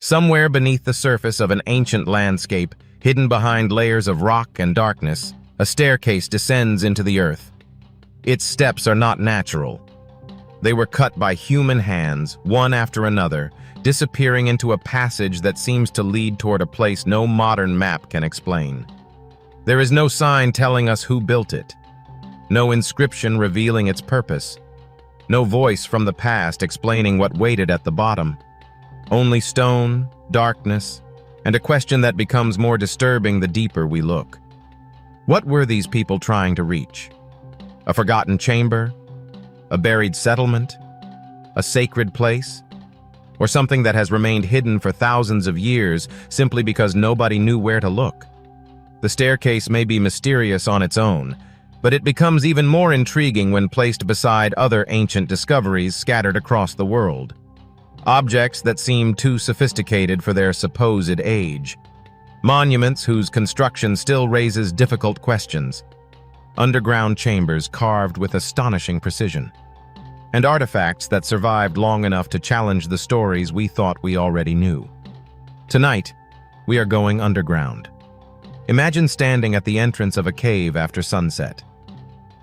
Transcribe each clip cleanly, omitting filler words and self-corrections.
Somewhere beneath the surface of an ancient landscape, hidden behind layers of rock and darkness, a staircase descends into the earth. Its steps are not natural. They were cut by human hands, one after another, disappearing into a passage that seems to lead toward a place no modern map can explain. There is no sign telling us who built it, no inscription revealing its purpose, no voice from the past explaining what waited at the bottom. Only stone, darkness, and a question that becomes more disturbing the deeper we look. What were these people trying to reach? A forgotten chamber? A buried settlement? A sacred place? Or something that has remained hidden for thousands of years simply because nobody knew where to look? The staircase may be mysterious on its own, but it becomes even more intriguing when placed beside other ancient discoveries scattered across the world. Objects that seem too sophisticated for their supposed age. Monuments whose construction still raises difficult questions. Underground chambers carved with astonishing precision. And artifacts that survived long enough to challenge the stories we thought we already knew. Tonight, we are going underground. Imagine standing at the entrance of a cave after sunset.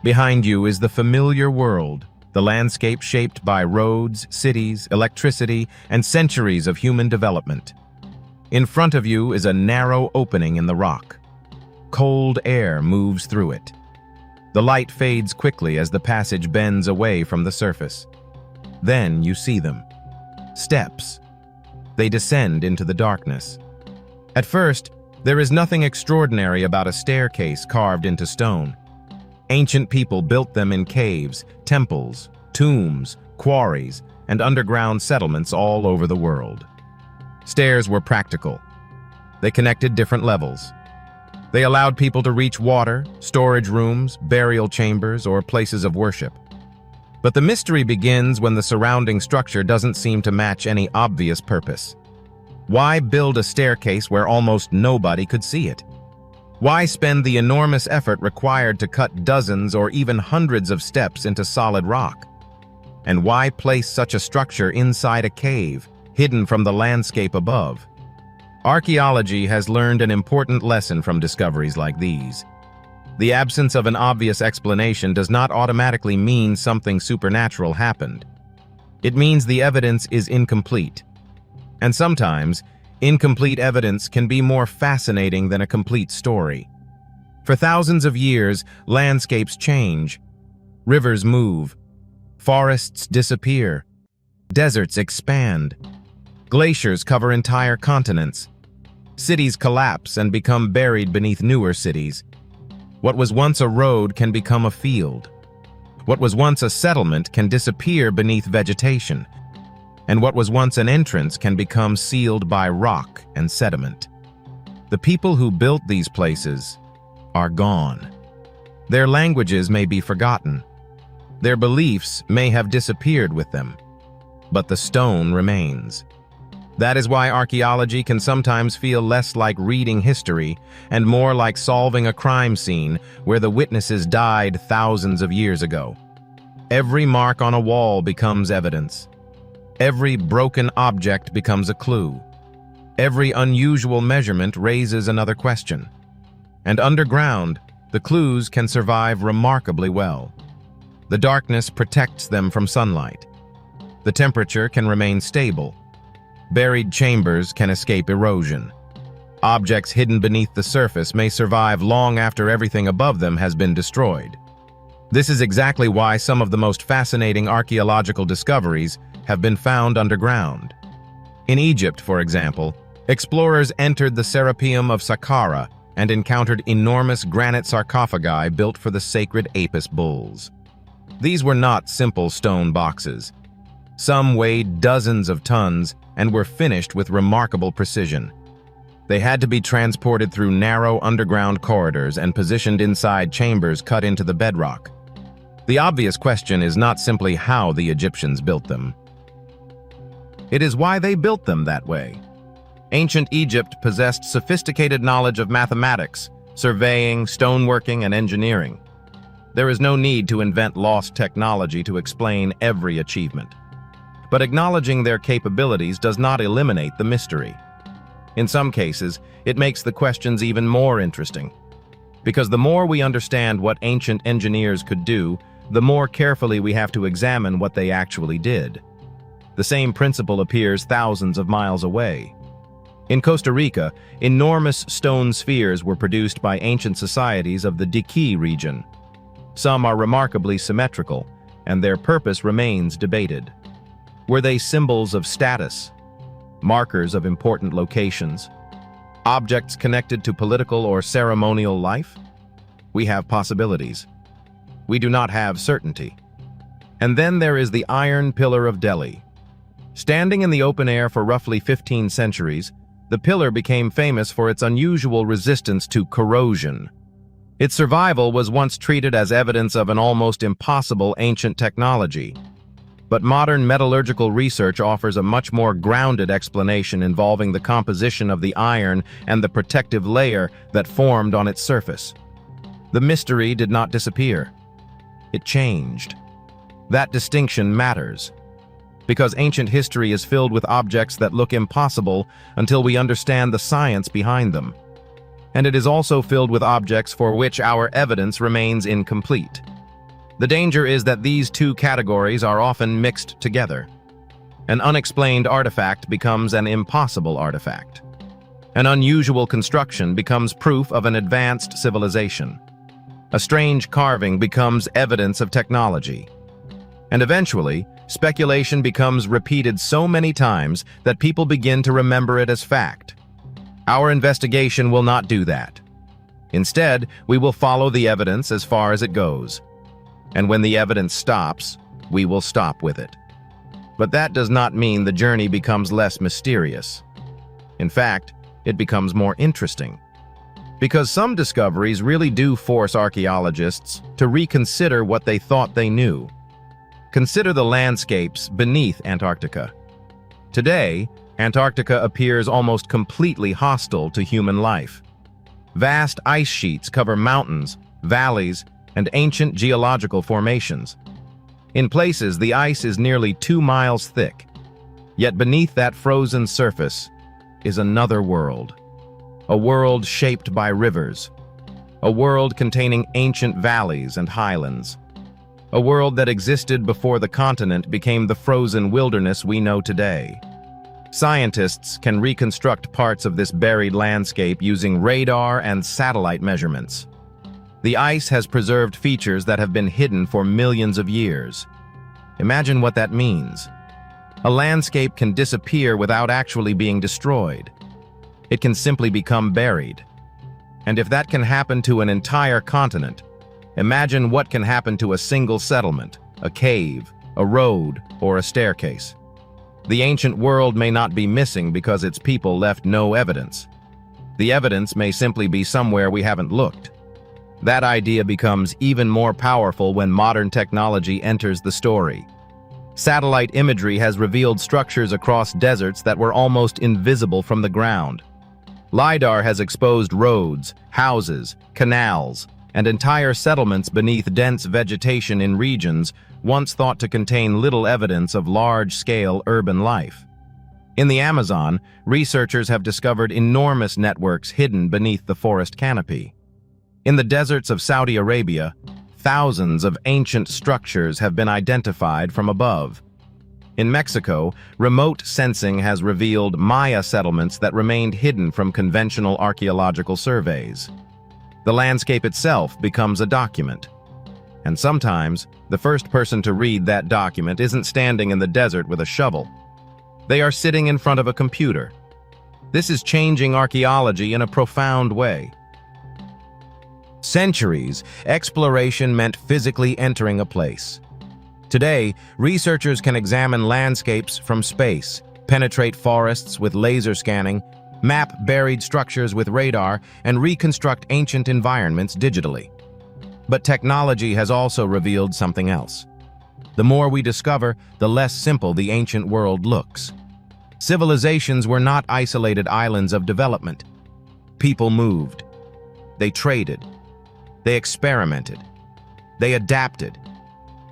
Behind you is the familiar world, the landscape shaped by roads, cities, electricity, and centuries of human development. In front of you is a narrow opening in the rock. Cold air moves through it. The light fades quickly as the passage bends away from the surface. Then you see them. Steps. They descend into the darkness. At first, there is nothing extraordinary about a staircase carved into stone. Ancient people built them in caves, temples, tombs, quarries, and underground settlements all over the world. Stairs were practical. They connected different levels. They allowed people to reach water, storage rooms, burial chambers, or places of worship. But the mystery begins when the surrounding structure doesn't seem to match any obvious purpose. Why build a staircase where almost nobody could see it? Why spend the enormous effort required to cut dozens or even hundreds of steps into solid rock? And why place such a structure inside a cave, hidden from the landscape above? Archaeology has learned an important lesson from discoveries like these. The absence of an obvious explanation does not automatically mean something supernatural happened. It means the evidence is incomplete. And sometimes, incomplete evidence can be more fascinating than a complete story. For thousands of years, landscapes change. Rivers move. Forests disappear. Deserts expand. Glaciers cover entire continents. Cities collapse and become buried beneath newer cities. What was once a road can become a field. What was once a settlement can disappear beneath vegetation. And what was once an entrance can become sealed by rock and sediment. The people who built these places are gone. Their languages may be forgotten. Their beliefs may have disappeared with them. But the stone remains. That is why archaeology can sometimes feel less like reading history and more like solving a crime scene where the witnesses died thousands of years ago. Every mark on a wall becomes evidence. Every broken object becomes a clue. Every unusual measurement raises another question. And underground, the clues can survive remarkably well. The darkness protects them from sunlight. The temperature can remain stable. Buried chambers can escape erosion. Objects hidden beneath the surface may survive long after everything above them has been destroyed. This is exactly why some of the most fascinating archaeological discoveries have been found underground. In Egypt, for example, explorers entered the Serapeum of Saqqara and encountered enormous granite sarcophagi built for the sacred Apis bulls. These were not simple stone boxes. Some weighed dozens of tons and were finished with remarkable precision. They had to be transported through narrow underground corridors and positioned inside chambers cut into the bedrock. The obvious question is not simply how the Egyptians built them. It is why they built them that way. Ancient Egypt possessed sophisticated knowledge of mathematics, surveying, stoneworking, and engineering. There is no need to invent lost technology to explain every achievement. but acknowledging their capabilities does not eliminate the mystery. In some cases, it makes the questions even more interesting. Because the more we understand what ancient engineers could do, the more carefully we have to examine what they actually did. The same principle appears thousands of miles away. In Costa Rica, enormous stone spheres were produced by ancient societies of the Diqui region. Some are remarkably symmetrical, and their purpose remains debated. Were they symbols of status, markers of important locations, objects connected to political or ceremonial life? We have possibilities. We do not have certainty. And then there is the Iron Pillar of Delhi. Standing in the open air for roughly 15 centuries, the pillar became famous for its unusual resistance to corrosion. Its survival was once treated as evidence of an almost impossible ancient technology. But modern metallurgical research offers a much more grounded explanation involving the composition of the iron and the protective layer that formed on its surface. The mystery did not disappear. It changed. That distinction matters, because ancient history is filled with objects that look impossible until we understand the science behind them. And it is also filled with objects for which our evidence remains incomplete. The danger is that these two categories are often mixed together. An unexplained artifact becomes an impossible artifact. An unusual construction becomes proof of an advanced civilization. A strange carving becomes evidence of technology. And eventually, speculation becomes repeated so many times that people begin to remember it as fact. Our investigation will not do that. Instead, we will follow the evidence as far as it goes. And when the evidence stops, we will stop with it. But that does not mean the journey becomes less mysterious. In fact, it becomes more interesting. Because some discoveries really do force archaeologists to reconsider what they thought they knew. Consider the landscapes beneath Antarctica. Today, Antarctica appears almost completely hostile to human life. Vast ice sheets cover mountains, valleys, and ancient geological formations. In places, the ice is nearly 2 miles thick. Yet beneath that frozen surface is another world. A world shaped by rivers. A world containing ancient valleys and highlands. A world that existed before the continent became the frozen wilderness we know today. Scientists can reconstruct parts of this buried landscape using radar and satellite measurements. The ice has preserved features that have been hidden for millions of years. Imagine what that means. A landscape can disappear without actually being destroyed. It can simply become buried. And if that can happen to an entire continent, imagine what can happen to a single settlement, a cave, a road, or a staircase. The ancient world may not be missing because its people left no evidence. The evidence may simply be somewhere we haven't looked. That idea becomes even more powerful when modern technology enters the story. Satellite imagery has revealed structures across deserts that were almost invisible from the ground. LiDAR has exposed roads, houses, canals, and entire settlements beneath dense vegetation in regions once thought to contain little evidence of large-scale urban life. In the Amazon, researchers have discovered enormous networks hidden beneath the forest canopy. In the deserts of Saudi Arabia, thousands of ancient structures have been identified from above. In Mexico, remote sensing has revealed Maya settlements that remained hidden from conventional archaeological surveys. The landscape itself becomes a document. And sometimes, the first person to read that document isn't standing in the desert with a shovel. They are sitting in front of a computer. This is changing archaeology in a profound way. Centuries, exploration meant physically entering a place. Today, researchers can examine landscapes from space, penetrate forests with laser scanning, map buried structures with radar, and reconstruct ancient environments digitally. But technology has also revealed something else. The more we discover, the less simple the ancient world looks. Civilizations were not isolated islands of development. People moved. They traded. They experimented. They adapted.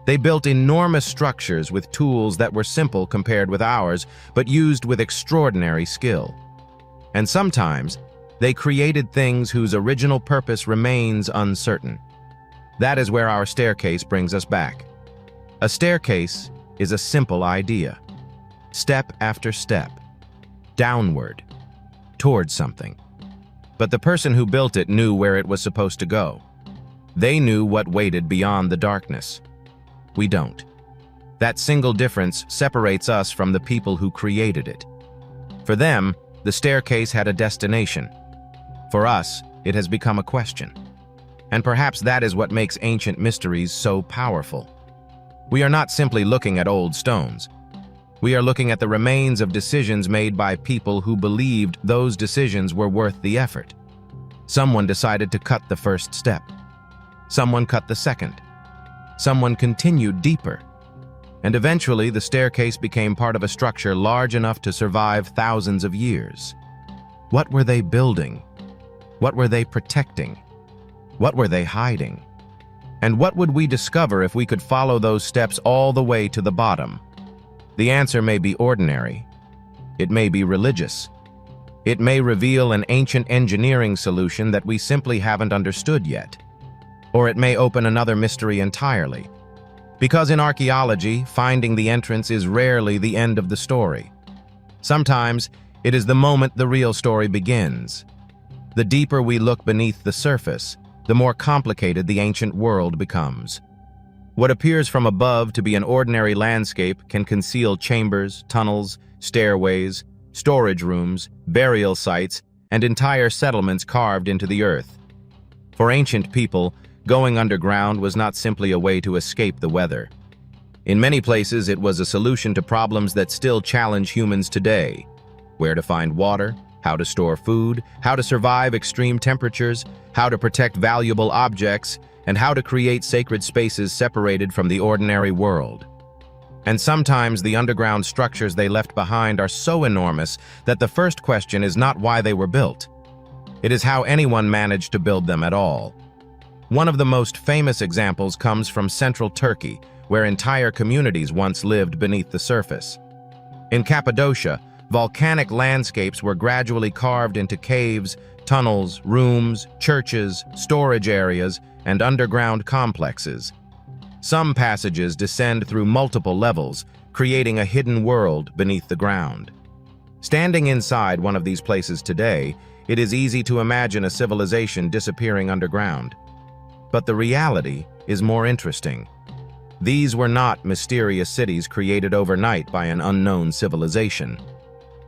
They built enormous structures with tools that were simple compared with ours, but used with extraordinary skill. And sometimes, they created things whose original purpose remains uncertain. That is where our staircase brings us back. A staircase is a simple idea. Step after step, downward, towards something. But the person who built it knew where it was supposed to go. They knew what waited beyond the darkness. We don't. That single difference separates us from the people who created it. For them, the staircase had a destination. For us, it has become a question. And perhaps that is what makes ancient mysteries so powerful. We are not simply looking at old stones. We are looking at the remains of decisions made by people who believed those decisions were worth the effort. Someone decided to cut the first step. Someone cut the second. Someone continued deeper. And eventually, the staircase became part of a structure large enough to survive thousands of years. What were they building? What were they protecting? What were they hiding? And what would we discover if we could follow those steps all the way to the bottom? The answer may be ordinary. It may be religious. It may reveal an ancient engineering solution that we simply haven't understood yet. Or it may open another mystery entirely. Because in archaeology, finding the entrance is rarely the end of the story. Sometimes, it is the moment the real story begins. The deeper we look beneath the surface, the more complicated the ancient world becomes. What appears from above to be an ordinary landscape can conceal chambers, tunnels, stairways, storage rooms, burial sites, and entire settlements carved into the earth. For ancient people, going underground was not simply a way to escape the weather. In many places, it was a solution to problems that still challenge humans today. Where to find water, how to store food, how to survive extreme temperatures, how to protect valuable objects, and how to create sacred spaces separated from the ordinary world. And sometimes the underground structures they left behind are so enormous that the first question is not why they were built. It is how anyone managed to build them at all. One of the most famous examples comes from central Turkey, where entire communities once lived beneath the surface. In Cappadocia, volcanic landscapes were gradually carved into caves, tunnels, rooms, churches, storage areas, and underground complexes. Some passages descend through multiple levels, creating a hidden world beneath the ground. Standing inside one of these places today, it is easy to imagine a civilization disappearing underground. But the reality is more interesting. These were not mysterious cities created overnight by an unknown civilization.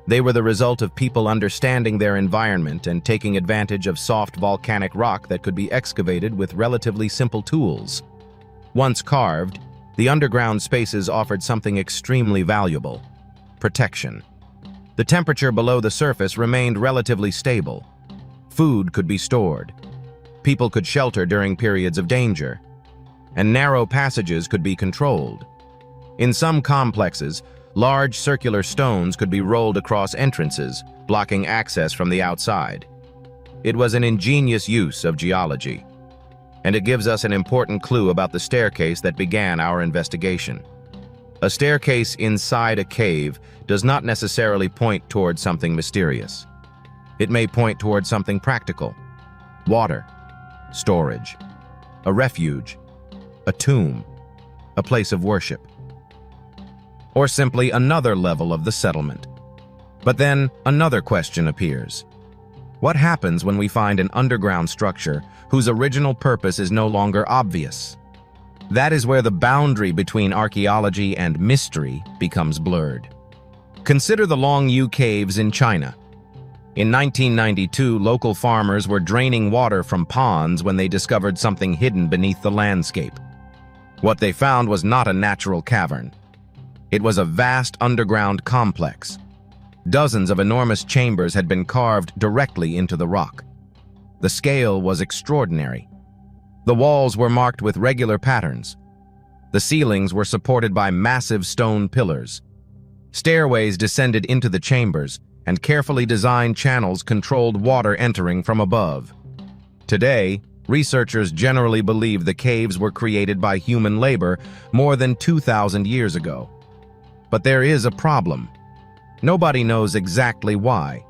They were the result of people understanding their environment and taking advantage of soft volcanic rock that could be excavated with relatively simple tools. Once carved, the underground spaces offered something extremely valuable: protection. The temperature below the surface remained relatively stable. Food could be stored. People could shelter during periods of danger. And narrow passages could be controlled. In some complexes, large circular stones could be rolled across entrances, blocking access from the outside. It was an ingenious use of geology. And it gives us an important clue about the staircase that began our investigation. A staircase inside a cave does not necessarily point toward something mysterious. It may point toward something practical: water, storage, a refuge, a tomb, a place of worship, or simply another level of the settlement. But then another question appears. What happens when we find an underground structure whose original purpose is no longer obvious? That is where the boundary between archaeology and mystery becomes blurred. Consider the Long Yu caves in China. In 1992, local farmers were draining water from ponds when they discovered something hidden beneath the landscape. What they found was not a natural cavern. It was a vast underground complex. Dozens of enormous chambers had been carved directly into the rock. The scale was extraordinary. The walls were marked with regular patterns. The ceilings were supported by massive stone pillars. Stairways descended into the chambers, and carefully designed channels controlled water entering from above. Today, Researchers generally believe the caves were created by human labor more than 2,000 years ago. But there is a problem. Nobody knows exactly why.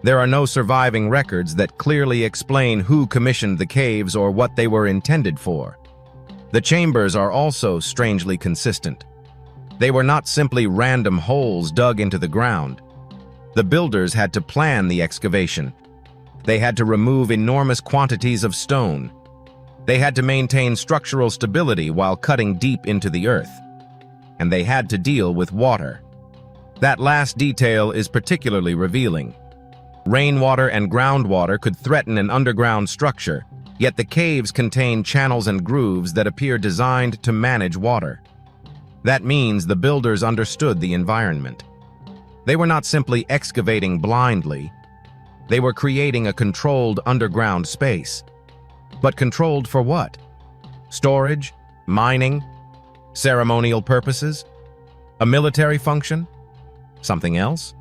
There are no surviving records that clearly explain who commissioned the caves or what they were intended for. The chambers are also strangely consistent. They were not simply random holes dug into the ground. The builders had to plan the excavation. They had to remove enormous quantities of stone. They had to maintain structural stability while cutting deep into the earth. And they had to deal with water. That last detail is particularly revealing. Rainwater and groundwater could threaten an underground structure, yet the caves contain channels and grooves that appear designed to manage water. That means the builders understood the environment. They were not simply excavating blindly. They were creating a controlled underground space. But controlled for what? Storage? Mining? Ceremonial purposes? A military function? Something else?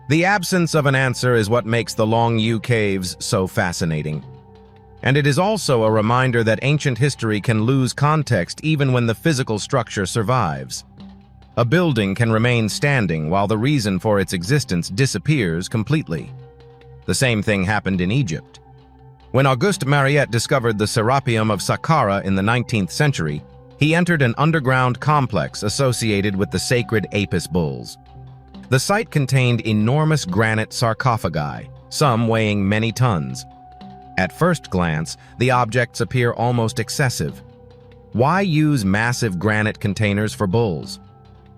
The absence of an answer is what makes the Long U caves so fascinating. And it is also a reminder that ancient history can lose context even when the physical structure survives. A building can remain standing while the reason for its existence disappears completely. The same thing happened in Egypt. When Auguste Mariette discovered the Serapeum of Saqqara in the 19th century, he entered an underground complex associated with the sacred Apis bulls. The site contained enormous granite sarcophagi, some weighing many tons. At first glance, the objects appear almost excessive. Why use massive granite containers for bulls?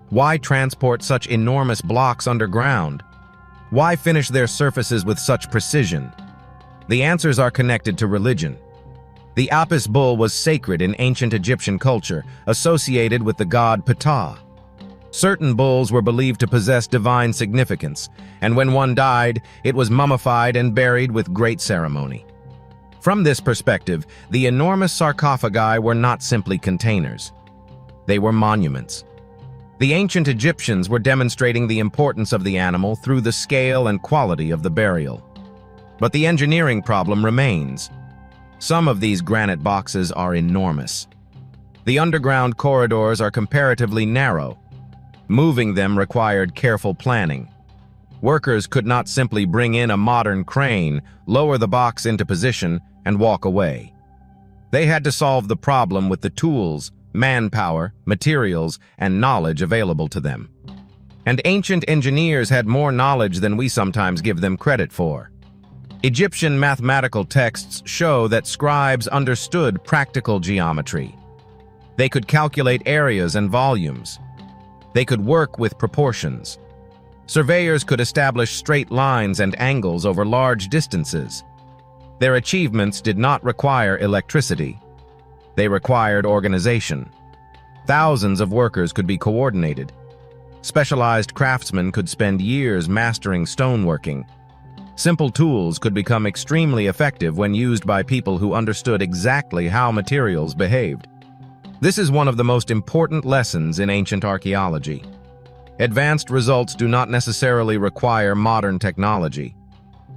Why transport such enormous blocks underground? Why finish their surfaces with such precision? The answers are connected to religion. The Apis bull was sacred in ancient Egyptian culture, associated with the god Ptah. Certain bulls were believed to possess divine significance, and when one died, it was mummified and buried with great ceremony. From this perspective, the enormous sarcophagi were not simply containers. They were monuments. The ancient Egyptians were demonstrating the importance of the animal through the scale and quality of the burial. But the engineering problem remains. Some of these granite boxes are enormous. The underground corridors are comparatively narrow. Moving them required careful planning. Workers could not simply bring in a modern crane, lower the box into position, and walk away. They had to solve the problem with the tools, manpower, materials, and knowledge available to them. And ancient engineers had more knowledge than we sometimes give them credit for. Egyptian mathematical texts show that scribes understood practical geometry. They could calculate areas and volumes. They could work with proportions. Surveyors could establish straight lines and angles over large distances. Their achievements did not require electricity. They required organization. Thousands of workers could be coordinated. Specialized craftsmen could spend years mastering stoneworking. Simple tools could become extremely effective when used by people who understood exactly how materials behaved. This is one of the most important lessons in ancient archaeology. Advanced results do not necessarily require modern technology.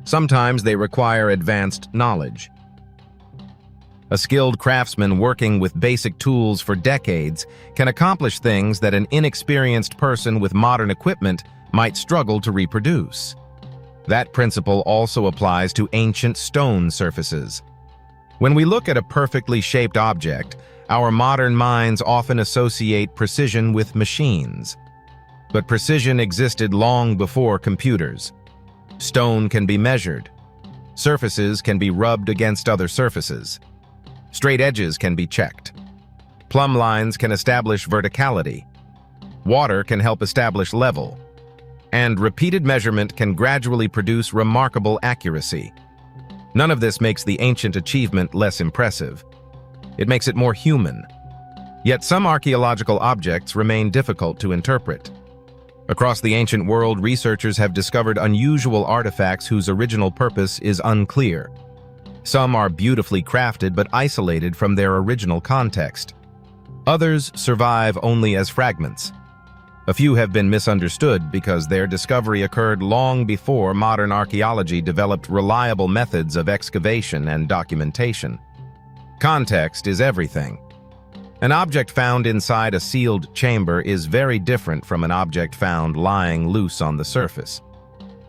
Sometimes they require advanced knowledge. A skilled craftsman working with basic tools for decades can accomplish things that an inexperienced person with modern equipment might struggle to reproduce. That principle also applies to ancient stone surfaces. When we look at a perfectly shaped object, our modern minds often associate precision with machines. But precision existed long before computers. Stone can be measured. Surfaces can be rubbed against other surfaces. Straight edges can be checked. Plumb lines can establish verticality. Water can help establish level. And repeated measurement can gradually produce remarkable accuracy. None of this makes the ancient achievement less impressive. It makes it more human. Yet some archaeological objects remain difficult to interpret. Across the ancient world, researchers have discovered unusual artifacts whose original purpose is unclear. Some are beautifully crafted but isolated from their original context. Others survive only as fragments. A few have been misunderstood because their discovery occurred long before modern archaeology developed reliable methods of excavation and documentation. Context is everything. An object found inside a sealed chamber is very different from an object found lying loose on the surface.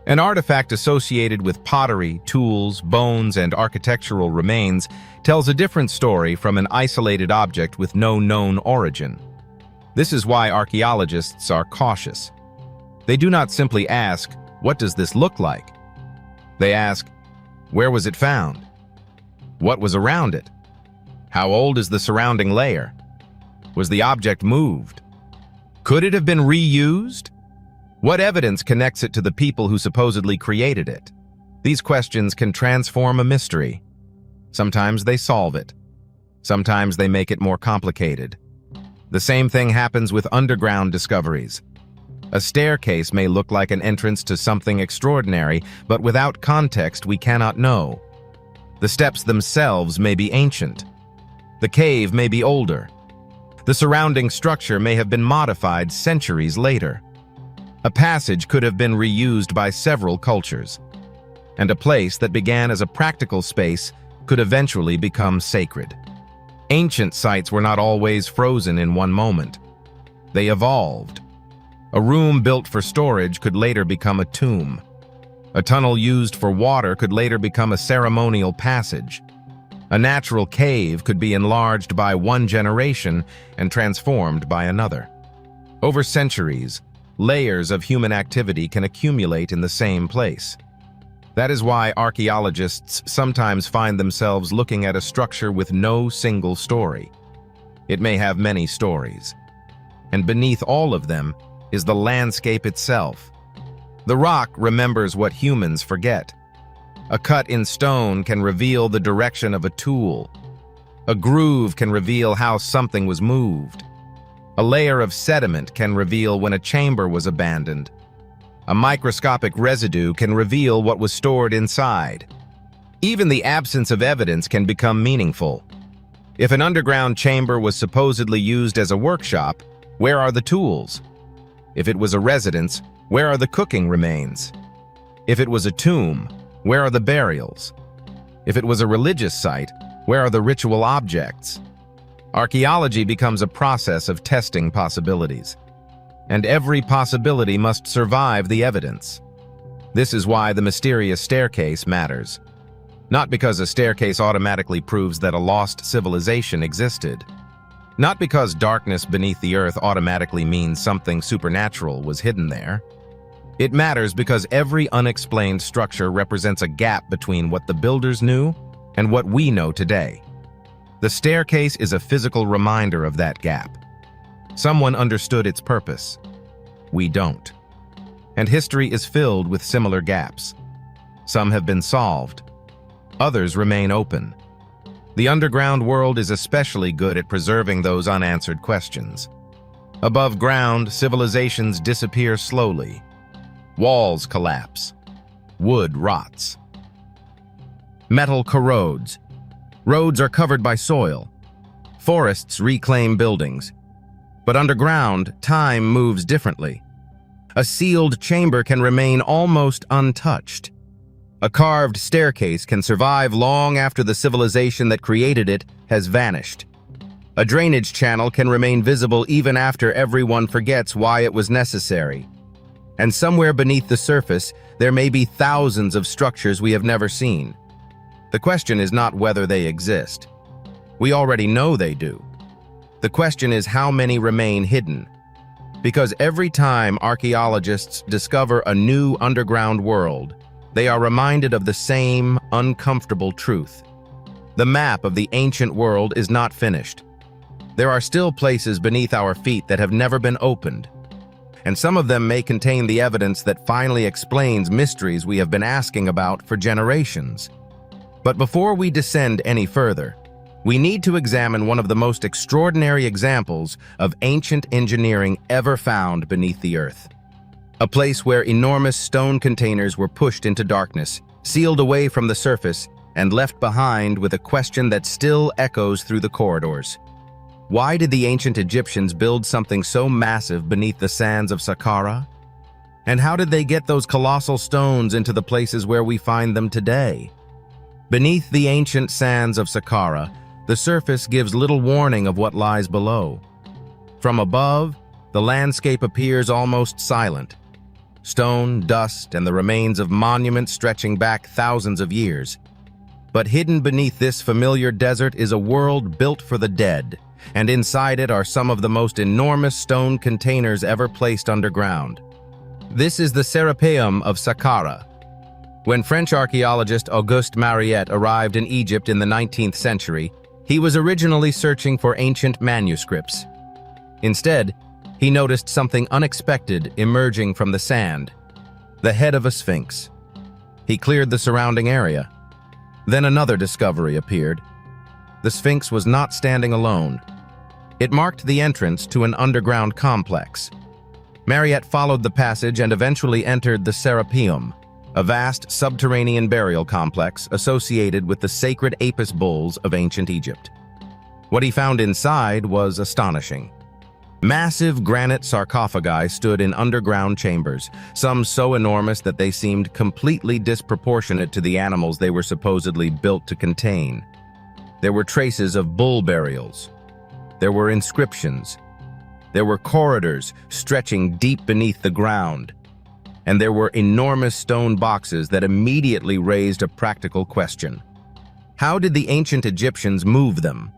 An artifact associated with pottery, tools, bones, and architectural remains tells a different story from an isolated object with no known origin. This is why archaeologists are cautious. They do not simply ask, "What does this look like?" They ask, "Where was it found? What was around it? How old is the surrounding layer? Was the object moved? Could it have been reused? What evidence connects it to the people who supposedly created it?" These questions can transform a mystery. Sometimes they solve it. Sometimes they make it more complicated. The same thing happens with underground discoveries. A staircase may look like an entrance to something extraordinary, but without context we cannot know. The steps themselves may be ancient. The cave may be older. The surrounding structure may have been modified centuries later. A passage could have been reused by several cultures. And a place that began as a practical space could eventually become sacred. Ancient sites were not always frozen in one moment. They evolved. A room built for storage could later become a tomb. A tunnel used for water could later become a ceremonial passage. A natural cave could be enlarged by one generation and transformed by another. Over centuries, layers of human activity can accumulate in the same place. That is why archaeologists sometimes find themselves looking at a structure with no single story. It may have many stories. And beneath all of them is the landscape itself. The rock remembers what humans forget. A cut in stone can reveal the direction of a tool. A groove can reveal how something was moved. A layer of sediment can reveal when a chamber was abandoned. A microscopic residue can reveal what was stored inside. Even the absence of evidence can become meaningful. If an underground chamber was supposedly used as a workshop, where are the tools? If it was a residence, where are the cooking remains? If it was a tomb, where are the burials? If it was a religious site, where are the ritual objects? Archaeology becomes a process of testing possibilities. And every possibility must survive the evidence. This is why the mysterious staircase matters. Not because a staircase automatically proves that a lost civilization existed. Not because darkness beneath the earth automatically means something supernatural was hidden there. It matters because every unexplained structure represents a gap between what the builders knew and what we know today. The staircase is a physical reminder of that gap. Someone understood its purpose. We don't. And history is filled with similar gaps. Some have been solved. Others remain open. The underground world is especially good at preserving those unanswered questions. Above ground, civilizations disappear slowly. Walls collapse. Wood rots. Metal corrodes. Roads are covered by soil. Forests reclaim buildings. But underground, time moves differently. A sealed chamber can remain almost untouched. A carved staircase can survive long after the civilization that created it has vanished. A drainage channel can remain visible even after everyone forgets why it was necessary. And somewhere beneath the surface, there may be thousands of structures we have never seen. The question is not whether they exist. We already know they do. The question is how many remain hidden. Because every time archaeologists discover a new underground world, they are reminded of the same uncomfortable truth. The map of the ancient world is not finished. There are still places beneath our feet that have never been opened. And some of them may contain the evidence that finally explains mysteries we have been asking about for generations. But before we descend any further, we need to examine one of the most extraordinary examples of ancient engineering ever found beneath the earth. A place where enormous stone containers were pushed into darkness, sealed away from the surface, and left behind with a question that still echoes through the corridors. Why did the ancient Egyptians build something so massive beneath the sands of Saqqara? And how did they get those colossal stones into the places where we find them today? Beneath the ancient sands of Saqqara, The surface gives little warning of what lies below. From above, the landscape appears almost silent. Stone, dust, and the remains of monuments stretching back thousands of years. But hidden beneath this familiar desert is a world built for the dead, and inside it are some of the most enormous stone containers ever placed underground. This is the Serapeum of Saqqara. When French archaeologist Auguste Mariette arrived in Egypt in the 19th century, he was originally searching for ancient manuscripts. Instead, he noticed something unexpected emerging from the sand: the head of a sphinx. He cleared the surrounding area. Then another discovery appeared. The sphinx was not standing alone. It marked the entrance to an underground complex. Mariette followed the passage and eventually entered the Serapeum, a vast subterranean burial complex associated with the sacred Apis bulls of ancient Egypt. What he found inside was astonishing. Massive granite sarcophagi stood in underground chambers, some so enormous that they seemed completely disproportionate to the animals they were supposedly built to contain. There were traces of bull burials. There were inscriptions. There were corridors stretching deep beneath the ground. And there were enormous stone boxes that immediately raised a practical question. How did the ancient Egyptians move them?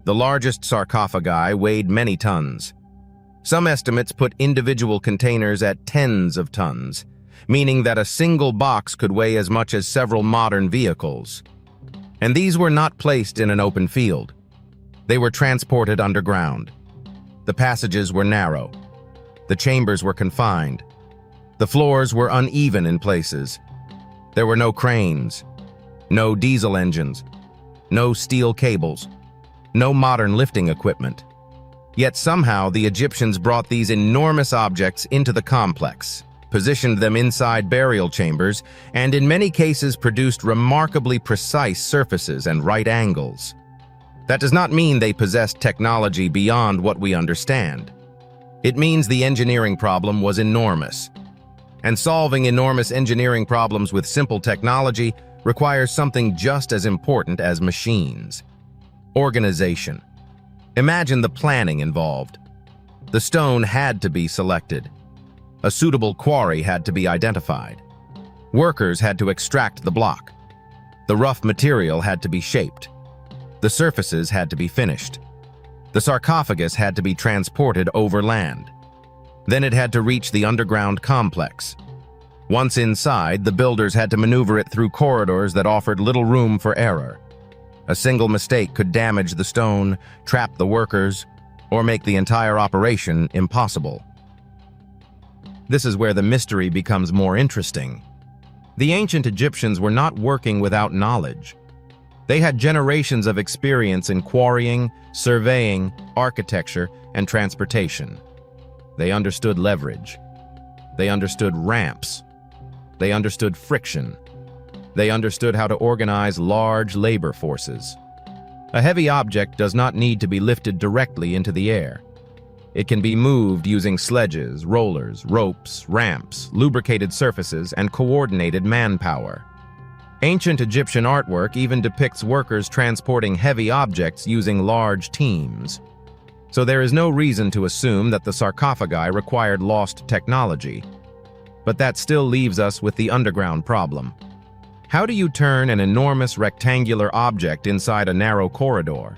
The largest sarcophagi weighed many tons. Some estimates put individual containers at tens of tons, meaning that a single box could weigh as much as several modern vehicles. And these were not placed in an open field. They were transported underground. The passages were narrow. The chambers were confined. The floors were uneven in places. There were no cranes, no diesel engines, no steel cables, no modern lifting equipment. Yet somehow the Egyptians brought these enormous objects into the complex, positioned them inside burial chambers, and in many cases produced remarkably precise surfaces and right angles. That does not mean they possessed technology beyond what we understand. It means the engineering problem was enormous. And solving enormous engineering problems with simple technology requires something just as important as machines: organization. Imagine the planning involved. The stone had to be selected. A suitable quarry had to be identified. Workers had to extract the block. The rough material had to be shaped. The surfaces had to be finished. The sarcophagus had to be transported overland. Then it had to reach the underground complex. Once inside, the builders had to maneuver it through corridors that offered little room for error. A single mistake could damage the stone, trap the workers, or make the entire operation impossible. This is where the mystery becomes more interesting. The ancient Egyptians were not working without knowledge. They had generations of experience in quarrying, surveying, architecture, and transportation. They understood leverage. They understood ramps. They understood friction. They understood how to organize large labor forces. A heavy object does not need to be lifted directly into the air. It can be moved using sledges, rollers, ropes, ramps, lubricated surfaces, and coordinated manpower. Ancient Egyptian artwork even depicts workers transporting heavy objects using large teams. So there is no reason to assume that the sarcophagi required lost technology. But that still leaves us with the underground problem. How do you turn an enormous rectangular object inside a narrow corridor?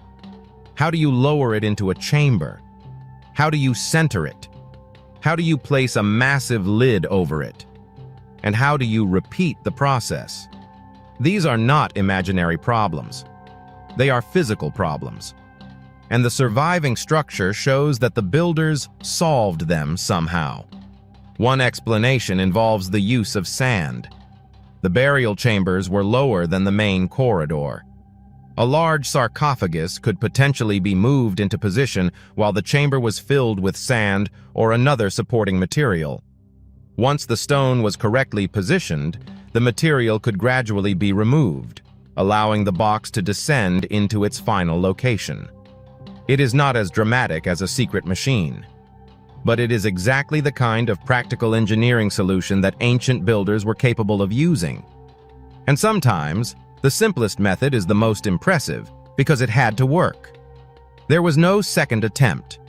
How do you lower it into a chamber? How do you center it? How do you place a massive lid over it? And how do you repeat the process? These are not imaginary problems. They are physical problems. And the surviving structure shows that the builders solved them somehow. One explanation involves the use of sand. The burial chambers were lower than the main corridor. A large sarcophagus could potentially be moved into position while the chamber was filled with sand or another supporting material. Once the stone was correctly positioned, the material could gradually be removed, allowing the box to descend into its final location. It is not as dramatic as a secret machine, but it is exactly the kind of practical engineering solution that ancient builders were capable of using. And sometimes, the simplest method is the most impressive, because it had to work. There was no second attempt,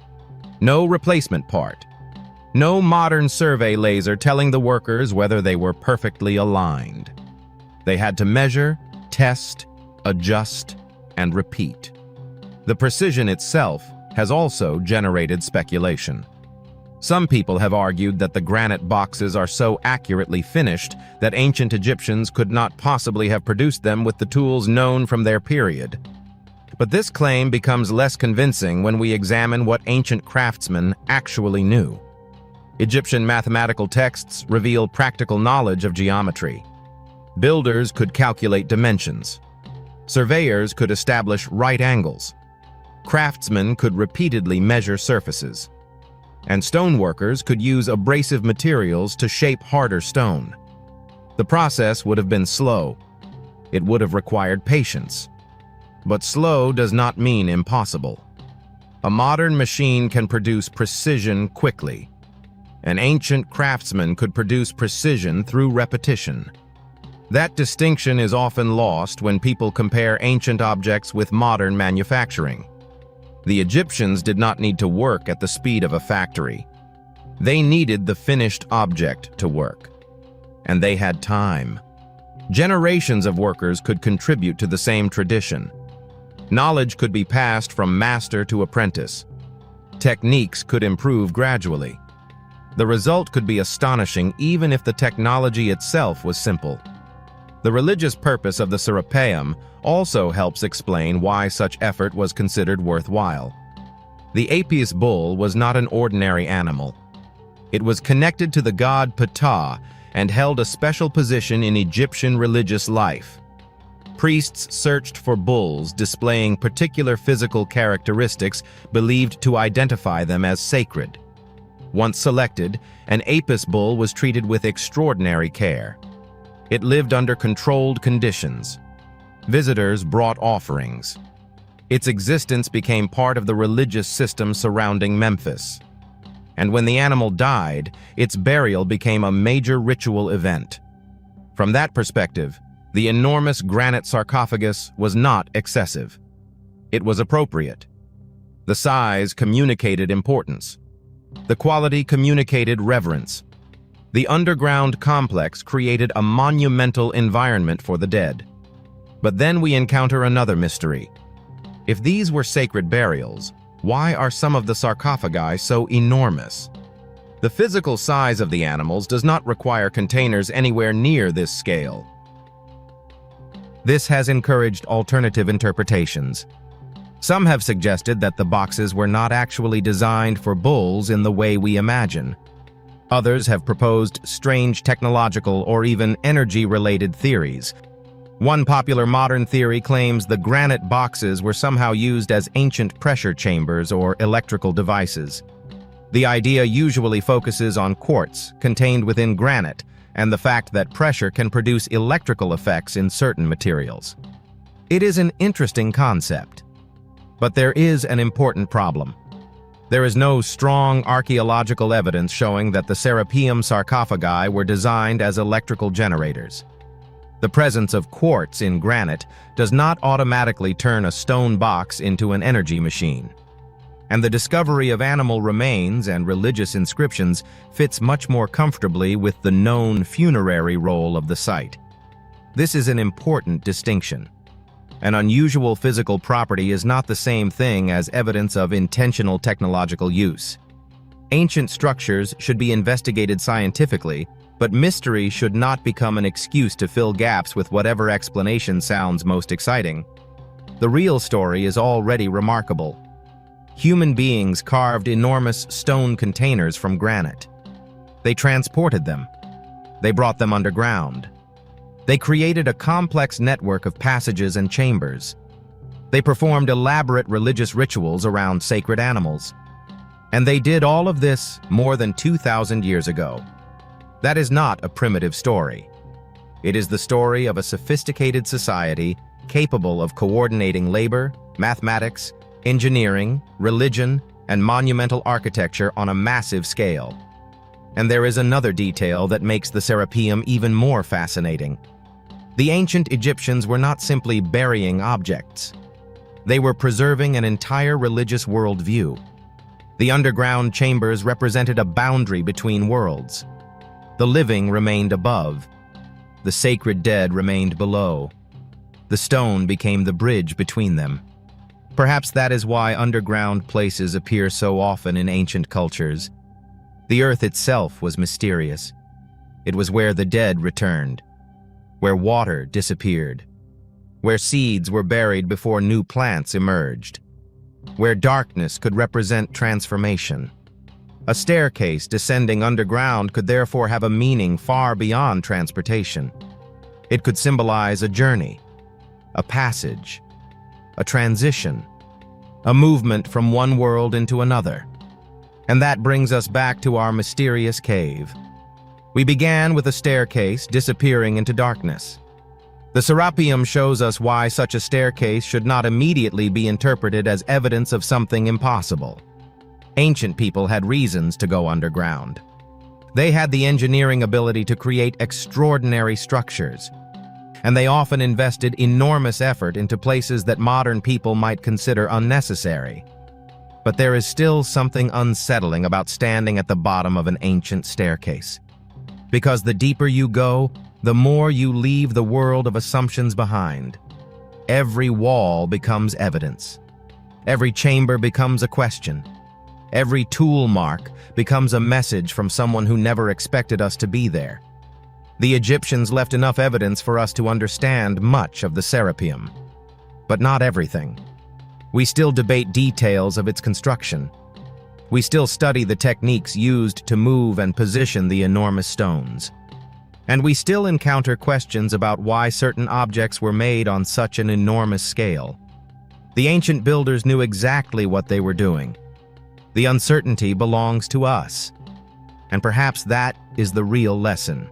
no replacement part, no modern survey laser telling the workers whether they were perfectly aligned. They had to measure, test, adjust, and repeat. The precision itself has also generated speculation. Some people have argued that the granite boxes are so accurately finished that ancient Egyptians could not possibly have produced them with the tools known from their period. But this claim becomes less convincing when we examine what ancient craftsmen actually knew. Egyptian mathematical texts reveal practical knowledge of geometry. Builders could calculate dimensions. Surveyors could establish right angles. Craftsmen could repeatedly measure surfaces. And stoneworkers could use abrasive materials to shape harder stone. The process would have been slow. It would have required patience. But slow does not mean impossible. A modern machine can produce precision quickly. An ancient craftsman could produce precision through repetition. That distinction is often lost when people compare ancient objects with modern manufacturing. The Egyptians did not need to work at the speed of a factory. They needed the finished object to work. And they had time. Generations of workers could contribute to the same tradition. Knowledge could be passed from master to apprentice. Techniques could improve gradually. The result could be astonishing even if the technology itself was simple. The religious purpose of the Serapeum also helps explain why such effort was considered worthwhile. The Apis bull was not an ordinary animal. It was connected to the god Ptah and held a special position in Egyptian religious life. Priests searched for bulls displaying particular physical characteristics believed to identify them as sacred. Once selected, an Apis bull was treated with extraordinary care. It lived under controlled conditions. Visitors brought offerings. Its existence became part of the religious system surrounding Memphis. And when the animal died, its burial became a major ritual event. From that perspective, the enormous granite sarcophagus was not excessive. It was appropriate. The size communicated importance. The quality communicated reverence. The underground complex created a monumental environment for the dead. But then we encounter another mystery. If these were sacred burials, why are some of the sarcophagi so enormous? The physical size of the animals does not require containers anywhere near this scale. This has encouraged alternative interpretations. Some have suggested that the boxes were not actually designed for bulls in the way we imagine. Others have proposed strange technological or even energy-related theories. One popular modern theory claims the granite boxes were somehow used as ancient pressure chambers or electrical devices. The idea usually focuses on quartz contained within granite and the fact that pressure can produce electrical effects in certain materials. It is an interesting concept, but there is an important problem. There is no strong archaeological evidence showing that the Serapeum sarcophagi were designed as electrical generators. The presence of quartz in granite does not automatically turn a stone box into an energy machine. And the discovery of animal remains and religious inscriptions fits much more comfortably with the known funerary role of the site. This is an important distinction. An unusual physical property is not the same thing as evidence of intentional technological use. Ancient structures should be investigated scientifically, but mystery should not become an excuse to fill gaps with whatever explanation sounds most exciting. The real story is already remarkable. Human beings carved enormous stone containers from granite. They transported them. They brought them underground. They created a complex network of passages and chambers. They performed elaborate religious rituals around sacred animals. And they did all of this more than 2,000 years ago. That is not a primitive story. It is the story of a sophisticated society capable of coordinating labor, mathematics, engineering, religion, and monumental architecture on a massive scale. And there is another detail that makes the Serapeum even more fascinating. The ancient Egyptians were not simply burying objects. They were preserving an entire religious worldview. The underground chambers represented a boundary between worlds. The living remained above. The sacred dead remained below. The stone became the bridge between them. Perhaps that is why underground places appear so often in ancient cultures. The earth itself was mysterious. It was where the dead returned, where water disappeared, where seeds were buried before new plants emerged, where darkness could represent transformation. A staircase descending underground could therefore have a meaning far beyond transportation. It could symbolize a journey, a passage, a transition, a movement from one world into another. And that brings us back to our mysterious cave. We began with a staircase disappearing into darkness. The Serapeum shows us why such a staircase should not immediately be interpreted as evidence of something impossible. Ancient people had reasons to go underground. They had the engineering ability to create extraordinary structures, and they often invested enormous effort into places that modern people might consider unnecessary. But there is still something unsettling about standing at the bottom of an ancient staircase. Because the deeper you go, the more you leave the world of assumptions behind. Every wall becomes evidence. Every chamber becomes a question. Every tool mark becomes a message from someone who never expected us to be there. The Egyptians left enough evidence for us to understand much of the Serapeum, but not everything. We still debate details of its construction. We still study the techniques used to move and position the enormous stones. And we still encounter questions about why certain objects were made on such an enormous scale. The ancient builders knew exactly what they were doing. The uncertainty belongs to us. And perhaps that is the real lesson.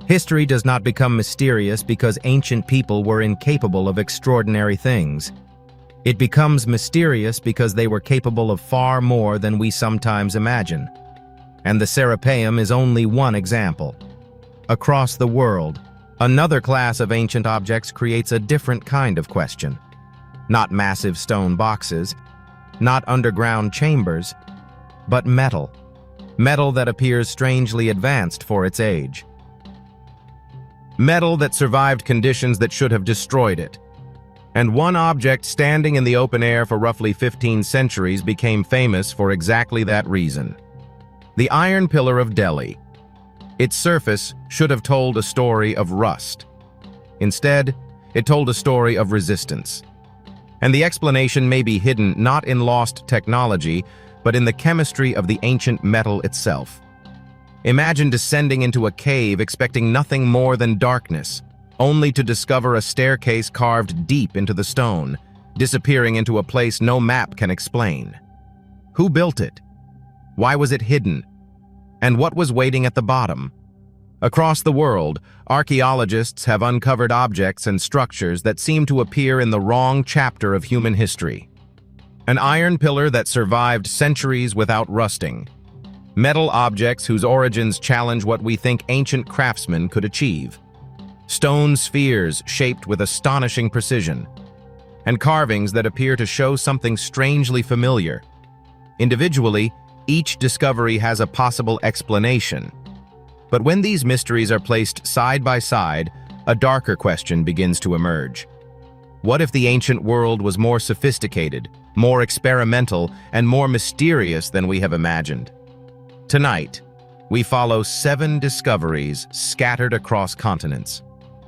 History does not become mysterious because ancient people were incapable of extraordinary things. It becomes mysterious because they were capable of far more than we sometimes imagine. And the Serapeum is only one example. Across the world, another class of ancient objects creates a different kind of question. Not massive stone boxes, not underground chambers, but metal. Metal that appears strangely advanced for its age. Metal that survived conditions that should have destroyed it. And one object standing in the open air for roughly 15 centuries became famous for exactly that reason. The Iron Pillar of Delhi. Its surface should have told a story of rust. Instead, it told a story of resistance. And the explanation may be hidden not in lost technology, but in the chemistry of the ancient metal itself. Imagine descending into a cave expecting nothing more than darkness, only to discover a staircase carved deep into the stone, disappearing into a place no map can explain. Who built it? Why was it hidden? And what was waiting at the bottom? Across the world, archaeologists have uncovered objects and structures that seem to appear in the wrong chapter of human history. An iron pillar that survived centuries without rusting. Metal objects whose origins challenge what we think ancient craftsmen could achieve. Stone spheres shaped with astonishing precision. And carvings that appear to show something strangely familiar. Individually, each discovery has a possible explanation. But when these mysteries are placed side by side, a darker question begins to emerge. What if the ancient world was more sophisticated, more experimental, and more mysterious than we have imagined? Tonight, we follow 7 discoveries scattered across continents,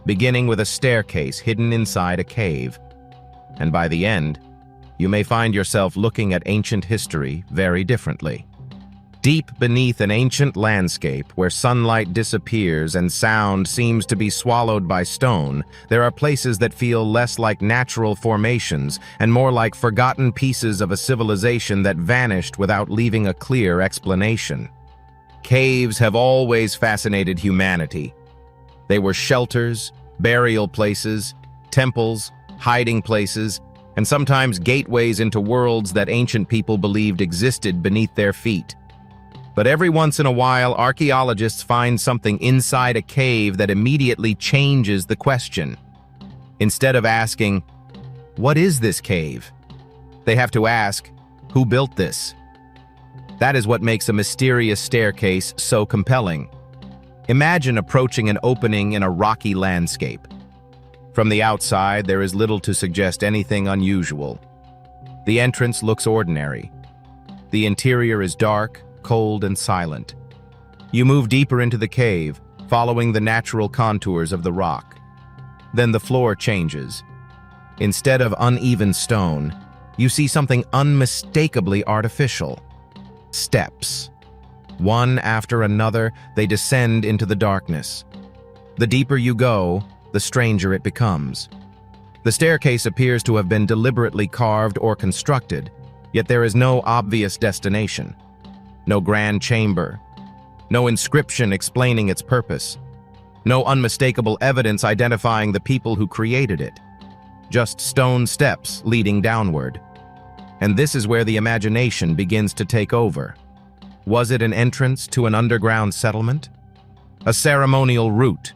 beginning with a staircase hidden inside a cave. And by the end, you may find yourself looking at ancient history very differently. Deep beneath an ancient landscape where sunlight disappears and sound seems to be swallowed by stone, there are places that feel less like natural formations and more like forgotten pieces of a civilization that vanished without leaving a clear explanation. Caves have always fascinated humanity. They were shelters, burial places, temples, hiding places, and sometimes gateways into worlds that ancient people believed existed beneath their feet. But every once in a while, archaeologists find something inside a cave that immediately changes the question. Instead of asking, What is this cave? They have to ask, who built this? That is what makes a mysterious staircase so compelling. Imagine approaching an opening in a rocky landscape. From the outside, there is little to suggest anything unusual. The entrance looks ordinary. The interior is dark, cold, and silent. You move deeper into the cave, following the natural contours of the rock. Then the floor changes. Instead of uneven stone, you see something unmistakably artificial. Steps. One after another, they descend into the darkness. The deeper you go, the stranger it becomes. The staircase appears to have been deliberately carved or constructed, yet there is no obvious destination. No grand chamber. No inscription explaining its purpose. No unmistakable evidence identifying the people who created it. Just stone steps leading downward. And this is where the imagination begins to take over. Was it an entrance to an underground settlement? A ceremonial route?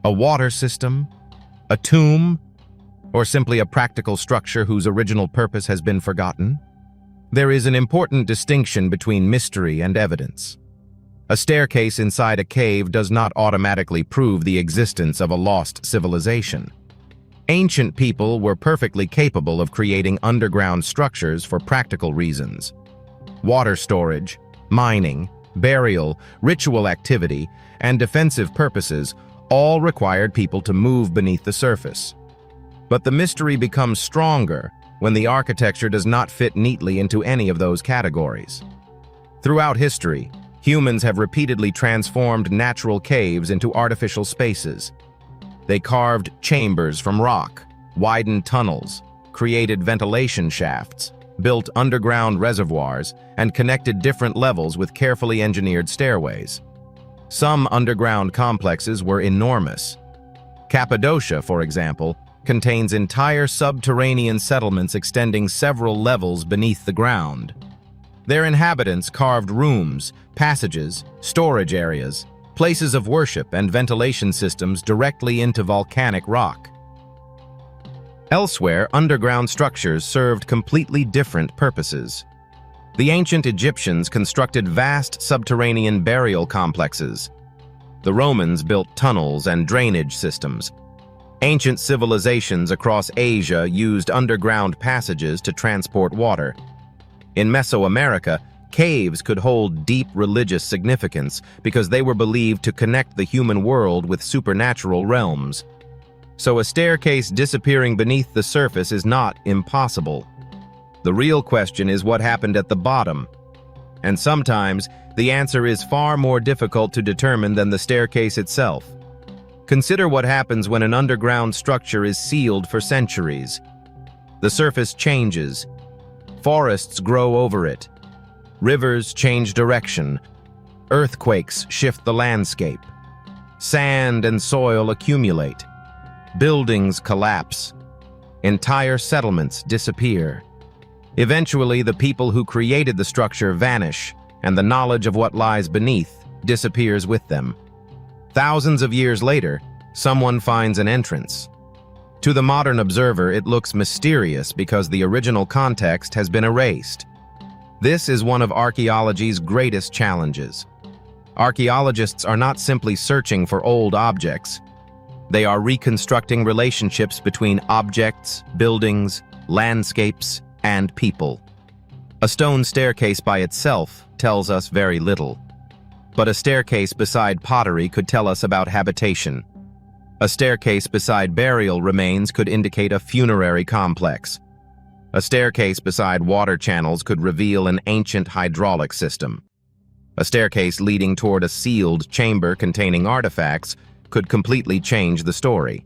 A water system? A tomb? Or simply a practical structure whose original purpose has been forgotten? There is an important distinction between mystery and evidence. A staircase inside a cave does not automatically prove the existence of a lost civilization. Ancient people were perfectly capable of creating underground structures for practical reasons. Water storage, mining, burial, ritual activity, and defensive purposes all required people to move beneath the surface. But the mystery becomes stronger when the architecture does not fit neatly into any of those categories. Throughout history, humans have repeatedly transformed natural caves into artificial spaces. They carved chambers from rock, widened tunnels, created ventilation shafts, built underground reservoirs, and connected different levels with carefully engineered stairways. Some underground complexes were enormous. Cappadocia, for example, contains entire subterranean settlements extending several levels beneath the ground. Their inhabitants carved rooms, passages, storage areas, places of worship, and ventilation systems directly into volcanic rock. Elsewhere, underground structures served completely different purposes. The ancient Egyptians constructed vast subterranean burial complexes. The Romans built tunnels and drainage systems. Ancient civilizations across Asia used underground passages to transport water. In Mesoamerica, caves could hold deep religious significance because they were believed to connect the human world with supernatural realms. So a staircase disappearing beneath the surface is not impossible. The real question is what happened at the bottom. And sometimes, the answer is far more difficult to determine than the staircase itself. Consider what happens when an underground structure is sealed for centuries. The surface changes. Forests grow over it. Rivers change direction. Earthquakes shift the landscape. Sand and soil accumulate. Buildings collapse. Entire settlements disappear. Eventually, the people who created the structure vanish, and the knowledge of what lies beneath disappears with them. Thousands of years later, someone finds an entrance. To the modern observer, it looks mysterious because the original context has been erased. This is one of archaeology's greatest challenges. Archaeologists are not simply searching for old objects. They are reconstructing relationships between objects, buildings, landscapes, and people. A stone staircase by itself tells us very little. But a staircase beside pottery could tell us about habitation. A staircase beside burial remains could indicate a funerary complex. A staircase beside water channels could reveal an ancient hydraulic system. A staircase leading toward a sealed chamber containing artifacts could completely change the story.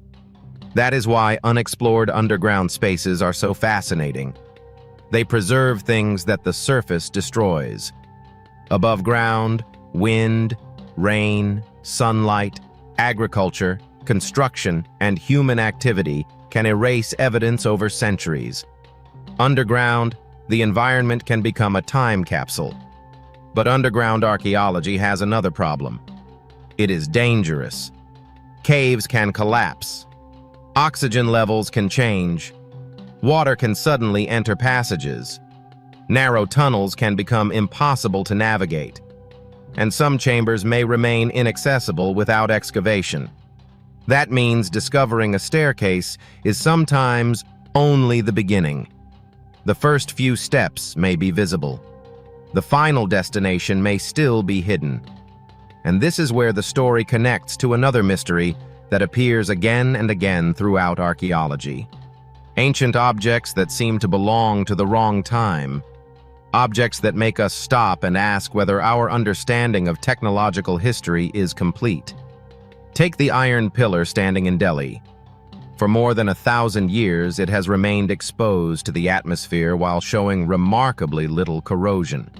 That is why unexplored underground spaces are so fascinating. They preserve things that the surface destroys. Above ground, wind, rain, sunlight, agriculture, construction, and human activity can erase evidence over centuries. Underground, the environment can become a time capsule. But underground archaeology has another problem. It is dangerous. Caves can collapse. Oxygen levels can change. Water can suddenly enter passages. Narrow tunnels can become impossible to navigate, and some chambers may remain inaccessible without excavation. That means discovering a staircase is sometimes only the beginning. The first few steps may be visible. The final destination may still be hidden. And this is where the story connects to another mystery that appears again and again throughout archaeology. Ancient objects that seem to belong to the wrong time. Objects that make us stop and ask whether our understanding of technological history is complete. Take the iron pillar standing in Delhi. For more than 1,000 years, it has remained exposed to the atmosphere while showing remarkably little corrosion.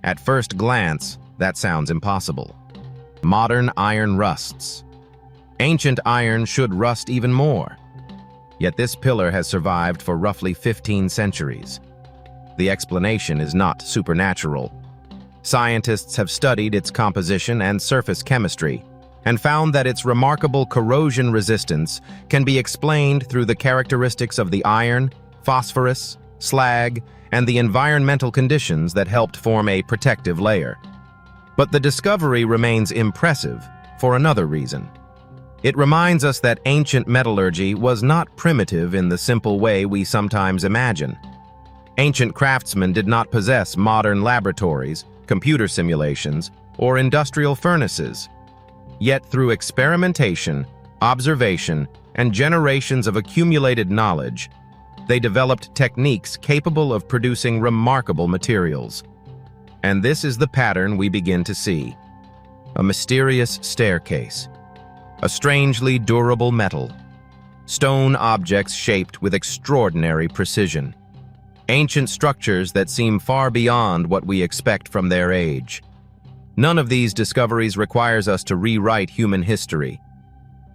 At first glance, that sounds impossible. Modern iron rusts. Ancient iron should rust even more. Yet this pillar has survived for roughly 15 centuries. The explanation is not supernatural. Scientists have studied its composition and surface chemistry, and found that its remarkable corrosion resistance can be explained through the characteristics of the iron, phosphorus, slag, and the environmental conditions that helped form a protective layer. But the discovery remains impressive for another reason. It reminds us that ancient metallurgy was not primitive in the simple way we sometimes imagine. Ancient craftsmen did not possess modern laboratories, computer simulations, or industrial furnaces. Yet through experimentation, observation, and generations of accumulated knowledge, they developed techniques capable of producing remarkable materials. And this is the pattern we begin to see. A mysterious staircase. A strangely durable metal. Stone objects shaped with extraordinary precision. Ancient structures that seem far beyond what we expect from their age. None of these discoveries requires us to rewrite human history,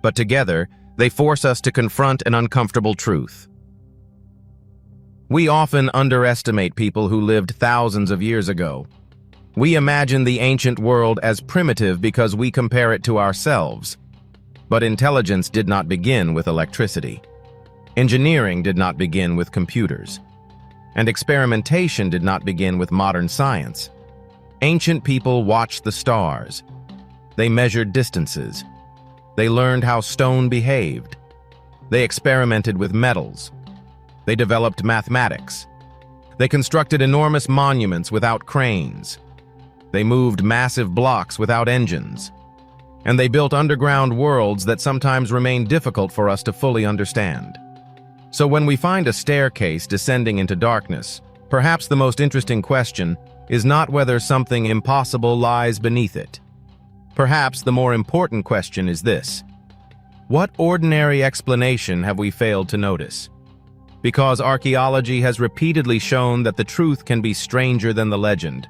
but together, they force us to confront an uncomfortable truth. We often underestimate people who lived thousands of years ago. We imagine the ancient world as primitive because we compare it to ourselves. But intelligence did not begin with electricity. Engineering did not begin with computers. And experimentation did not begin with modern science. Ancient people watched the stars. They measured distances. They learned how stone behaved. They experimented with metals. They developed mathematics. They constructed enormous monuments without cranes. They moved massive blocks without engines. And they built underground worlds that sometimes remain difficult for us to fully understand. So when we find a staircase descending into darkness, perhaps the most interesting question is not whether something impossible lies beneath it. Perhaps the more important question is this: what ordinary explanation have we failed to notice? Because archaeology has repeatedly shown that the truth can be stranger than the legend,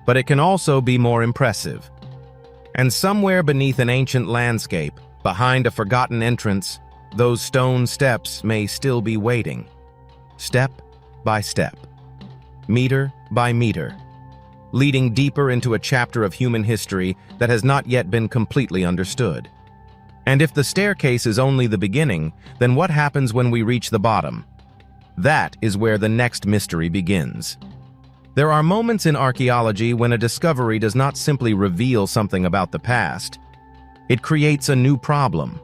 but it can also be more impressive. And somewhere beneath an ancient landscape, behind a forgotten entrance, those stone steps may still be waiting. Step by step, meter by meter, leading deeper into a chapter of human history that has not yet been completely understood. And if the staircase is only the beginning, then what happens when we reach the bottom? That is where the next mystery begins. There are moments in archaeology when a discovery does not simply reveal something about the past. It creates a new problem.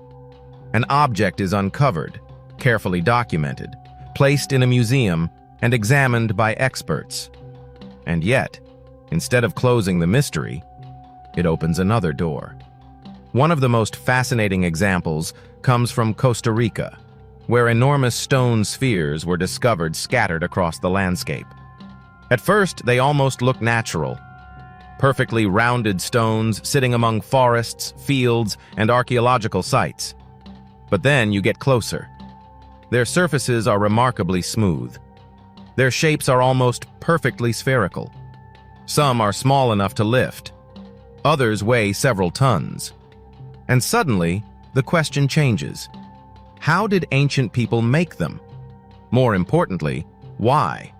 An object is uncovered, carefully documented, placed in a museum, and examined by experts. And yet, instead of closing the mystery, it opens another door. One of the most fascinating examples comes from Costa Rica, where enormous stone spheres were discovered scattered across the landscape. At first, they almost look natural. Perfectly rounded stones sitting among forests, fields, and archaeological sites. But then you get closer. Their surfaces are remarkably smooth. Their shapes are almost perfectly spherical. Some are small enough to lift. Others weigh several tons. And suddenly, the question changes. How did ancient people make them? More importantly, why?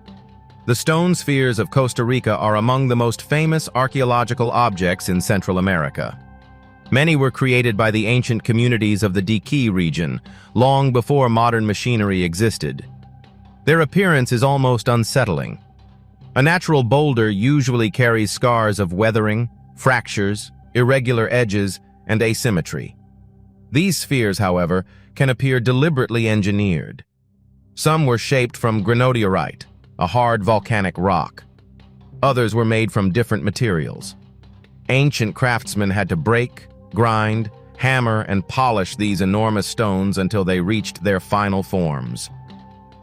The stone spheres of Costa Rica are among the most famous archaeological objects in Central America. Many were created by the ancient communities of the Diqui region, long before modern machinery existed. Their appearance is almost unsettling. A natural boulder usually carries scars of weathering, fractures, irregular edges, and asymmetry. These spheres, however, can appear deliberately engineered. Some were shaped from granodiorite, a hard volcanic rock. Others were made from different materials. Ancient craftsmen had to break, grind, hammer, and polish these enormous stones until they reached their final forms.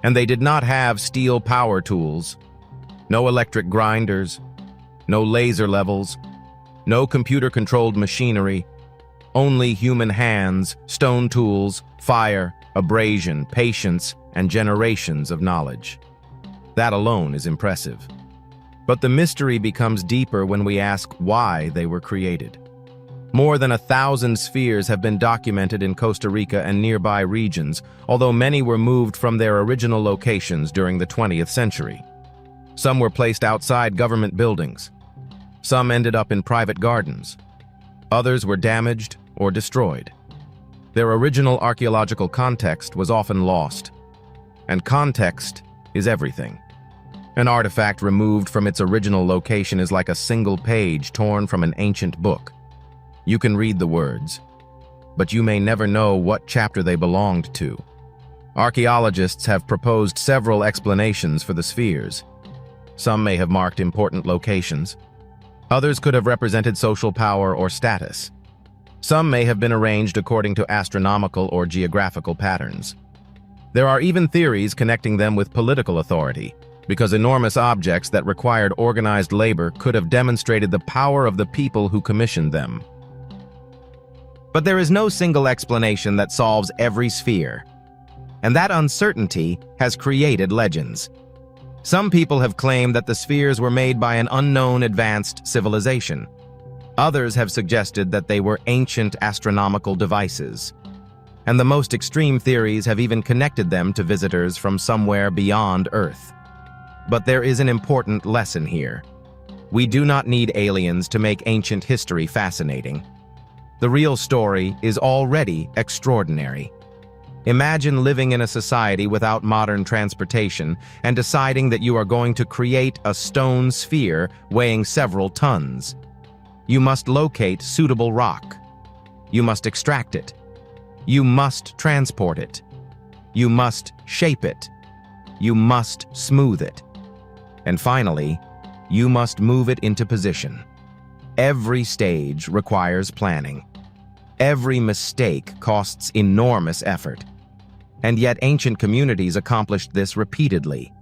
And they did not have steel power tools, no electric grinders, no laser levels, no computer-controlled machinery, only human hands, stone tools, fire, abrasion, patience, and generations of knowledge. That alone is impressive. But the mystery becomes deeper when we ask why they were created. More than 1,000 spheres have been documented in Costa Rica and nearby regions, although many were moved from their original locations during the 20th century. Some were placed outside government buildings. Some ended up in private gardens. Others were damaged or destroyed. Their original archaeological context was often lost. And context is everything. An artifact removed from its original location is like a single page torn from an ancient book. You can read the words, but you may never know what chapter they belonged to. Archaeologists have proposed several explanations for the spheres. Some may have marked important locations. Others could have represented social power or status. Some may have been arranged according to astronomical or geographical patterns. There are even theories connecting them with political authority, because enormous objects that required organized labor could have demonstrated the power of the people who commissioned them. But there is no single explanation that solves every sphere, and that uncertainty has created legends. Some people have claimed that the spheres were made by an unknown advanced civilization. Others have suggested that they were ancient astronomical devices. And the most extreme theories have even connected them to visitors from somewhere beyond Earth. But there is an important lesson here. We do not need aliens to make ancient history fascinating. The real story is already extraordinary. Imagine living in a society without modern transportation and deciding that you are going to create a stone sphere weighing several tons. You must locate suitable rock. You must extract it. You must transport it. You must shape it. You must smooth it. And finally, you must move it into position. Every stage requires planning. Every mistake costs enormous effort. And yet ancient communities accomplished this repeatedly.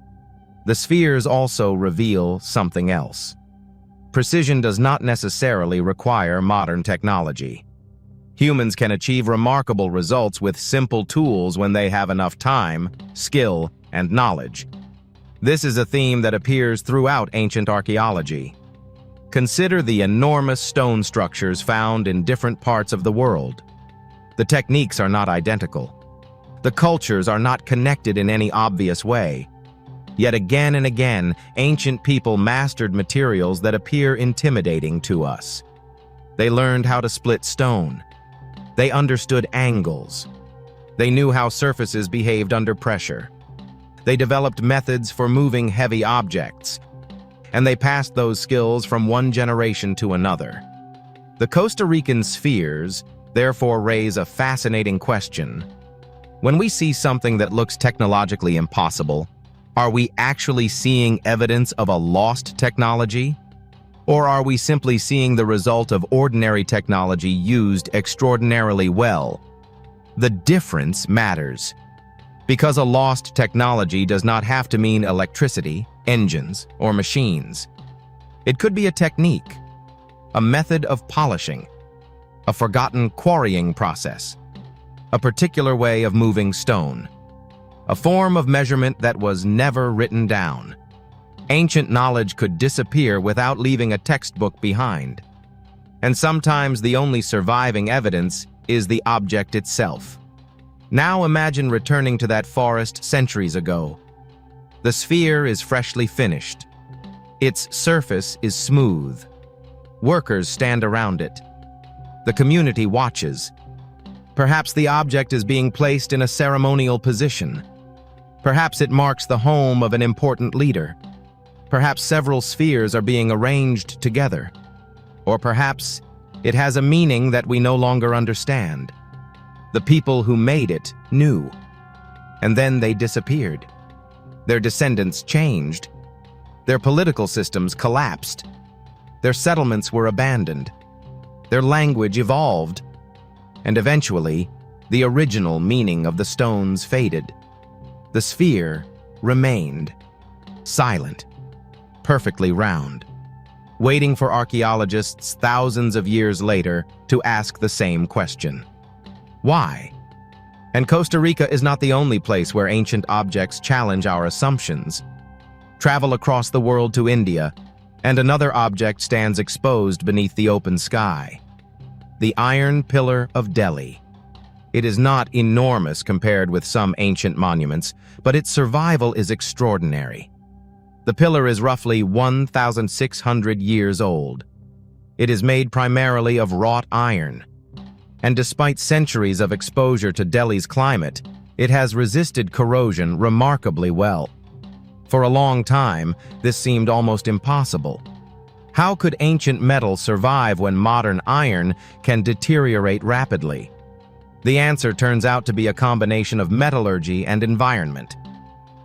The spheres also reveal something else. Precision does not necessarily require modern technology. Humans can achieve remarkable results with simple tools when they have enough time, skill, and knowledge. This is a theme that appears throughout ancient archaeology. Consider the enormous stone structures found in different parts of the world. The techniques are not identical. The cultures are not connected in any obvious way. Yet again and again, ancient people mastered materials that appear intimidating to us. They learned how to split stone. They understood angles. They knew how surfaces behaved under pressure. They developed methods for moving heavy objects, and they passed those skills from one generation to another. The Costa Rican spheres therefore raise a fascinating question. When we see something that looks technologically impossible, are we actually seeing evidence of a lost technology? Or are we simply seeing the result of ordinary technology used extraordinarily well? The difference matters, because a lost technology does not have to mean electricity, engines, or machines. It could be a technique, a method of polishing, a forgotten quarrying process, a particular way of moving stone, a form of measurement that was never written down. Ancient knowledge could disappear without leaving a textbook behind. And sometimes the only surviving evidence is the object itself. Now imagine returning to that forest centuries ago. The sphere is freshly finished. Its surface is smooth. Workers stand around it. The community watches. Perhaps the object is being placed in a ceremonial position. Perhaps it marks the home of an important leader. Perhaps several spheres are being arranged together. Or perhaps it has a meaning that we no longer understand. The people who made it knew, and then they disappeared. Their descendants changed. Their political systems collapsed. Their settlements were abandoned. Their language evolved. And eventually, the original meaning of the stones faded. The sphere remained, silent, perfectly round, waiting for archaeologists thousands of years later to ask the same question. Why? And Costa Rica is not the only place where ancient objects challenge our assumptions. Travel across the world to India, and another object stands exposed beneath the open sky. The Iron Pillar of Delhi. It is not enormous compared with some ancient monuments, but its survival is extraordinary. The pillar is roughly 1,600 years old. It is made primarily of wrought iron. And despite centuries of exposure to Delhi's climate, it has resisted corrosion remarkably well. For a long time, this seemed almost impossible. How could ancient metal survive when modern iron can deteriorate rapidly? The answer turns out to be a combination of metallurgy and environment.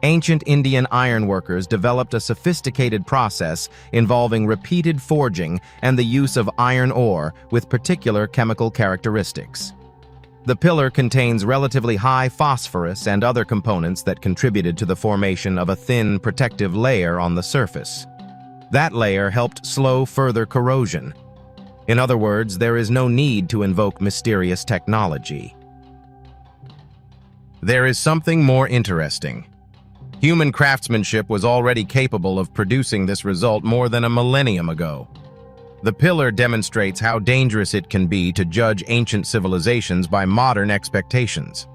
Ancient Indian ironworkers developed a sophisticated process involving repeated forging and the use of iron ore with particular chemical characteristics. The pillar contains relatively high phosphorus and other components that contributed to the formation of a thin protective layer on the surface. That layer helped slow further corrosion. In other words, there is no need to invoke mysterious technology. There is something more interesting. Human craftsmanship was already capable of producing this result more than a millennium ago. The pillar demonstrates how dangerous it can be to judge ancient civilizations by modern expectations.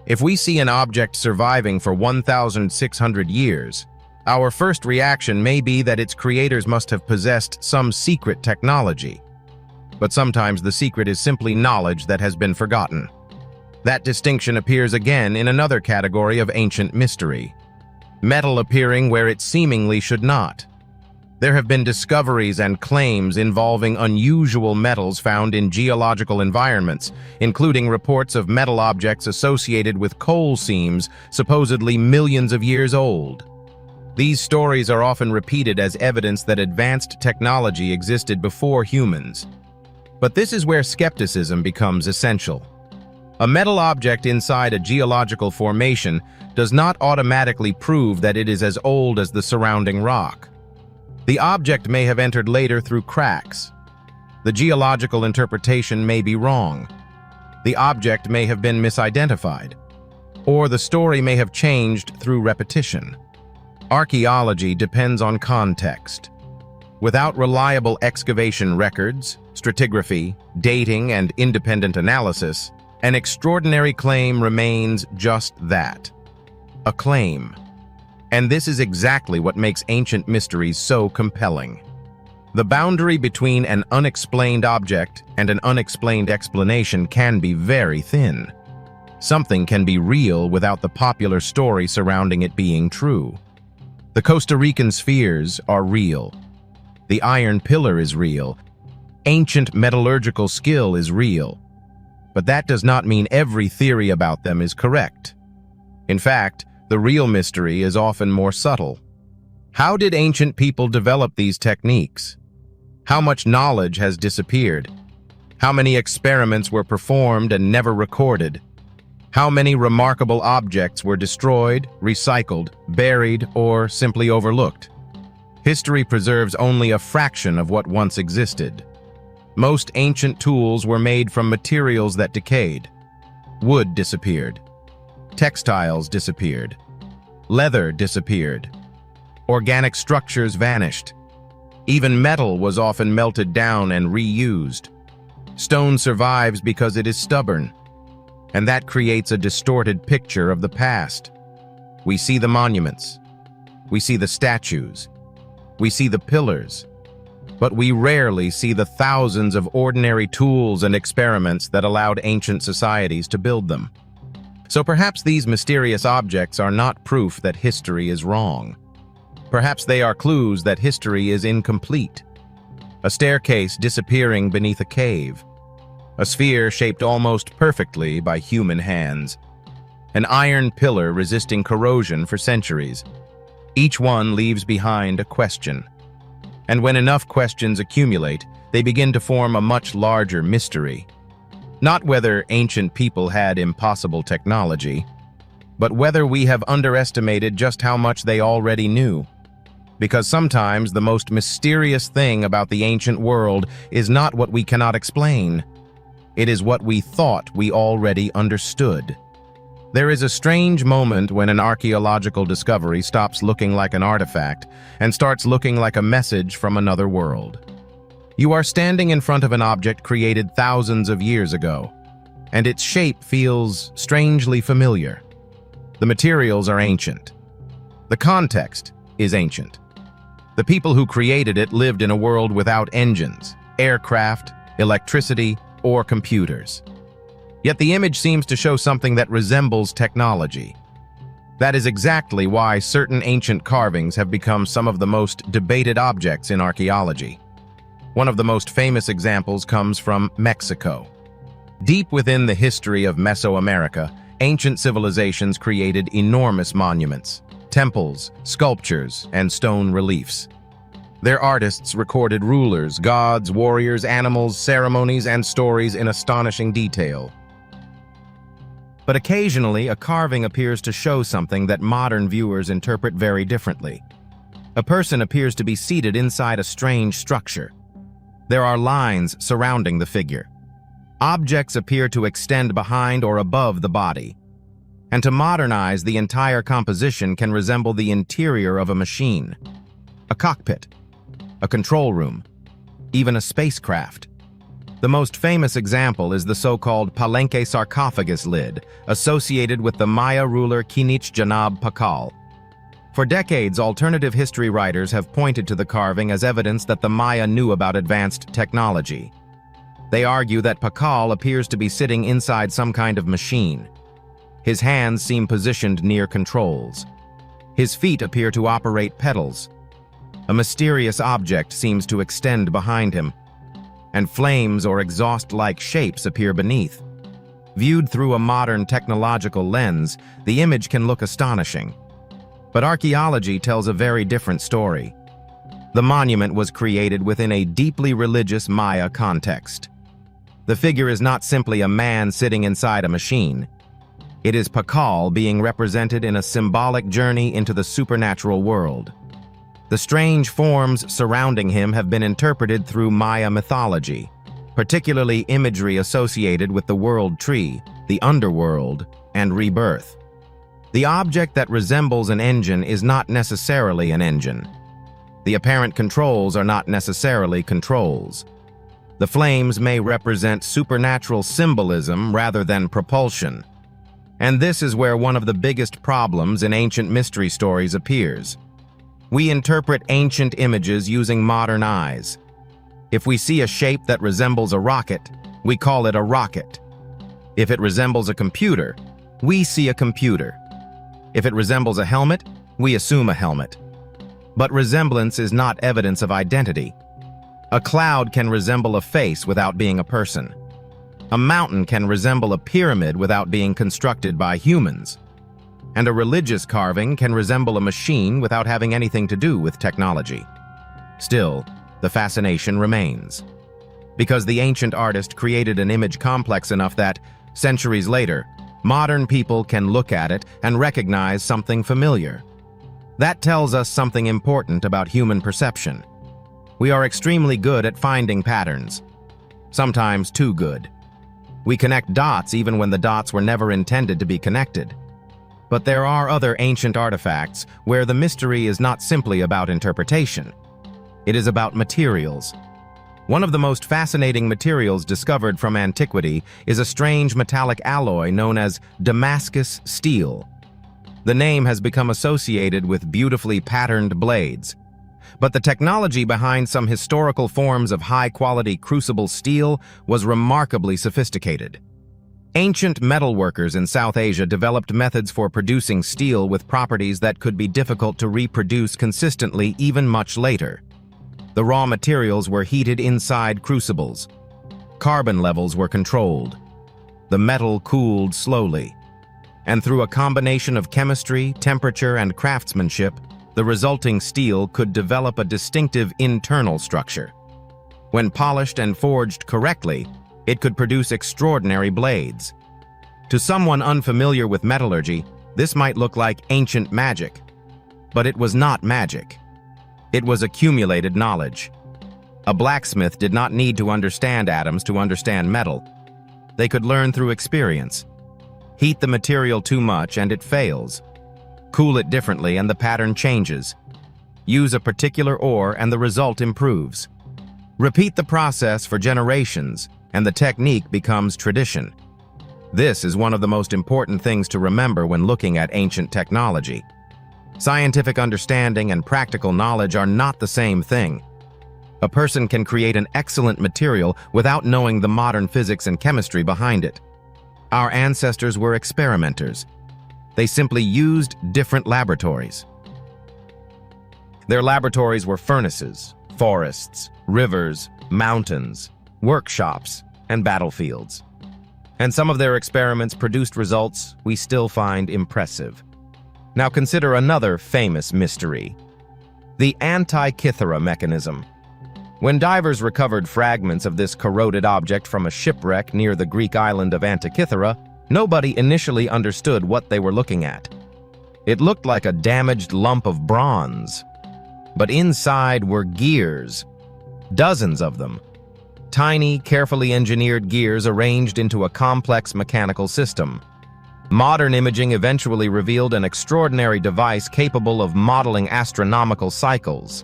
If we see an object surviving for 1,600 years, our first reaction may be that its creators must have possessed some secret technology. But sometimes the secret is simply knowledge that has been forgotten. That distinction appears again in another category of ancient mystery: metal appearing where it seemingly should not. There have been discoveries and claims involving unusual metals found in geological environments, including reports of metal objects associated with coal seams supposedly millions of years old. These stories are often repeated as evidence that advanced technology existed before humans. But this is where skepticism becomes essential. A metal object inside a geological formation does not automatically prove that it is as old as the surrounding rock. The object may have entered later through cracks. The geological interpretation may be wrong. The object may have been misidentified. Or the story may have changed through repetition. Archaeology depends on context. Without reliable excavation records, stratigraphy, dating, and independent analysis, an extraordinary claim remains just that: a claim. And this is exactly what makes ancient mysteries so compelling. The boundary between an unexplained object and an unexplained explanation can be very thin. Something can be real without the popular story surrounding it being true. The Costa Rican spheres are real. The Iron Pillar is real. Ancient metallurgical skill is real. But that does not mean every theory about them is correct. In fact, the real mystery is often more subtle. How did ancient people develop these techniques? How much knowledge has disappeared? How many experiments were performed and never recorded? How many remarkable objects were destroyed, recycled, buried, or simply overlooked? History preserves only a fraction of what once existed. Most ancient tools were made from materials that decayed. Wood disappeared. Textiles disappeared. Leather disappeared. Organic structures vanished. Even metal was often melted down and reused. Stone survives because it is stubborn, and that creates a distorted picture of the past. We see the monuments. We see the statues. We see the pillars. But we rarely see the thousands of ordinary tools and experiments that allowed ancient societies to build them. So perhaps these mysterious objects are not proof that history is wrong. Perhaps they are clues that history is incomplete. A staircase disappearing beneath a cave. A sphere shaped almost perfectly by human hands. An iron pillar resisting corrosion for centuries. Each one leaves behind a question. And when enough questions accumulate, they begin to form a much larger mystery. Not whether ancient people had impossible technology, but whether we have underestimated just how much they already knew. Because sometimes the most mysterious thing about the ancient world is not what we cannot explain. It is what we thought we already understood. There is a strange moment when an archaeological discovery stops looking like an artifact and starts looking like a message from another world. You are standing in front of an object created thousands of years ago, and its shape feels strangely familiar. The materials are ancient. The context is ancient. The people who created it lived in a world without engines, aircraft, electricity, or computers. Yet the image seems to show something that resembles technology. That is exactly why certain ancient carvings have become some of the most debated objects in archaeology. One of the most famous examples comes from Mexico. Deep within the history of Mesoamerica, ancient civilizations created enormous monuments, temples, sculptures, and stone reliefs. Their artists recorded rulers, gods, warriors, animals, ceremonies, and stories in astonishing detail. But occasionally, a carving appears to show something that modern viewers interpret very differently. A person appears to be seated inside a strange structure. There are lines surrounding the figure. Objects appear to extend behind or above the body. And to modernize, the entire composition can resemble the interior of a machine, a cockpit, a control room, even a spacecraft. The most famous example is the so-called Palenque sarcophagus lid, associated with the Maya ruler Kinich Janab Pakal. For decades, alternative history writers have pointed to the carving as evidence that the Maya knew about advanced technology. They argue that Pakal appears to be sitting inside some kind of machine. His hands seem positioned near controls. His feet appear to operate pedals. A mysterious object seems to extend behind him, and flames or exhaust-like shapes appear beneath. Viewed through a modern technological lens, the image can look astonishing. But archaeology tells a very different story. The monument was created within a deeply religious Maya context. The figure is not simply a man sitting inside a machine. It is Pakal being represented in a symbolic journey into the supernatural world. The strange forms surrounding him have been interpreted through Maya mythology, particularly imagery associated with the world tree, the underworld, and rebirth. The object that resembles an engine is not necessarily an engine. The apparent controls are not necessarily controls. The flames may represent supernatural symbolism rather than propulsion. And this is where one of the biggest problems in ancient mystery stories appears. We interpret ancient images using modern eyes. If we see a shape that resembles a rocket, we call it a rocket. If it resembles a computer, we see a computer. If it resembles a helmet, we assume a helmet. But resemblance is not evidence of identity. A cloud can resemble a face without being a person. A mountain can resemble a pyramid without being constructed by humans. And a religious carving can resemble a machine without having anything to do with technology. Still, the fascination remains. Because the ancient artist created an image complex enough that, centuries later, modern people can look at it and recognize something familiar. That tells us something important about human perception. We are extremely good at finding patterns, sometimes too good. We connect dots even when the dots were never intended to be connected. But there are other ancient artifacts where the mystery is not simply about interpretation. It is about materials. One of the most fascinating materials discovered from antiquity is a strange metallic alloy known as Damascus steel. The name has become associated with beautifully patterned blades. But the technology behind some historical forms of high-quality crucible steel was remarkably sophisticated. Ancient metalworkers in South Asia developed methods for producing steel with properties that could be difficult to reproduce consistently even much later. The raw materials were heated inside crucibles. Carbon levels were controlled. The metal cooled slowly. And through a combination of chemistry, temperature, and craftsmanship, the resulting steel could develop a distinctive internal structure. When polished and forged correctly, it could produce extraordinary blades. To someone unfamiliar with metallurgy, this might look like ancient magic. But it was not magic. It was accumulated knowledge. A blacksmith did not need to understand atoms to understand metal. They could learn through experience. Heat the material too much and it fails. Cool it differently and the pattern changes. Use a particular ore and the result improves. Repeat the process for generations and the technique becomes tradition. This is one of the most important things to remember when looking at ancient technology. Scientific understanding and practical knowledge are not the same thing. A person can create an excellent material without knowing the modern physics and chemistry behind it. Our ancestors were experimenters. They simply used different laboratories. Their laboratories were furnaces, forests, rivers, mountains, workshops, and battlefields. And some of their experiments produced results we still find impressive. Now consider another famous mystery: the Antikythera mechanism. When divers recovered fragments of this corroded object from a shipwreck near the Greek island of Antikythera, nobody initially understood what they were looking at. It looked like a damaged lump of bronze. But inside were gears, dozens of them. Tiny, carefully engineered gears arranged into a complex mechanical system. Modern imaging eventually revealed an extraordinary device capable of modeling astronomical cycles.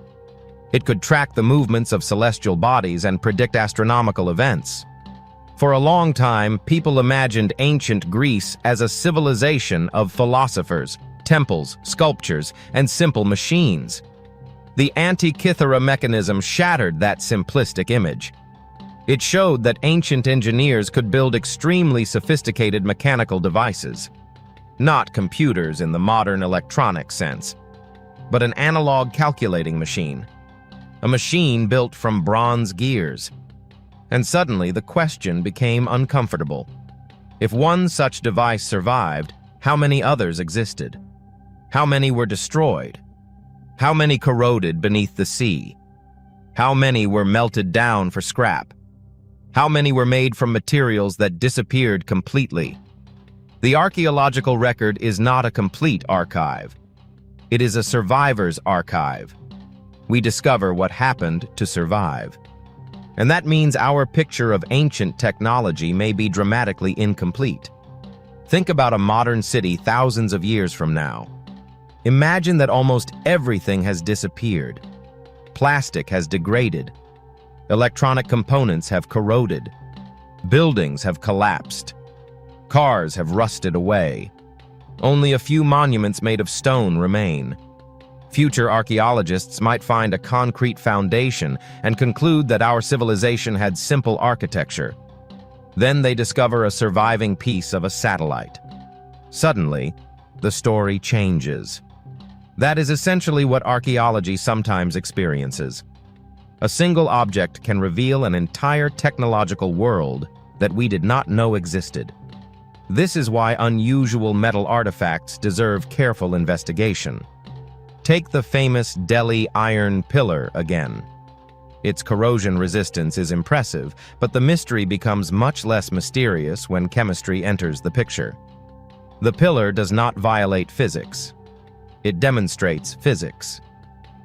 It could track the movements of celestial bodies and predict astronomical events. For a long time, people imagined ancient Greece as a civilization of philosophers, temples, sculptures, and simple machines. The Antikythera mechanism shattered that simplistic image. It showed that ancient engineers could build extremely sophisticated mechanical devices. Not computers in the modern electronic sense, but an analog calculating machine. A machine built from bronze gears. And suddenly the question became uncomfortable. If one such device survived, how many others existed? How many were destroyed? How many corroded beneath the sea? How many were melted down for scrap? How many were made from materials that disappeared completely? The archaeological record is not a complete archive. It is a survivor's archive. We discover what happened to survive. And that means our picture of ancient technology may be dramatically incomplete. Think about a modern city thousands of years from now. Imagine that almost everything has disappeared. Plastic has degraded. Electronic components have corroded. Buildings have collapsed. Cars have rusted away. Only a few monuments made of stone remain. Future archaeologists might find a concrete foundation and conclude that our civilization had simple architecture. Then they discover a surviving piece of a satellite. Suddenly, the story changes. That is essentially what archaeology sometimes experiences. A single object can reveal an entire technological world that we did not know existed. This is why unusual metal artifacts deserve careful investigation. Take the famous Delhi iron pillar again. Its corrosion resistance is impressive, but the mystery becomes much less mysterious when chemistry enters the picture. The pillar does not violate physics. It demonstrates physics.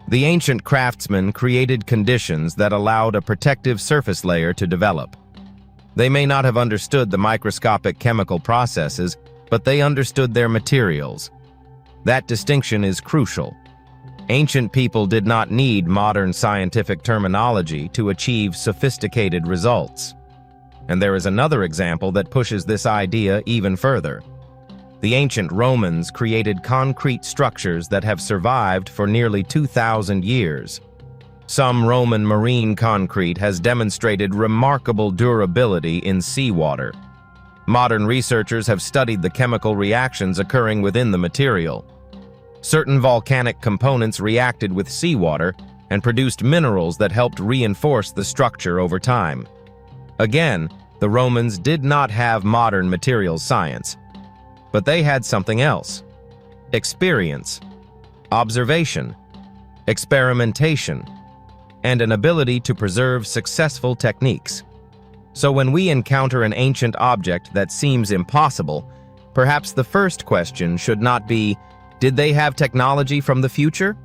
The ancient craftsmen created conditions that allowed a protective surface layer to develop. They may not have understood the microscopic chemical processes, but they understood their materials. That distinction is crucial. Ancient people did not need modern scientific terminology to achieve sophisticated results. And there is another example that pushes this idea even further. The ancient Romans created concrete structures that have survived for nearly 2,000 years. Some Roman marine concrete has demonstrated remarkable durability in seawater. Modern researchers have studied the chemical reactions occurring within the material. Certain volcanic components reacted with seawater and produced minerals that helped reinforce the structure over time. Again, the Romans did not have modern materials science, but they had something else: experience, observation, experimentation, and an ability to preserve successful techniques. So when we encounter an ancient object that seems impossible, perhaps the first question should not be, did they have technology from the future?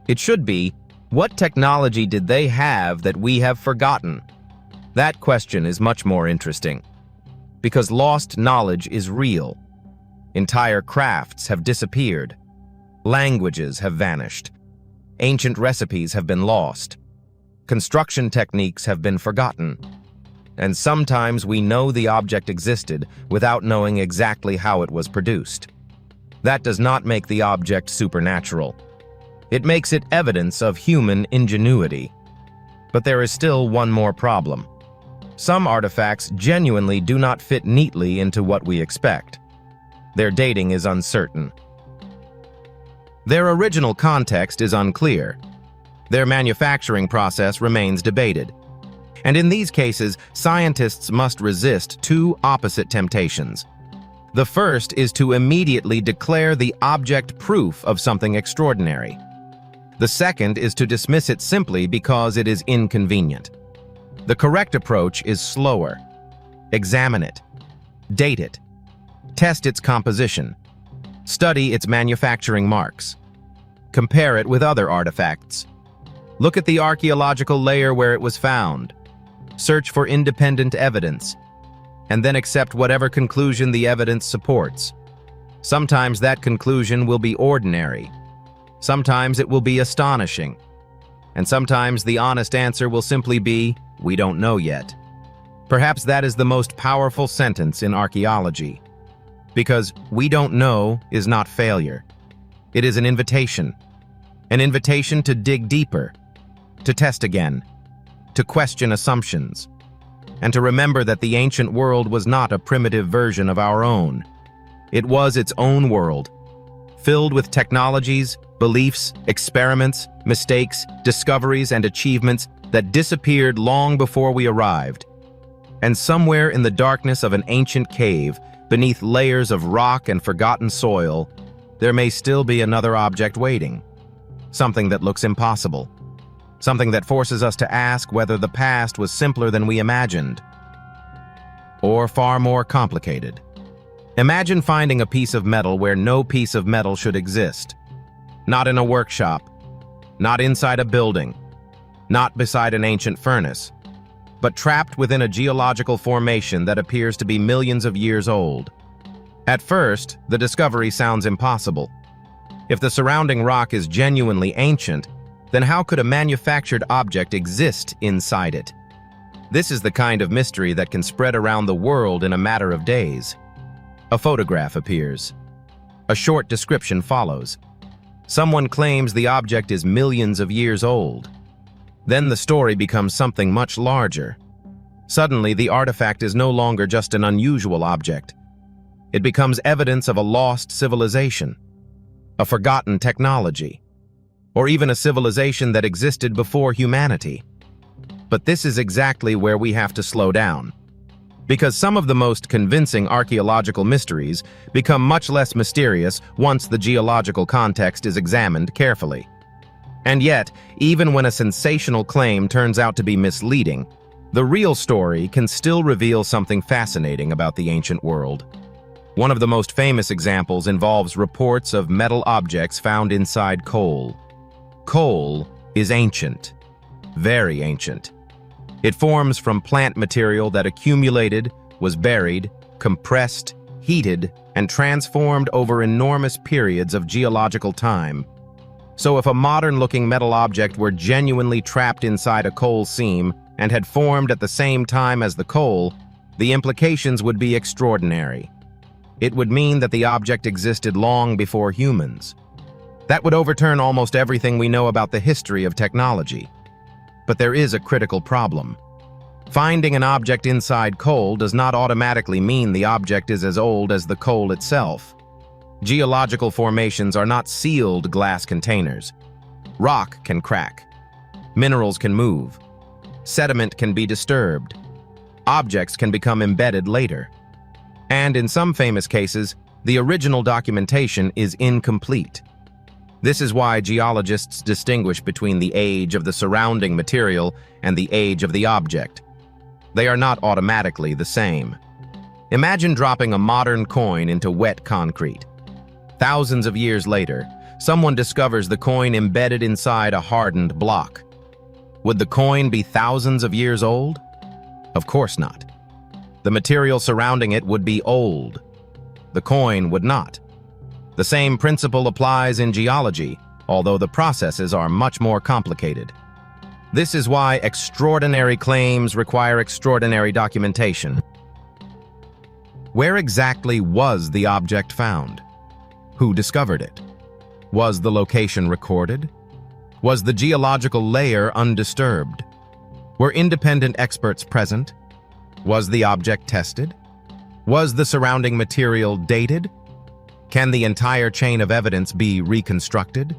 It should be, what technology did they have that we have forgotten? That question is much more interesting, because lost knowledge is real. Entire crafts have disappeared. Languages have vanished. Ancient recipes have been lost. Construction techniques have been forgotten. And sometimes we know the object existed without knowing exactly how it was produced. That does not make the object supernatural. It makes it evidence of human ingenuity. But there is still one more problem. Some artifacts genuinely do not fit neatly into what we expect. Their dating is uncertain. Their original context is unclear. Their manufacturing process remains debated. And in these cases, scientists must resist two opposite temptations. The first is to immediately declare the object proof of something extraordinary. The second is to dismiss it simply because it is inconvenient. The correct approach is slower. Examine it. Date it. Test its composition. Study its manufacturing marks. Compare it with other artifacts. Look at the archaeological layer where it was found. Search for independent evidence, and then accept whatever conclusion the evidence supports. Sometimes that conclusion will be ordinary. Sometimes it will be astonishing. And sometimes the honest answer will simply be, we don't know yet. Perhaps that is the most powerful sentence in archaeology. Because we don't know is not failure. It is an invitation. An invitation to dig deeper, to test again, to question assumptions, and to remember that the ancient world was not a primitive version of our own. It was its own world, filled with technologies, beliefs, experiments, mistakes, discoveries, and achievements that disappeared long before we arrived. And somewhere in the darkness of an ancient cave, beneath layers of rock and forgotten soil, there may still be another object waiting. Something that looks impossible. Something that forces us to ask whether the past was simpler than we imagined, or far more complicated. Imagine finding a piece of metal where no piece of metal should exist. Not in a workshop, not inside a building, not beside an ancient furnace, but trapped within a geological formation that appears to be millions of years old. At first, the discovery sounds impossible. If the surrounding rock is genuinely ancient, then how could a manufactured object exist inside it? This is the kind of mystery that can spread around the world in a matter of days. A photograph appears. A short description follows. Someone claims the object is millions of years old. Then the story becomes something much larger. Suddenly, the artifact is no longer just an unusual object. It becomes evidence of a lost civilization, a forgotten technology, or even a civilization that existed before humanity. But this is exactly where we have to slow down. Because some of the most convincing archaeological mysteries become much less mysterious once the geological context is examined carefully. And yet, even when a sensational claim turns out to be misleading, the real story can still reveal something fascinating about the ancient world. One of the most famous examples involves reports of metal objects found inside coal. Coal is ancient, very ancient. It forms from plant material that accumulated, was buried, compressed, heated, and transformed over enormous periods of geological time. So if a modern-looking metal object were genuinely trapped inside a coal seam and had formed at the same time as the coal, the implications would be extraordinary. It would mean that the object existed long before humans. That would overturn almost everything we know about the history of technology. But there is a critical problem. Finding an object inside coal does not automatically mean the object is as old as the coal itself. Geological formations are not sealed glass containers. Rock can crack. Minerals can move. Sediment can be disturbed. Objects can become embedded later. And in some famous cases, the original documentation is incomplete. This is why geologists distinguish between the age of the surrounding material and the age of the object. They are not automatically the same. Imagine dropping a modern coin into wet concrete. Thousands of years later, someone discovers the coin embedded inside a hardened block. Would the coin be thousands of years old? Of course not. The material surrounding it would be old. The coin would not. The same principle applies in geology, although the processes are much more complicated. This is why extraordinary claims require extraordinary documentation. Where exactly was the object found? Who discovered it? Was the location recorded? Was the geological layer undisturbed? Were independent experts present? Was the object tested? Was the surrounding material dated? Can the entire chain of evidence be reconstructed?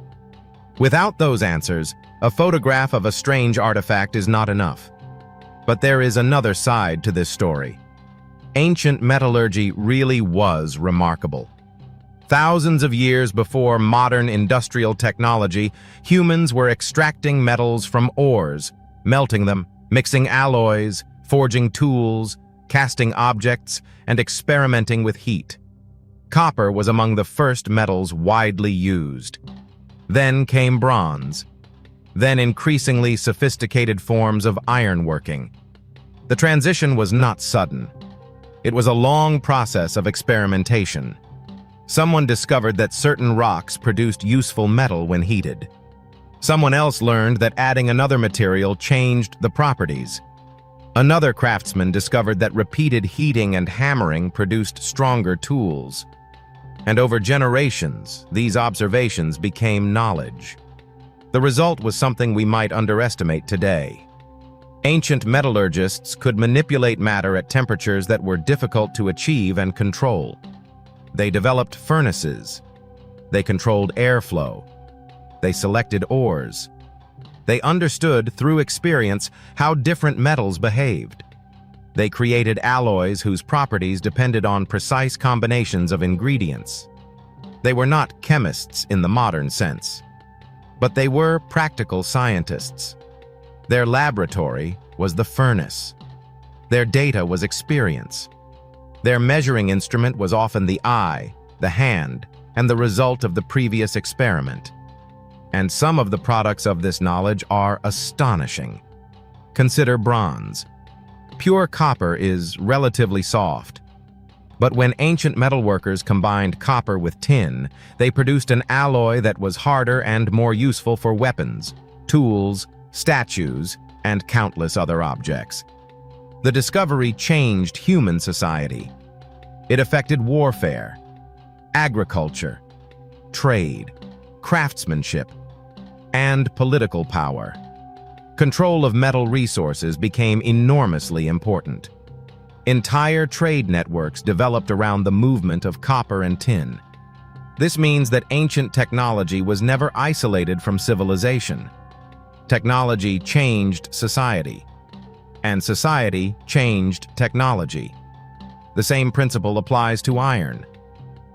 Without those answers, a photograph of a strange artifact is not enough. But there is another side to this story. Ancient metallurgy really was remarkable. Thousands of years before modern industrial technology, humans were extracting metals from ores, melting them, mixing alloys, forging tools, casting objects, and experimenting with heat. Copper was among the first metals widely used. Then came bronze. Then increasingly sophisticated forms of ironworking. The transition was not sudden. It was a long process of experimentation. Someone discovered that certain rocks produced useful metal when heated. Someone else learned that adding another material changed the properties. Another craftsman discovered that repeated heating and hammering produced stronger tools. And over generations, these observations became knowledge. The result was something we might underestimate today. Ancient metallurgists could manipulate matter at temperatures that were difficult to achieve and control. They developed furnaces. They controlled airflow. They selected ores. They understood through experience how different metals behaved. They created alloys whose properties depended on precise combinations of ingredients. They were not chemists in the modern sense, but they were practical scientists. Their laboratory was the furnace. Their data was experience. Their measuring instrument was often the eye, the hand, and the result of the previous experiment. And some of the products of this knowledge are astonishing. Consider bronze. Pure copper is relatively soft. But when ancient metalworkers combined copper with tin, they produced an alloy that was harder and more useful for weapons, tools, statues, and countless other objects. The discovery changed human society. It affected warfare, agriculture, trade, craftsmanship, and political power. Control of metal resources became enormously important. Entire trade networks developed around the movement of copper and tin. This means that ancient technology was never isolated from civilization. Technology changed society, and society changed technology. The same principle applies to iron.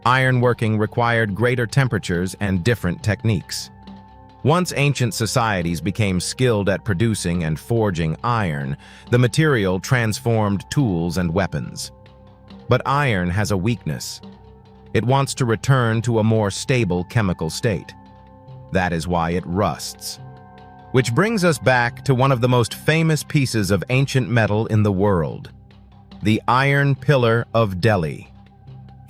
Ironworking required greater temperatures and different techniques. Once ancient societies became skilled at producing and forging iron, the material transformed tools and weapons. But iron has a weakness. It wants to return to a more stable chemical state. That is why it rusts. Which brings us back to one of the most famous pieces of ancient metal in the world, the Iron Pillar of Delhi.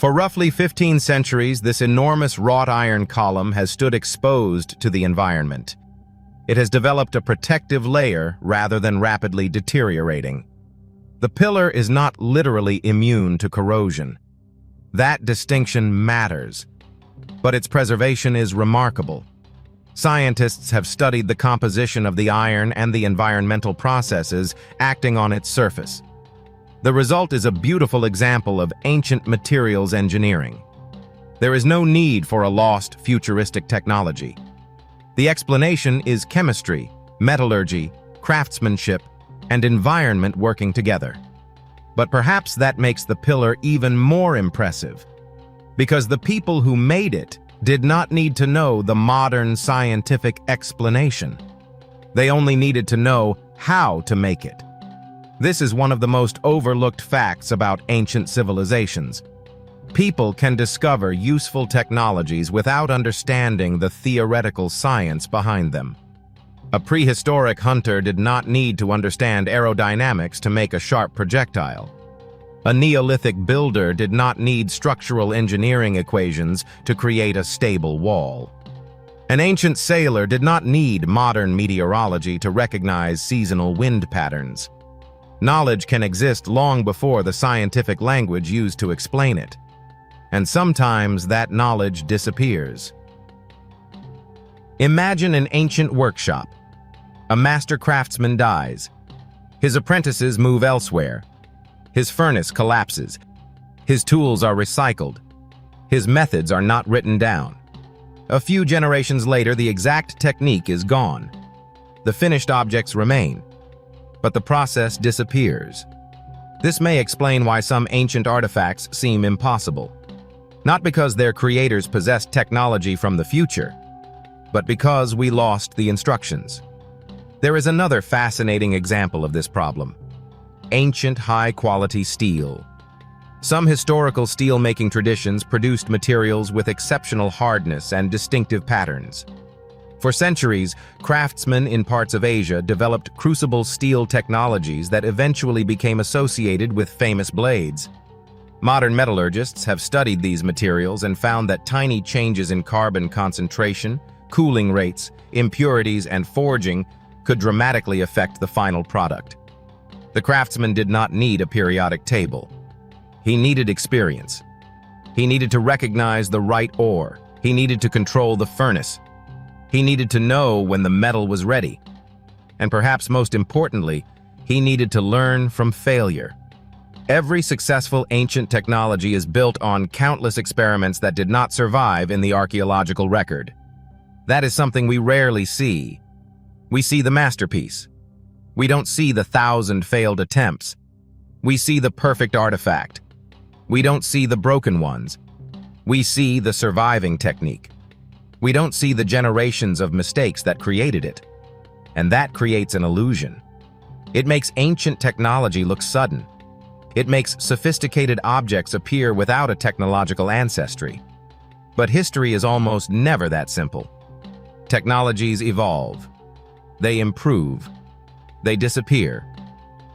For roughly 15 centuries, this enormous wrought iron column has stood exposed to the environment. It has developed a protective layer rather than rapidly deteriorating. The pillar is not literally immune to corrosion. That distinction matters, but its preservation is remarkable. Scientists have studied the composition of the iron and the environmental processes acting on its surface. The result is a beautiful example of ancient materials engineering. There is no need for a lost, futuristic technology. The explanation is chemistry, metallurgy, craftsmanship, and environment working together. But perhaps that makes the pillar even more impressive, because the people who made it did not need to know the modern scientific explanation. They only needed to know how to make it. This is one of the most overlooked facts about ancient civilizations. People can discover useful technologies without understanding the theoretical science behind them. A prehistoric hunter did not need to understand aerodynamics to make a sharp projectile. A Neolithic builder did not need structural engineering equations to create a stable wall. An ancient sailor did not need modern meteorology to recognize seasonal wind patterns. Knowledge can exist long before the scientific language used to explain it. And sometimes that knowledge disappears. Imagine an ancient workshop. A master craftsman dies. His apprentices move elsewhere. His furnace collapses. His tools are recycled. His methods are not written down. A few generations later, the exact technique is gone. The finished objects remain, but the process disappears. This may explain why some ancient artifacts seem impossible. Not because their creators possessed technology from the future, but because we lost the instructions. There is another fascinating example of this problem: ancient high-quality steel. Some historical steel-making traditions produced materials with exceptional hardness and distinctive patterns. For centuries, craftsmen in parts of Asia developed crucible steel technologies that eventually became associated with famous blades. Modern metallurgists have studied these materials and found that tiny changes in carbon concentration, cooling rates, impurities, and forging could dramatically affect the final product. The craftsman did not need a periodic table. He needed experience. He needed to recognize the right ore. He needed to control the furnace. He needed to know when the metal was ready. And perhaps most importantly, he needed to learn from failure. Every successful ancient technology is built on countless experiments that did not survive in the archaeological record. That is something we rarely see. We see the masterpiece. We don't see the 1,000 failed attempts. We see the perfect artifact. We don't see the broken ones. We see the surviving technique. We don't see the generations of mistakes that created it. And that creates an illusion. It makes ancient technology look sudden. It makes sophisticated objects appear without a technological ancestry. But history is almost never that simple. Technologies evolve. They improve. They disappear.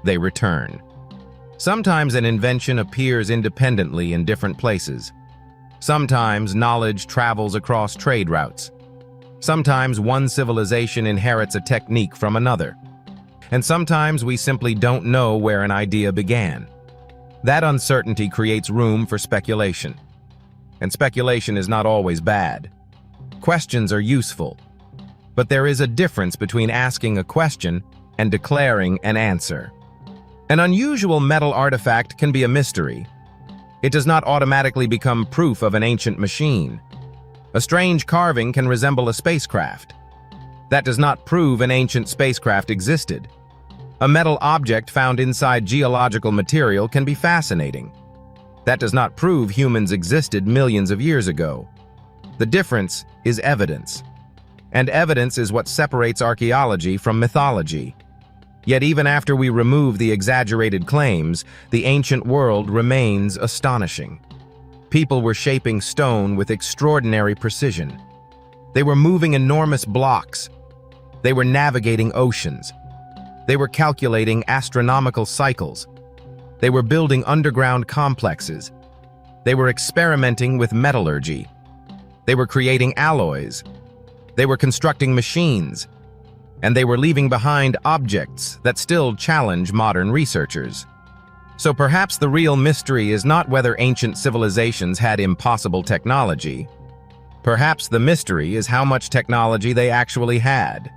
They return. Sometimes an invention appears independently in different places. Sometimes knowledge travels across trade routes. Sometimes one civilization inherits a technique from another. And sometimes we simply don't know where an idea began. That uncertainty creates room for speculation. And speculation is not always bad. Questions are useful. But there is a difference between asking a question and declaring an answer. An unusual metal artifact can be a mystery. It does not automatically become proof of an ancient machine. A strange carving can resemble a spacecraft. That does not prove an ancient spacecraft existed. A metal object found inside geological material can be fascinating. That does not prove humans existed millions of years ago. The difference is evidence. And evidence is what separates archaeology from mythology. Yet even after we remove the exaggerated claims, the ancient world remains astonishing. People were shaping stone with extraordinary precision. They were moving enormous blocks. They were navigating oceans. They were calculating astronomical cycles. They were building underground complexes. They were experimenting with metallurgy. They were creating alloys. They were constructing machines. And they were leaving behind objects that still challenge modern researchers. So perhaps the real mystery is not whether ancient civilizations had impossible technology. Perhaps the mystery is how much technology they actually had.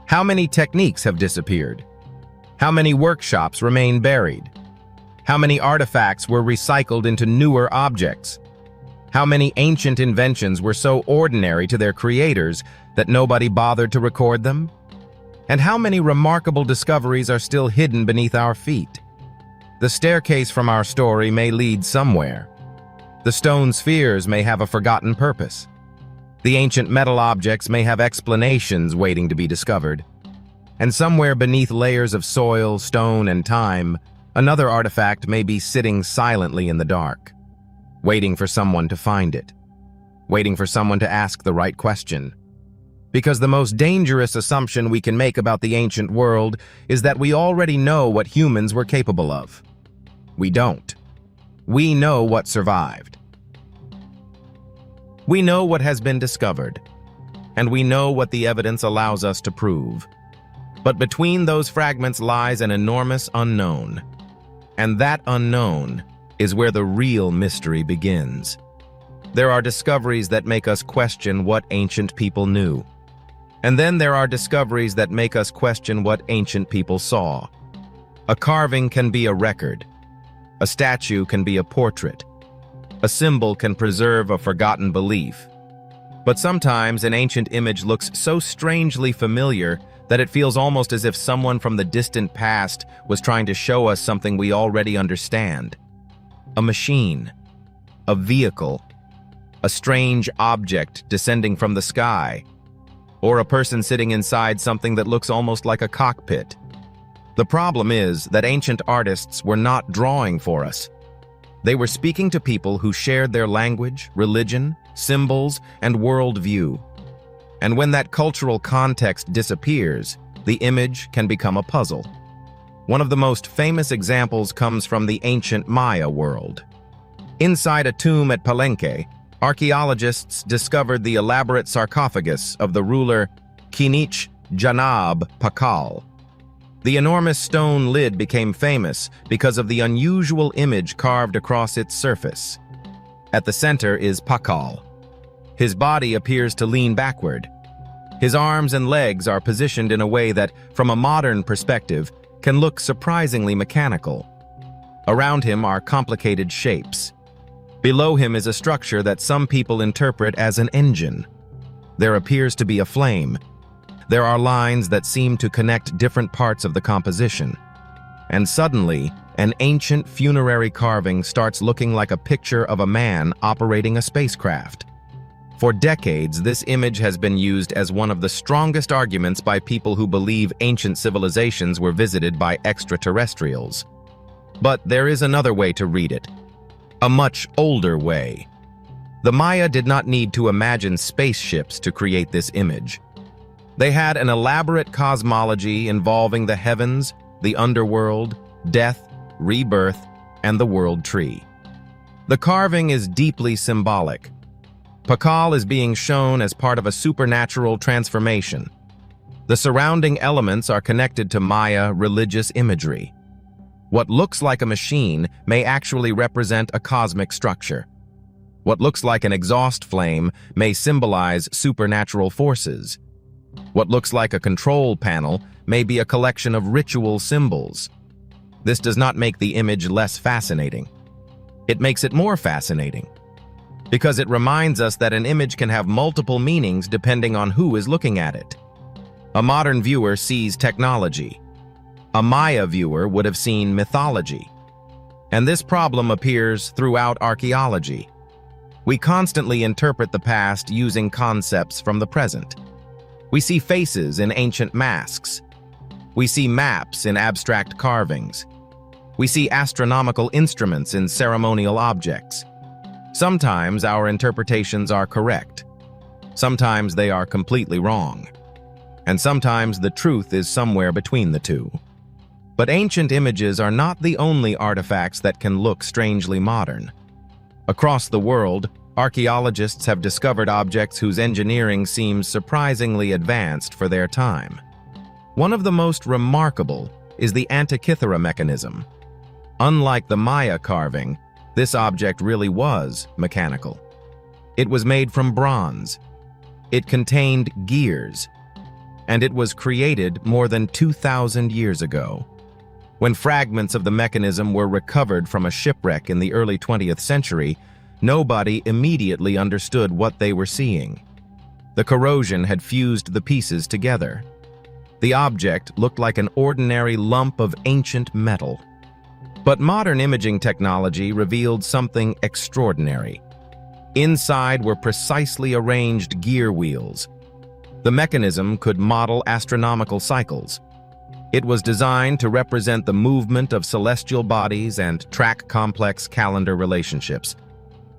How many techniques have disappeared? How many workshops remain buried? How many artifacts were recycled into newer objects? How many ancient inventions were so ordinary to their creators that nobody bothered to record them? And how many remarkable discoveries are still hidden beneath our feet? The staircase from our story may lead somewhere. The stone spheres may have a forgotten purpose. The ancient metal objects may have explanations waiting to be discovered. And somewhere beneath layers of soil, stone, and time, another artifact may be sitting silently in the dark, waiting for someone to find it, waiting for someone to ask the right question. Because the most dangerous assumption we can make about the ancient world is that we already know what humans were capable of. We don't. We know what survived. We know what has been discovered, and we know what the evidence allows us to prove. But between those fragments lies an enormous unknown, and that unknown is where the real mystery begins. There are discoveries that make us question what ancient people knew. And then there are discoveries that make us question what ancient people saw. A carving can be a record. A statue can be a portrait. A symbol can preserve a forgotten belief. But sometimes an ancient image looks so strangely familiar that it feels almost as if someone from the distant past was trying to show us something we already understand. A machine, a vehicle, a strange object descending from the sky, or a person sitting inside something that looks almost like a cockpit. The problem is that ancient artists were not drawing for us. They were speaking to people who shared their language, religion, symbols, and worldview. And when that cultural context disappears, the image can become a puzzle. One of the most famous examples comes from the ancient Maya world. Inside a tomb at Palenque, archaeologists discovered the elaborate sarcophagus of the ruler Kinich Janab Pakal. The enormous stone lid became famous because of the unusual image carved across its surface. At the center is Pakal. His body appears to lean backward. His arms and legs are positioned in a way that, from a modern perspective, can look surprisingly mechanical. Around him are complicated shapes. Below him is a structure that some people interpret as an engine. There appears to be a flame. There are lines that seem to connect different parts of the composition. And suddenly, an ancient funerary carving starts looking like a picture of a man operating a spacecraft. For decades, this image has been used as one of the strongest arguments by people who believe ancient civilizations were visited by extraterrestrials. But there is another way to read it. A much older way. The Maya did not need to imagine spaceships to create this image. They had an elaborate cosmology involving the heavens, the underworld, death, rebirth, and the world tree. The carving is deeply symbolic. Pakal is being shown as part of a supernatural transformation. The surrounding elements are connected to Maya religious imagery. What looks like a machine may actually represent a cosmic structure. What looks like an exhaust flame may symbolize supernatural forces. What looks like a control panel may be a collection of ritual symbols. This does not make the image less fascinating. It makes it more fascinating, because it reminds us that an image can have multiple meanings depending on who is looking at it. A modern viewer sees technology. A Maya viewer would have seen mythology. And this problem appears throughout archaeology. We constantly interpret the past using concepts from the present. We see faces in ancient masks. We see maps in abstract carvings. We see astronomical instruments in ceremonial objects. Sometimes our interpretations are correct. Sometimes they are completely wrong. And sometimes the truth is somewhere between the two. But ancient images are not the only artifacts that can look strangely modern. Across the world, archaeologists have discovered objects whose engineering seems surprisingly advanced for their time. One of the most remarkable is the Antikythera mechanism. Unlike the Maya carving, this object really was mechanical. It was made from bronze. It contained gears, and it was created more than 2,000 years ago. When fragments of the mechanism were recovered from a shipwreck in the early 20th century, nobody immediately understood what they were seeing. The corrosion had fused the pieces together. The object looked like an ordinary lump of ancient metal. But modern imaging technology revealed something extraordinary. Inside were precisely arranged gear wheels. The mechanism could model astronomical cycles. It was designed to represent the movement of celestial bodies and track complex calendar relationships.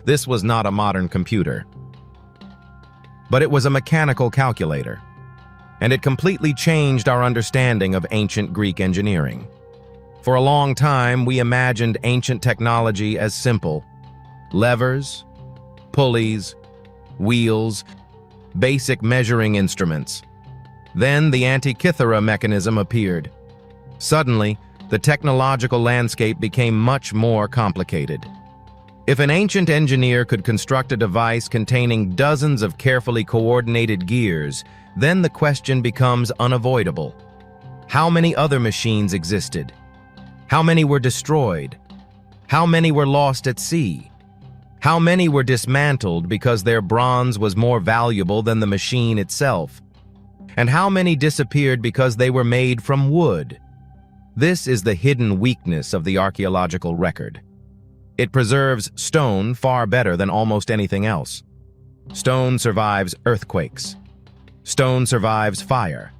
This was not a modern computer, but it was a mechanical calculator, and it completely changed our understanding of ancient Greek engineering. For a long time, we imagined ancient technology as simple: levers, pulleys, wheels, basic measuring instruments. Then the Antikythera mechanism appeared. Suddenly, the technological landscape became much more complicated. If an ancient engineer could construct a device containing dozens of carefully coordinated gears, then the question becomes unavoidable. How many other machines existed? How many were destroyed? How many were lost at sea? How many were dismantled because their bronze was more valuable than the machine itself? And how many disappeared because they were made from wood? This is the hidden weakness of the archaeological record. It preserves stone far better than almost anything else. Stone survives earthquakes. Stone survives fire.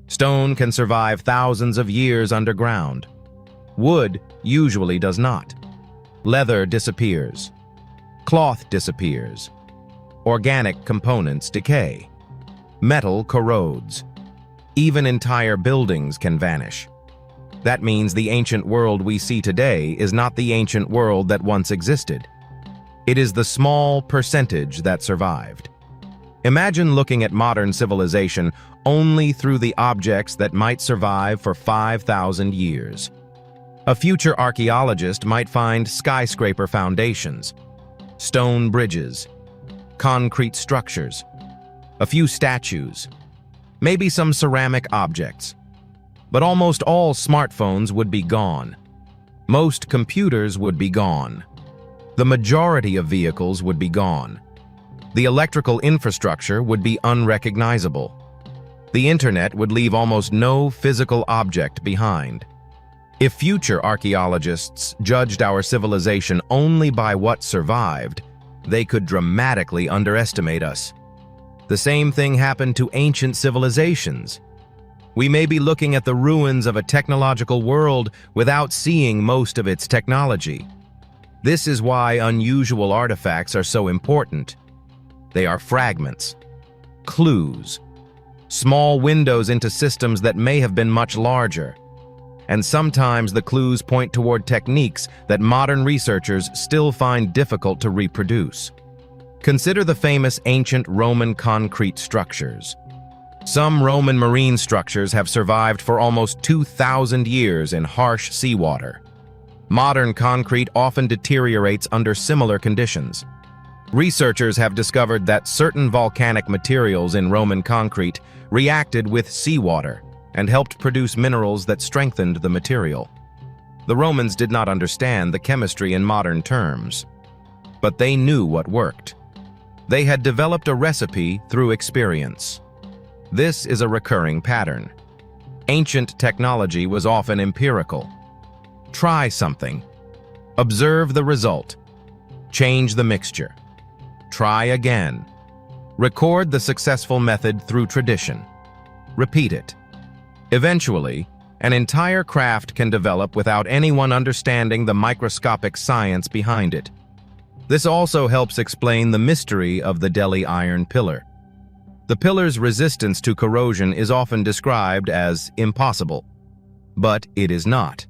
Stone can survive thousands of years underground. Wood usually does not. Leather disappears. Cloth disappears. Organic components decay. Metal corrodes. Even entire buildings can vanish. That means the ancient world we see today is not the ancient world that once existed. It is the small percentage that survived. Imagine looking at modern civilization only through the objects that might survive for 5,000 years. A future archaeologist might find skyscraper foundations, stone bridges, concrete structures, a few statues, maybe some ceramic objects. But almost all smartphones would be gone. Most computers would be gone. The majority of vehicles would be gone. The electrical infrastructure would be unrecognizable. The internet would leave almost no physical object behind. If future archaeologists judged our civilization only by what survived, they could dramatically underestimate us. The same thing happened to ancient civilizations. We may be looking at the ruins of a technological world without seeing most of its technology. This is why unusual artifacts are so important. They are fragments, clues, small windows into systems that may have been much larger. And sometimes the clues point toward techniques that modern researchers still find difficult to reproduce. Consider the famous ancient Roman concrete structures. Some Roman marine structures have survived for almost 2,000 years in harsh seawater. Modern concrete often deteriorates under similar conditions. Researchers have discovered that certain volcanic materials in Roman concrete reacted with seawater and helped produce minerals that strengthened the material. The Romans did not understand the chemistry in modern terms, but they knew what worked. They had developed a recipe through experience. This is a recurring pattern. Ancient technology was often empirical. Try something. Observe the result. Change the mixture. Try again. Record the successful method through tradition. Repeat it. Eventually, an entire craft can develop without anyone understanding the microscopic science behind it. This also helps explain the mystery of the Delhi iron pillar. The pillar's resistance to corrosion is often described as impossible, but it is not.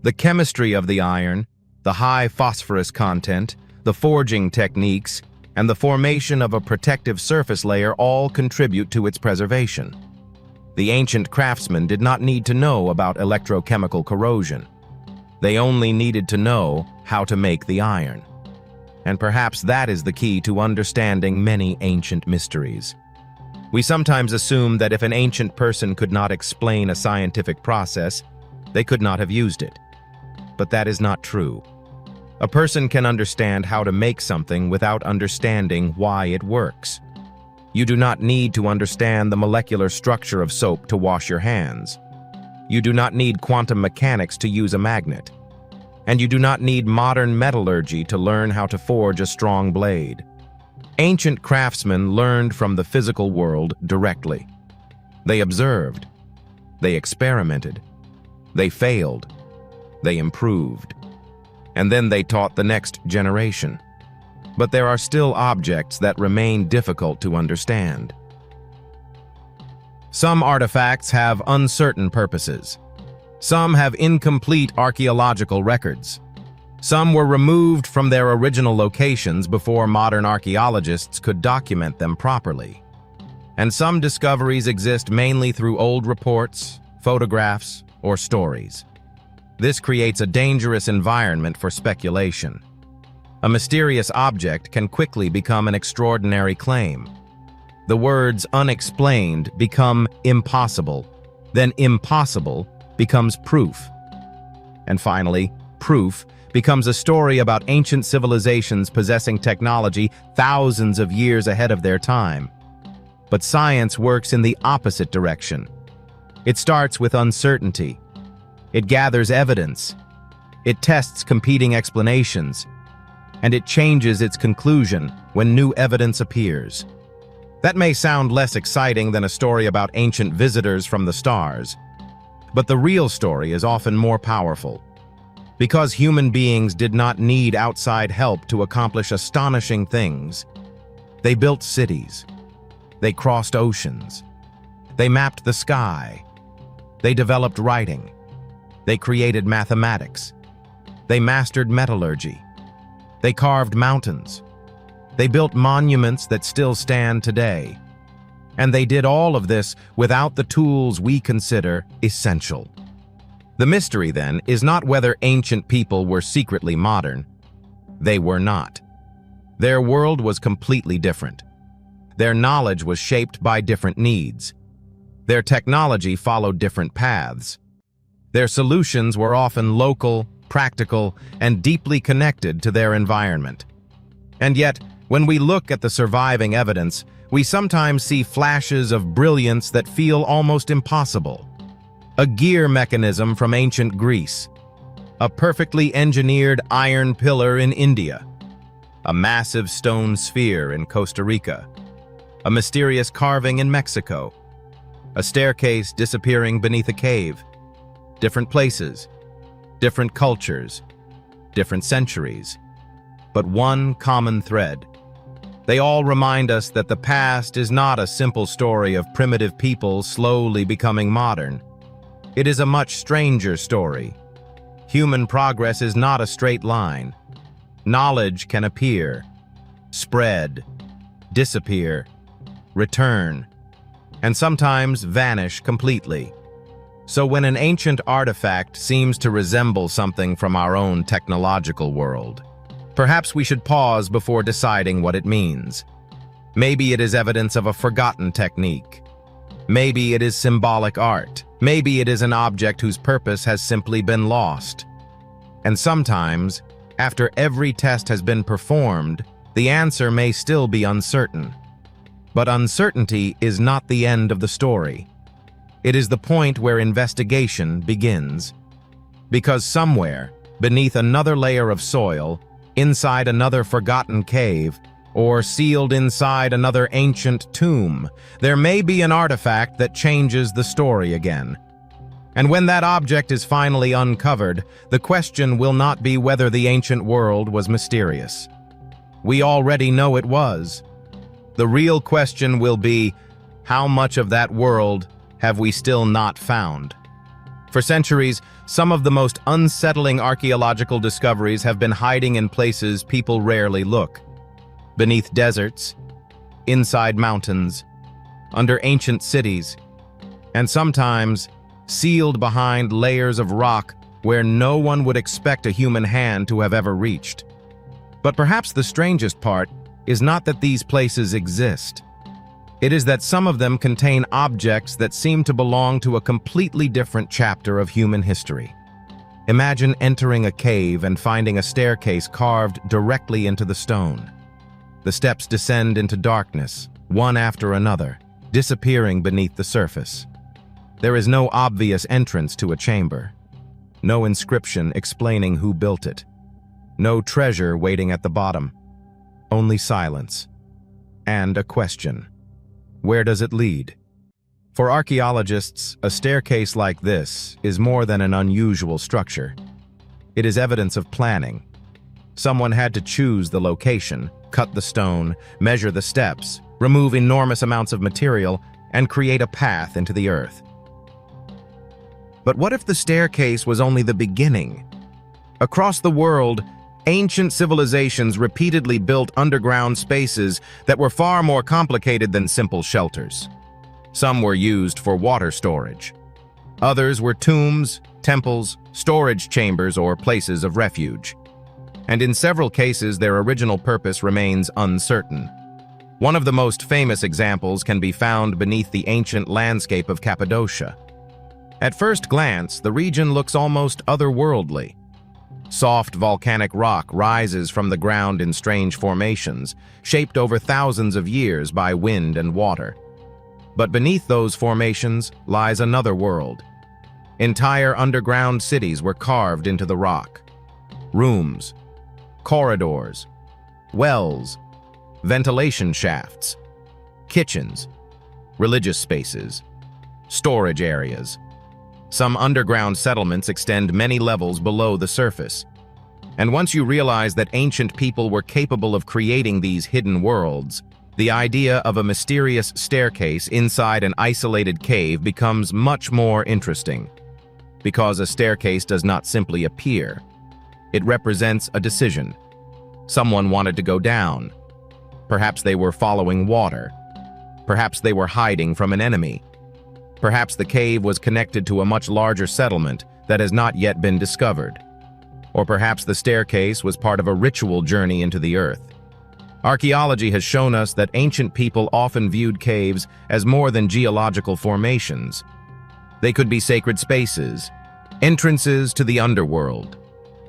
The chemistry of the iron, the high phosphorus content, the forging techniques, and the formation of a protective surface layer all contribute to its preservation. The ancient craftsmen did not need to know about electrochemical corrosion. They only needed to know how to make the iron. And perhaps that is the key to understanding many ancient mysteries. We sometimes assume that if an ancient person could not explain a scientific process, they could not have used it. But that is not true. A person can understand how to make something without understanding why it works. You do not need to understand the molecular structure of soap to wash your hands. You do not need quantum mechanics to use a magnet. And you do not need modern metallurgy to learn how to forge a strong blade. Ancient craftsmen learned from the physical world directly. They observed. They experimented. They failed. They improved. And then they taught the next generation. But there are still objects that remain difficult to understand. Some artifacts have uncertain purposes. Some have incomplete archaeological records. Some were removed from their original locations before modern archaeologists could document them properly. And some discoveries exist mainly through old reports, photographs, or stories. This creates a dangerous environment for speculation. A mysterious object can quickly become an extraordinary claim. The words unexplained become impossible. Then impossible becomes proof. And finally, proof becomes a story about ancient civilizations possessing technology thousands of years ahead of their time. But science works in the opposite direction. It starts with uncertainty. It gathers evidence. It tests competing explanations. And it changes its conclusion when new evidence appears. That may sound less exciting than a story about ancient visitors from the stars. But the real story is often more powerful. Because human beings did not need outside help to accomplish astonishing things. They built cities. They crossed oceans. They mapped the sky. They developed writing. They created mathematics. They mastered metallurgy. They carved mountains. They built monuments that still stand today. And they did all of this without the tools we consider essential. The mystery, then, is not whether ancient people were secretly modern. They were not. Their world was completely different. Their knowledge was shaped by different needs. Their technology followed different paths. Their solutions were often local, practical, and deeply connected to their environment. And yet, when we look at the surviving evidence, we sometimes see flashes of brilliance that feel almost impossible. A gear mechanism from ancient Greece. A perfectly engineered iron pillar in India. A massive stone sphere in Costa Rica. A mysterious carving in Mexico. A staircase disappearing beneath a cave. Different places. Different cultures. Different centuries. But one common thread. They all remind us that the past is not a simple story of primitive people slowly becoming modern. It is a much stranger story. Human progress is not a straight line. Knowledge can appear, spread, disappear, return, and sometimes vanish completely. So when an ancient artifact seems to resemble something from our own technological world, perhaps we should pause before deciding what it means. Maybe it is evidence of a forgotten technique. Maybe it is symbolic art. Maybe it is an object whose purpose has simply been lost. And sometimes, after every test has been performed, the answer may still be uncertain. But uncertainty is not the end of the story. It is the point where investigation begins. Because somewhere, beneath another layer of soil, inside another forgotten cave, or sealed inside another ancient tomb, there may be an artifact that changes the story again. And when that object is finally uncovered, the question will not be whether the ancient world was mysterious. We already know it was. The real question will be, how much of that world have we still not found? For centuries, some of the most unsettling archaeological discoveries have been hiding in places people rarely look. Beneath deserts, inside mountains, under ancient cities, and sometimes sealed behind layers of rock where no one would expect a human hand to have ever reached. But perhaps the strangest part is not that these places exist. It is that some of them contain objects that seem to belong to a completely different chapter of human history. Imagine entering a cave and finding a staircase carved directly into the stone. The steps descend into darkness, one after another, disappearing beneath the surface. There is no obvious entrance to a chamber, no inscription explaining who built it, no treasure waiting at the bottom, only silence, and a question. Where does it lead? For archaeologists, a staircase like this is more than an unusual structure. It is evidence of planning. Someone had to choose the location, cut the stone, measure the steps, remove enormous amounts of material, and create a path into the earth. But what if the staircase was only the beginning? Across the world, ancient civilizations repeatedly built underground spaces that were far more complicated than simple shelters. Some were used for water storage. Others were tombs, temples, storage chambers, or places of refuge. And in several cases, their original purpose remains uncertain. One of the most famous examples can be found beneath the ancient landscape of Cappadocia. At first glance, the region looks almost otherworldly. Soft volcanic rock rises from the ground in strange formations, shaped over thousands of years by wind and water. But beneath those formations lies another world. Entire underground cities were carved into the rock. Rooms, corridors, wells, ventilation shafts, kitchens, religious spaces, storage areas. Some underground settlements extend many levels below the surface. And once you realize that ancient people were capable of creating these hidden worlds, the idea of a mysterious staircase inside an isolated cave becomes much more interesting. Because a staircase does not simply appear. It represents a decision. Someone wanted to go down. Perhaps they were following water. Perhaps they were hiding from an enemy. Perhaps the cave was connected to a much larger settlement that has not yet been discovered. Or perhaps the staircase was part of a ritual journey into the earth. Archaeology has shown us that ancient people often viewed caves as more than geological formations. They could be sacred spaces, entrances to the underworld,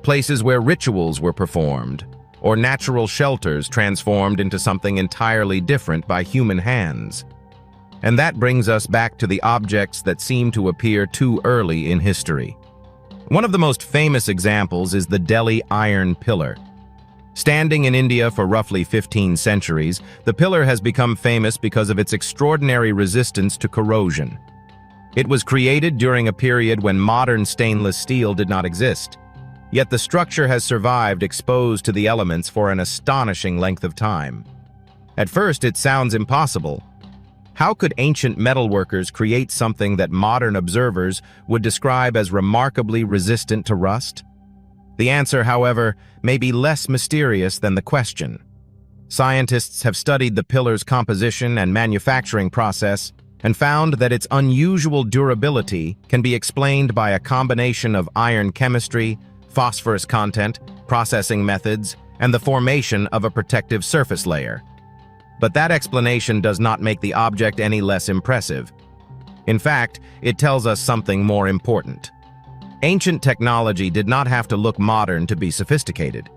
places where rituals were performed, or natural shelters transformed into something entirely different by human hands. And that brings us back to the objects that seem to appear too early in history. One of the most famous examples is the Delhi Iron Pillar. Standing in India for roughly 15 centuries, the pillar has become famous because of its extraordinary resistance to corrosion. It was created during a period when modern stainless steel did not exist. Yet the structure has survived exposed to the elements for an astonishing length of time. At first, it sounds impossible. How could ancient metalworkers create something that modern observers would describe as remarkably resistant to rust? The answer, however, may be less mysterious than the question. Scientists have studied the pillar's composition and manufacturing process and found that its unusual durability can be explained by a combination of iron chemistry, phosphorus content, processing methods, and the formation of a protective surface layer. But that explanation does not make the object any less impressive. In fact, it tells us something more important. Ancient technology did not have to look modern to be sophisticated.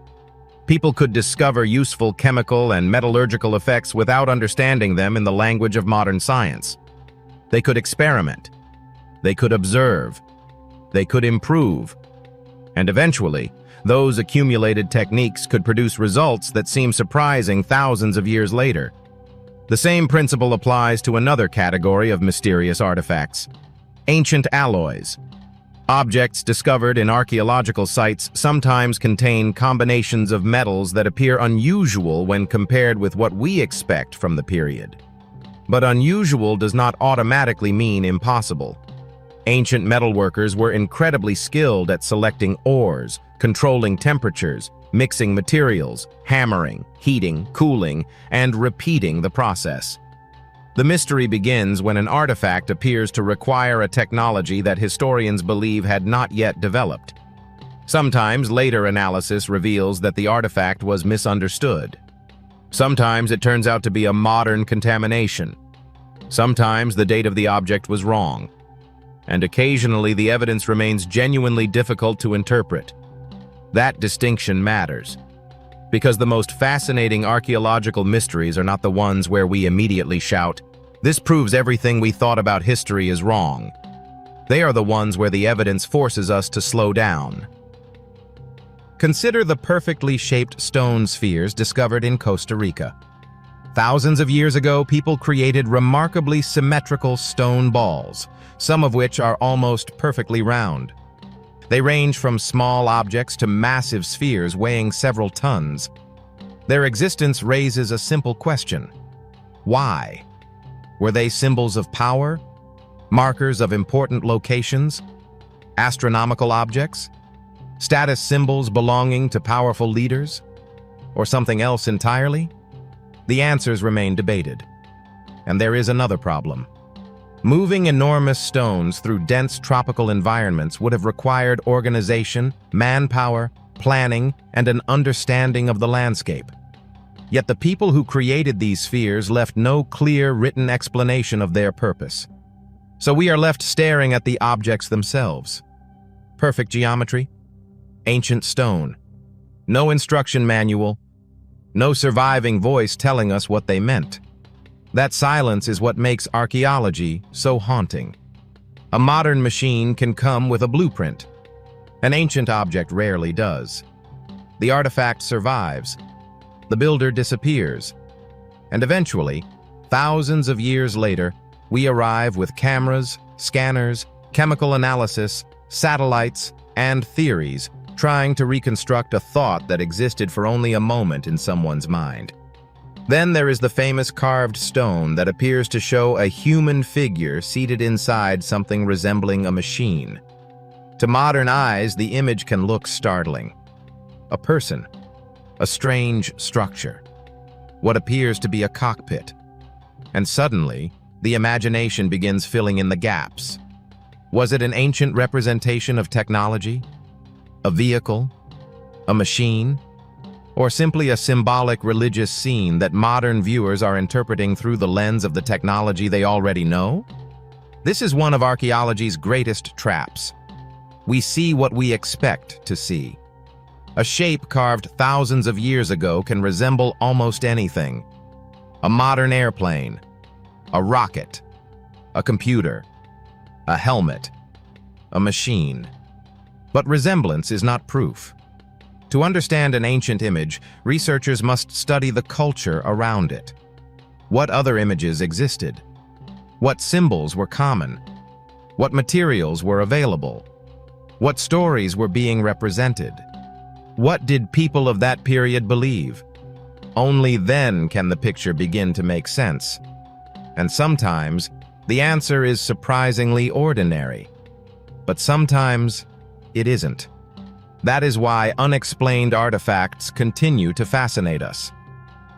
People could discover useful chemical and metallurgical effects without understanding them in the language of modern science. They could experiment. They could observe. They could improve. And eventually, those accumulated techniques could produce results that seem surprising thousands of years later. The same principle applies to another category of mysterious artifacts: ancient alloys. Objects discovered in archaeological sites sometimes contain combinations of metals that appear unusual when compared with what we expect from the period. But unusual does not automatically mean impossible. Ancient metalworkers were incredibly skilled at selecting ores, controlling temperatures, mixing materials, hammering, heating, cooling, and repeating the process. The mystery begins when an artifact appears to require a technology that historians believe had not yet developed. Sometimes later analysis reveals that the artifact was misunderstood. Sometimes it turns out to be a modern contamination. Sometimes the date of the object was wrong. And occasionally the evidence remains genuinely difficult to interpret. That distinction matters, because the most fascinating archaeological mysteries are not the ones where we immediately shout, "This proves everything we thought about history is wrong." They are the ones where the evidence forces us to slow down. Consider the perfectly shaped stone spheres discovered in Costa Rica. Thousands of years ago, people created remarkably symmetrical stone balls, some of which are almost perfectly round. They range from small objects to massive spheres weighing several tons. Their existence raises a simple question. Why? Were they symbols of power? Markers of important locations? Astronomical objects? Status symbols belonging to powerful leaders? Or something else entirely? The answers remain debated. And there is another problem. Moving enormous stones through dense tropical environments would have required organization, manpower, planning, and an understanding of the landscape. Yet the people who created these spheres left no clear written explanation of their purpose. So we are left staring at the objects themselves. Perfect geometry, ancient stone, no instruction manual, no surviving voice telling us what they meant. That silence is what makes archaeology so haunting. A modern machine can come with a blueprint. An ancient object rarely does. The artifact survives. The builder disappears. And eventually, thousands of years later, we arrive with cameras, scanners, chemical analysis, satellites, and theories, trying to reconstruct a thought that existed for only a moment in someone's mind. Then there is the famous carved stone that appears to show a human figure seated inside something resembling a machine. To modern eyes, the image can look startling. A person, a strange structure, what appears to be a cockpit. And suddenly, the imagination begins filling in the gaps. Was it an ancient representation of technology? A vehicle? A machine? Or simply a symbolic religious scene that modern viewers are interpreting through the lens of the technology they already know? This is one of archaeology's greatest traps. We see what we expect to see. A shape carved thousands of years ago can resemble almost anything. A modern airplane, a rocket, a computer, a helmet, a machine. But resemblance is not proof. To understand an ancient image, researchers must study the culture around it. What other images existed? What symbols were common? What materials were available? What stories were being represented? What did people of that period believe? Only then can the picture begin to make sense. And sometimes, the answer is surprisingly ordinary. But sometimes, it isn't. That is why unexplained artifacts continue to fascinate us.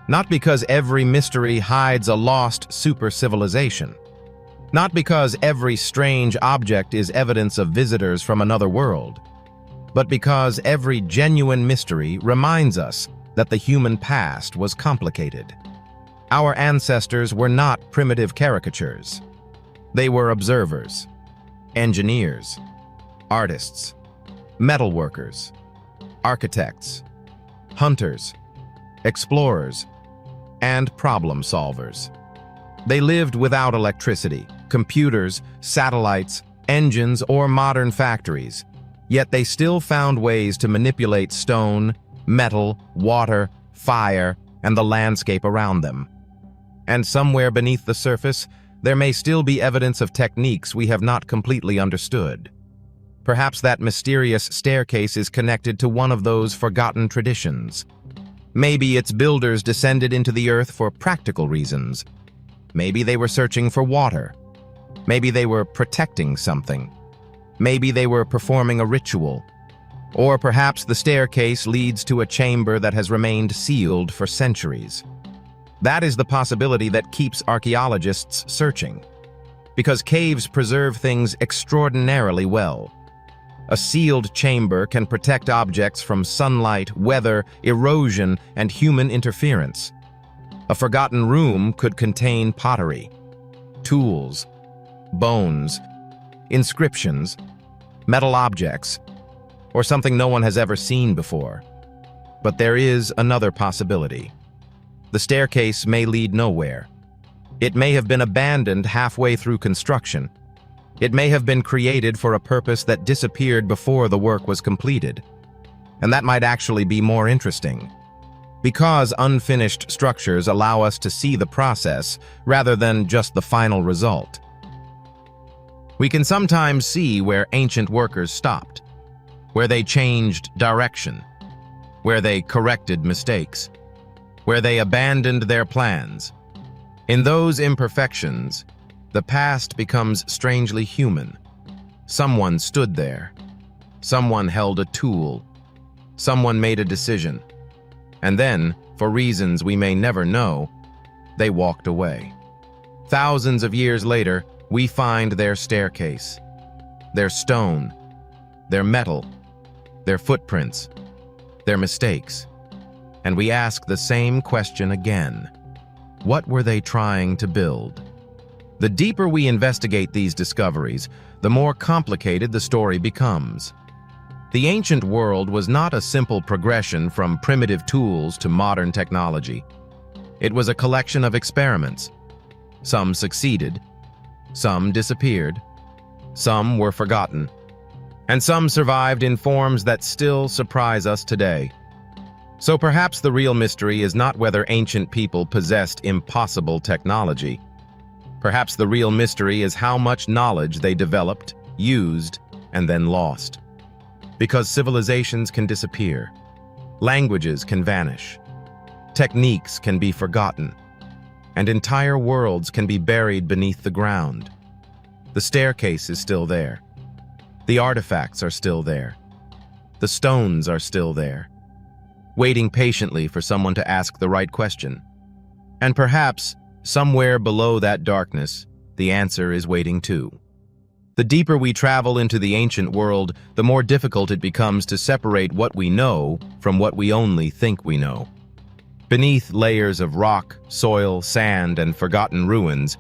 Not because every mystery hides a lost super-civilization. Not because every strange object is evidence of visitors from another world. But because every genuine mystery reminds us that the human past was complicated. Our ancestors were not primitive caricatures. They were observers, engineers, artists, metalworkers, architects, hunters, explorers, and problem solvers. They lived without electricity, computers, satellites, engines, or modern factories, yet they still found ways to manipulate stone, metal, water, fire, and the landscape around them. And somewhere beneath the surface, there may still be evidence of techniques we have not completely understood. Perhaps that mysterious staircase is connected to one of those forgotten traditions. Maybe its builders descended into the earth for practical reasons. Maybe they were searching for water. Maybe they were protecting something. Maybe they were performing a ritual. Or perhaps the staircase leads to a chamber that has remained sealed for centuries. That is the possibility that keeps archaeologists searching. Because caves preserve things extraordinarily well. A sealed chamber can protect objects from sunlight, weather, erosion, and human interference. A forgotten room could contain pottery, tools, bones, inscriptions, metal objects, or something no one has ever seen before. But there is another possibility. The staircase may lead nowhere. It may have been abandoned halfway through construction. It may have been created for a purpose that disappeared before the work was completed. And that might actually be more interesting, because unfinished structures allow us to see the process rather than just the final result. We can sometimes see where ancient workers stopped, where they changed direction, where they corrected mistakes, where they abandoned their plans. In those imperfections, the past becomes strangely human. Someone stood there. Someone held a tool. Someone made a decision. And then, for reasons we may never know, they walked away. Thousands of years later, we find their staircase, their stone, their metal, their footprints, their mistakes. And we ask the same question again. What were they trying to build? The deeper we investigate these discoveries, the more complicated the story becomes. The ancient world was not a simple progression from primitive tools to modern technology. It was a collection of experiments. Some succeeded, some disappeared, some were forgotten, and some survived in forms that still surprise us today. So perhaps the real mystery is not whether ancient people possessed impossible technology. Perhaps the real mystery is how much knowledge they developed, used, and then lost. Because civilizations can disappear, languages can vanish, techniques can be forgotten, and entire worlds can be buried beneath the ground. The staircase is still there. The artifacts are still there. The stones are still there, waiting patiently for someone to ask the right question. And perhaps, somewhere below that darkness, the answer is waiting too. The deeper we travel into the ancient world, the more difficult it becomes to separate what we know from what we only think we know. Beneath layers of rock, soil, sand, and forgotten ruins,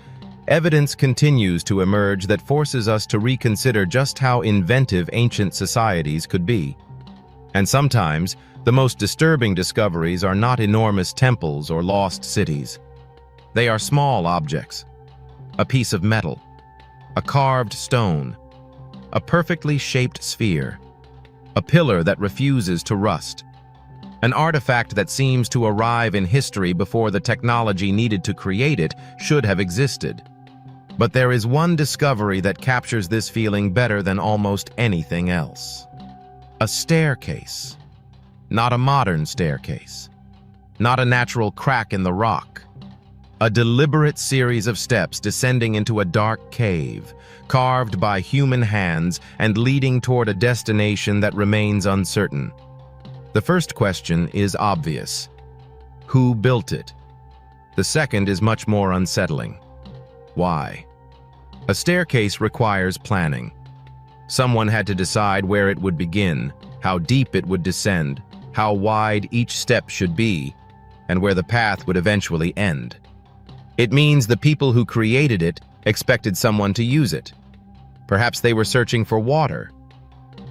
evidence continues to emerge that forces us to reconsider just how inventive ancient societies could be. And sometimes, the most disturbing discoveries are not enormous temples or lost cities. They are small objects, a piece of metal, a carved stone, a perfectly shaped sphere, a pillar that refuses to rust, an artifact that seems to arrive in history before the technology needed to create it should have existed. But there is one discovery that captures this feeling better than almost anything else. A staircase. Not a modern staircase. Not a natural crack in the rock. A deliberate series of steps descending into a dark cave, carved by human hands and leading toward a destination that remains uncertain. The first question is obvious. Who built it? The second is much more unsettling. Why? A staircase requires planning. Someone had to decide where it would begin, how deep it would descend, how wide each step should be, and where the path would eventually end. It means the people who created it expected someone to use it. Perhaps they were searching for water.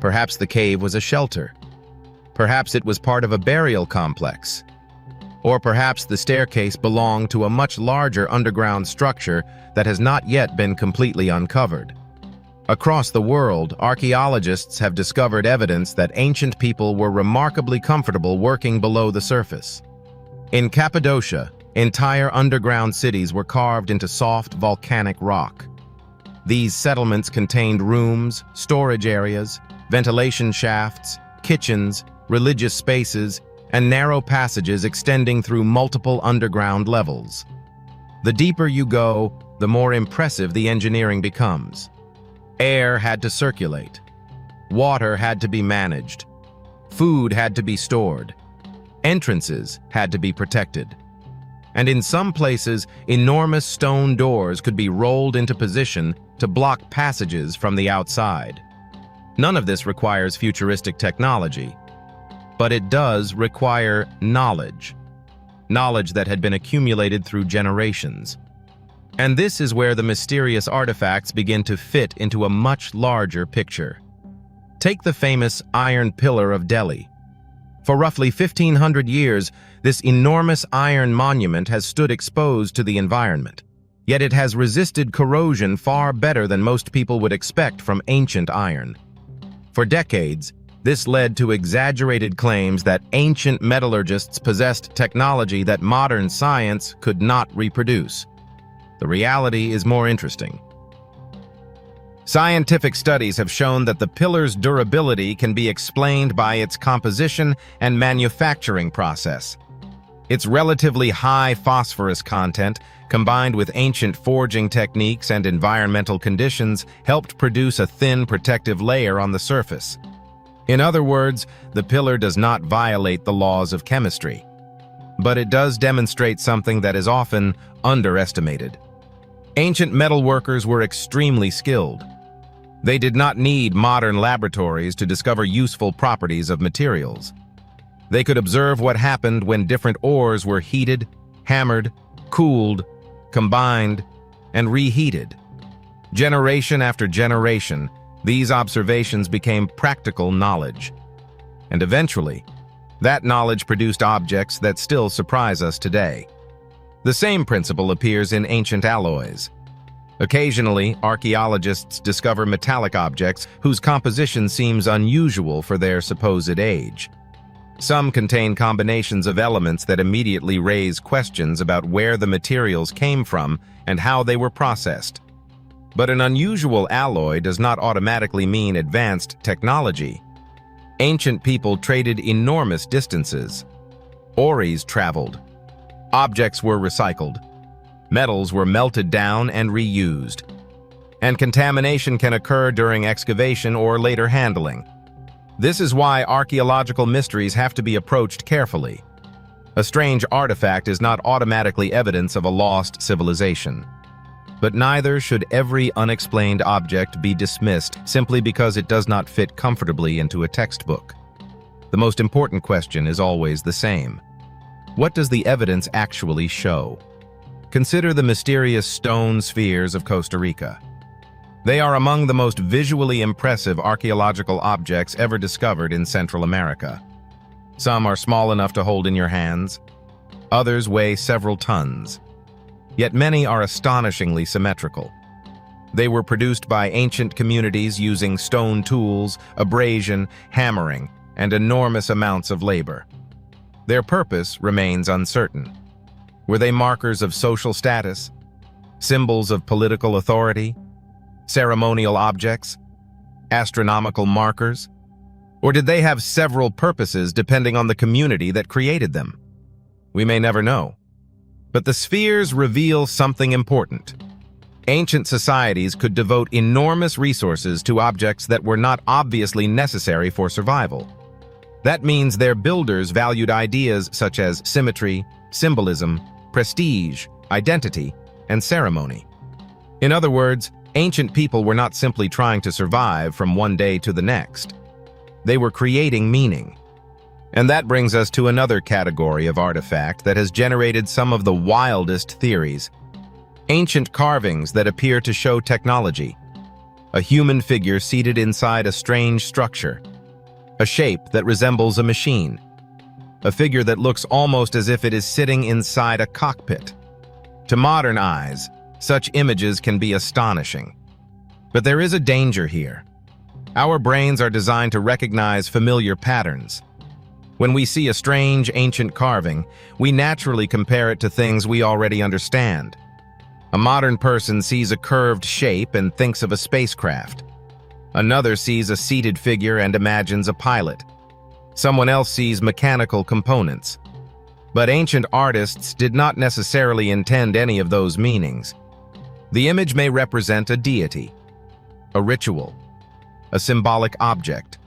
Perhaps the cave was a shelter. Perhaps it was part of a burial complex. Or perhaps the staircase belonged to a much larger underground structure that has not yet been completely uncovered. Across the world, archaeologists have discovered evidence that ancient people were remarkably comfortable working below the surface. In Cappadocia, entire underground cities were carved into soft volcanic rock. These settlements contained rooms, storage areas, ventilation shafts, kitchens, religious spaces, and narrow passages extending through multiple underground levels. The deeper you go, the more impressive the engineering becomes. Air had to circulate. Water had to be managed. Food had to be stored. Entrances had to be protected. And in some places, enormous stone doors could be rolled into position to block passages from the outside. None of this requires futuristic technology, but it does require knowledge. Knowledge that had been accumulated through generations. And this is where the mysterious artifacts begin to fit into a much larger picture. Take the famous Iron Pillar of Delhi. For roughly 1,500 years, this enormous iron monument has stood exposed to the environment. Yet it has resisted corrosion far better than most people would expect from ancient iron. For decades, this led to exaggerated claims that ancient metallurgists possessed technology that modern science could not reproduce. The reality is more interesting. Scientific studies have shown that the pillar's durability can be explained by its composition and manufacturing process. Its relatively high phosphorus content, combined with ancient forging techniques and environmental conditions, helped produce a thin protective layer on the surface. In other words, the pillar does not violate the laws of chemistry. But it does demonstrate something that is often underestimated. Ancient metalworkers were extremely skilled. They did not need modern laboratories to discover useful properties of materials. They could observe what happened when different ores were heated, hammered, cooled, combined, and reheated. Generation after generation, these observations became practical knowledge. And eventually, that knowledge produced objects that still surprise us today. The same principle appears in ancient alloys. Occasionally, archaeologists discover metallic objects whose composition seems unusual for their supposed age. Some contain combinations of elements that immediately raise questions about where the materials came from and how they were processed. But an unusual alloy does not automatically mean advanced technology. Ancient people traded enormous distances. Oris traveled. Objects were recycled. Metals were melted down and reused. And contamination can occur during excavation or later handling. This is why archaeological mysteries have to be approached carefully. A strange artifact is not automatically evidence of a lost civilization. But neither should every unexplained object be dismissed simply because it does not fit comfortably into a textbook. The most important question is always the same. What does the evidence actually show? Consider the mysterious stone spheres of Costa Rica. They are among the most visually impressive archaeological objects ever discovered in Central America. Some are small enough to hold in your hands. Others weigh several tons. Yet many are astonishingly symmetrical. They were produced by ancient communities using stone tools, abrasion, hammering, and enormous amounts of labor. Their purpose remains uncertain. Were they markers of social status, symbols of political authority, ceremonial objects, astronomical markers? Or did they have several purposes depending on the community that created them? We may never know. But the spheres reveal something important. Ancient societies could devote enormous resources to objects that were not obviously necessary for survival. That means their builders valued ideas such as symmetry, symbolism, prestige, identity, and ceremony. In other words, ancient people were not simply trying to survive from one day to the next. They were creating meaning. And that brings us to another category of artifact that has generated some of the wildest theories. Ancient carvings that appear to show technology. A human figure seated inside a strange structure. A shape that resembles a machine. A figure that looks almost as if it is sitting inside a cockpit. To modern eyes, such images can be astonishing. But there is a danger here. Our brains are designed to recognize familiar patterns. When we see a strange ancient carving, we naturally compare it to things we already understand. A modern person sees a curved shape and thinks of a spacecraft. Another sees a seated figure and imagines a pilot. Someone else sees mechanical components. But ancient artists did not necessarily intend any of those meanings. The image may represent a deity, a ritual, a symbolic object,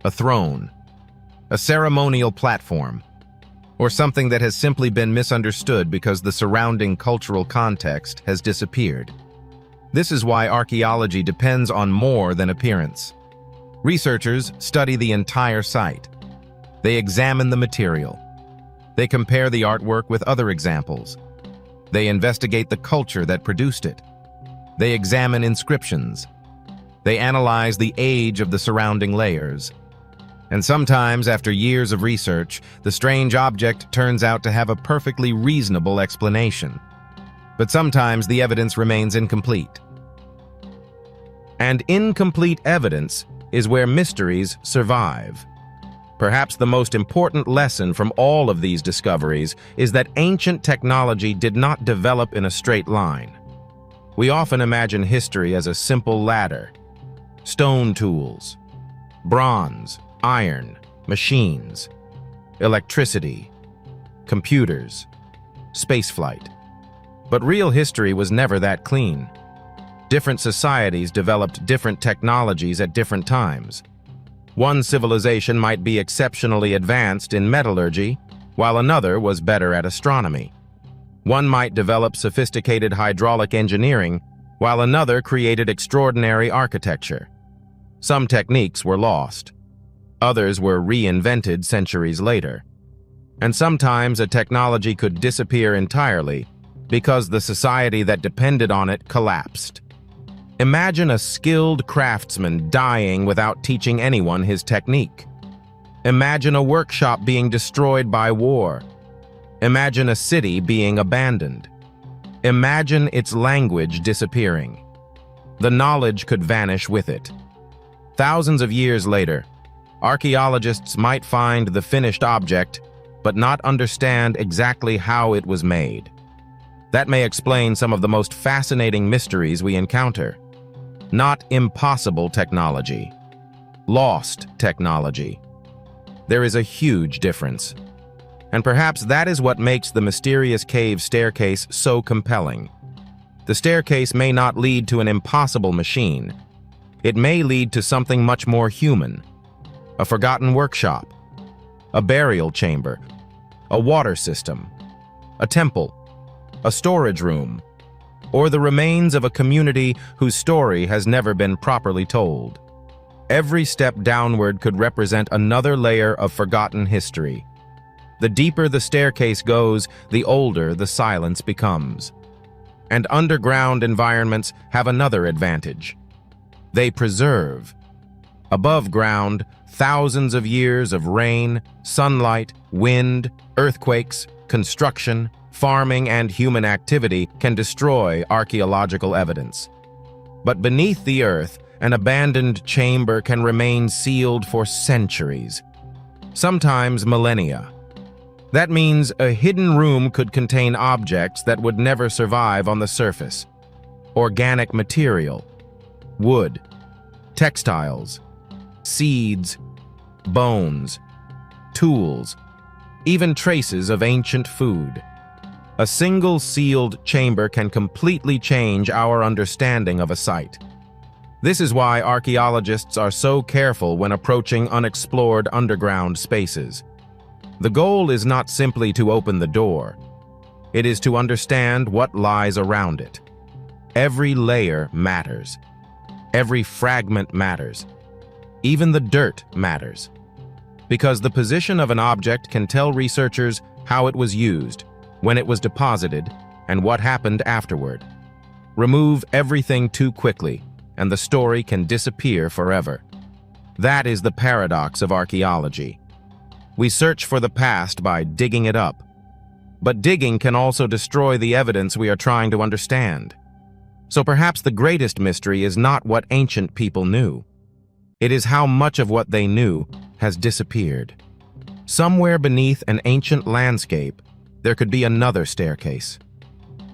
a throne, a ceremonial platform, or something that has simply been misunderstood because the surrounding cultural context has disappeared. This is why archaeology depends on more than appearance. Researchers study the entire site. They examine the material. They compare the artwork with other examples. They investigate the culture that produced it. They examine inscriptions. They analyze the age of the surrounding layers. And sometimes, after years of research, the strange object turns out to have a perfectly reasonable explanation. But sometimes the evidence remains incomplete. And incomplete evidence is where mysteries survive. Perhaps the most important lesson from all of these discoveries is that ancient technology did not develop in a straight line. We often imagine history as a simple ladder. Stone tools, bronze, iron, machines, electricity, computers, spaceflight. But real history was never that clean. Different societies developed different technologies at different times. One civilization might be exceptionally advanced in metallurgy, while another was better at astronomy. One might develop sophisticated hydraulic engineering, while another created extraordinary architecture. Some techniques were lost. Others were reinvented centuries later. And sometimes a technology could disappear entirely because the society that depended on it collapsed. Imagine a skilled craftsman dying without teaching anyone his technique. Imagine a workshop being destroyed by war. Imagine a city being abandoned. Imagine its language disappearing. The knowledge could vanish with it. Thousands of years later, archaeologists might find the finished object, but not understand exactly how it was made. That may explain some of the most fascinating mysteries we encounter. Not impossible technology. Lost technology. There is a huge difference. And perhaps that is what makes the mysterious cave staircase so compelling. The staircase may not lead to an impossible machine. It may lead to something much more human. A forgotten workshop. A burial chamber. A water system. A temple. A storage room. Or the remains of a community whose story has never been properly told. Every step downward could represent another layer of forgotten history. The deeper the staircase goes, the older the silence becomes. And underground environments have another advantage. They preserve. Above ground, thousands of years of rain, sunlight, wind, earthquakes, construction, farming, and human activity can destroy archaeological evidence. But beneath the earth, an abandoned chamber can remain sealed for centuries, sometimes millennia. That means a hidden room could contain objects that would never survive on the surface. Organic material, wood, textiles, seeds, bones, tools, even traces of ancient food. A single sealed chamber can completely change our understanding of a site. This is why archaeologists are so careful when approaching unexplored underground spaces. The goal is not simply to open the door. It is to understand what lies around it. Every layer matters. Every fragment matters. Even the dirt matters. Because the position of an object can tell researchers how it was used, when it was deposited, and what happened afterward. Remove everything too quickly, and the story can disappear forever. That is the paradox of archaeology. We search for the past by digging it up. But digging can also destroy the evidence we are trying to understand. So perhaps the greatest mystery is not what ancient people knew. It is how much of what they knew has disappeared. Somewhere beneath an ancient landscape, there could be another staircase,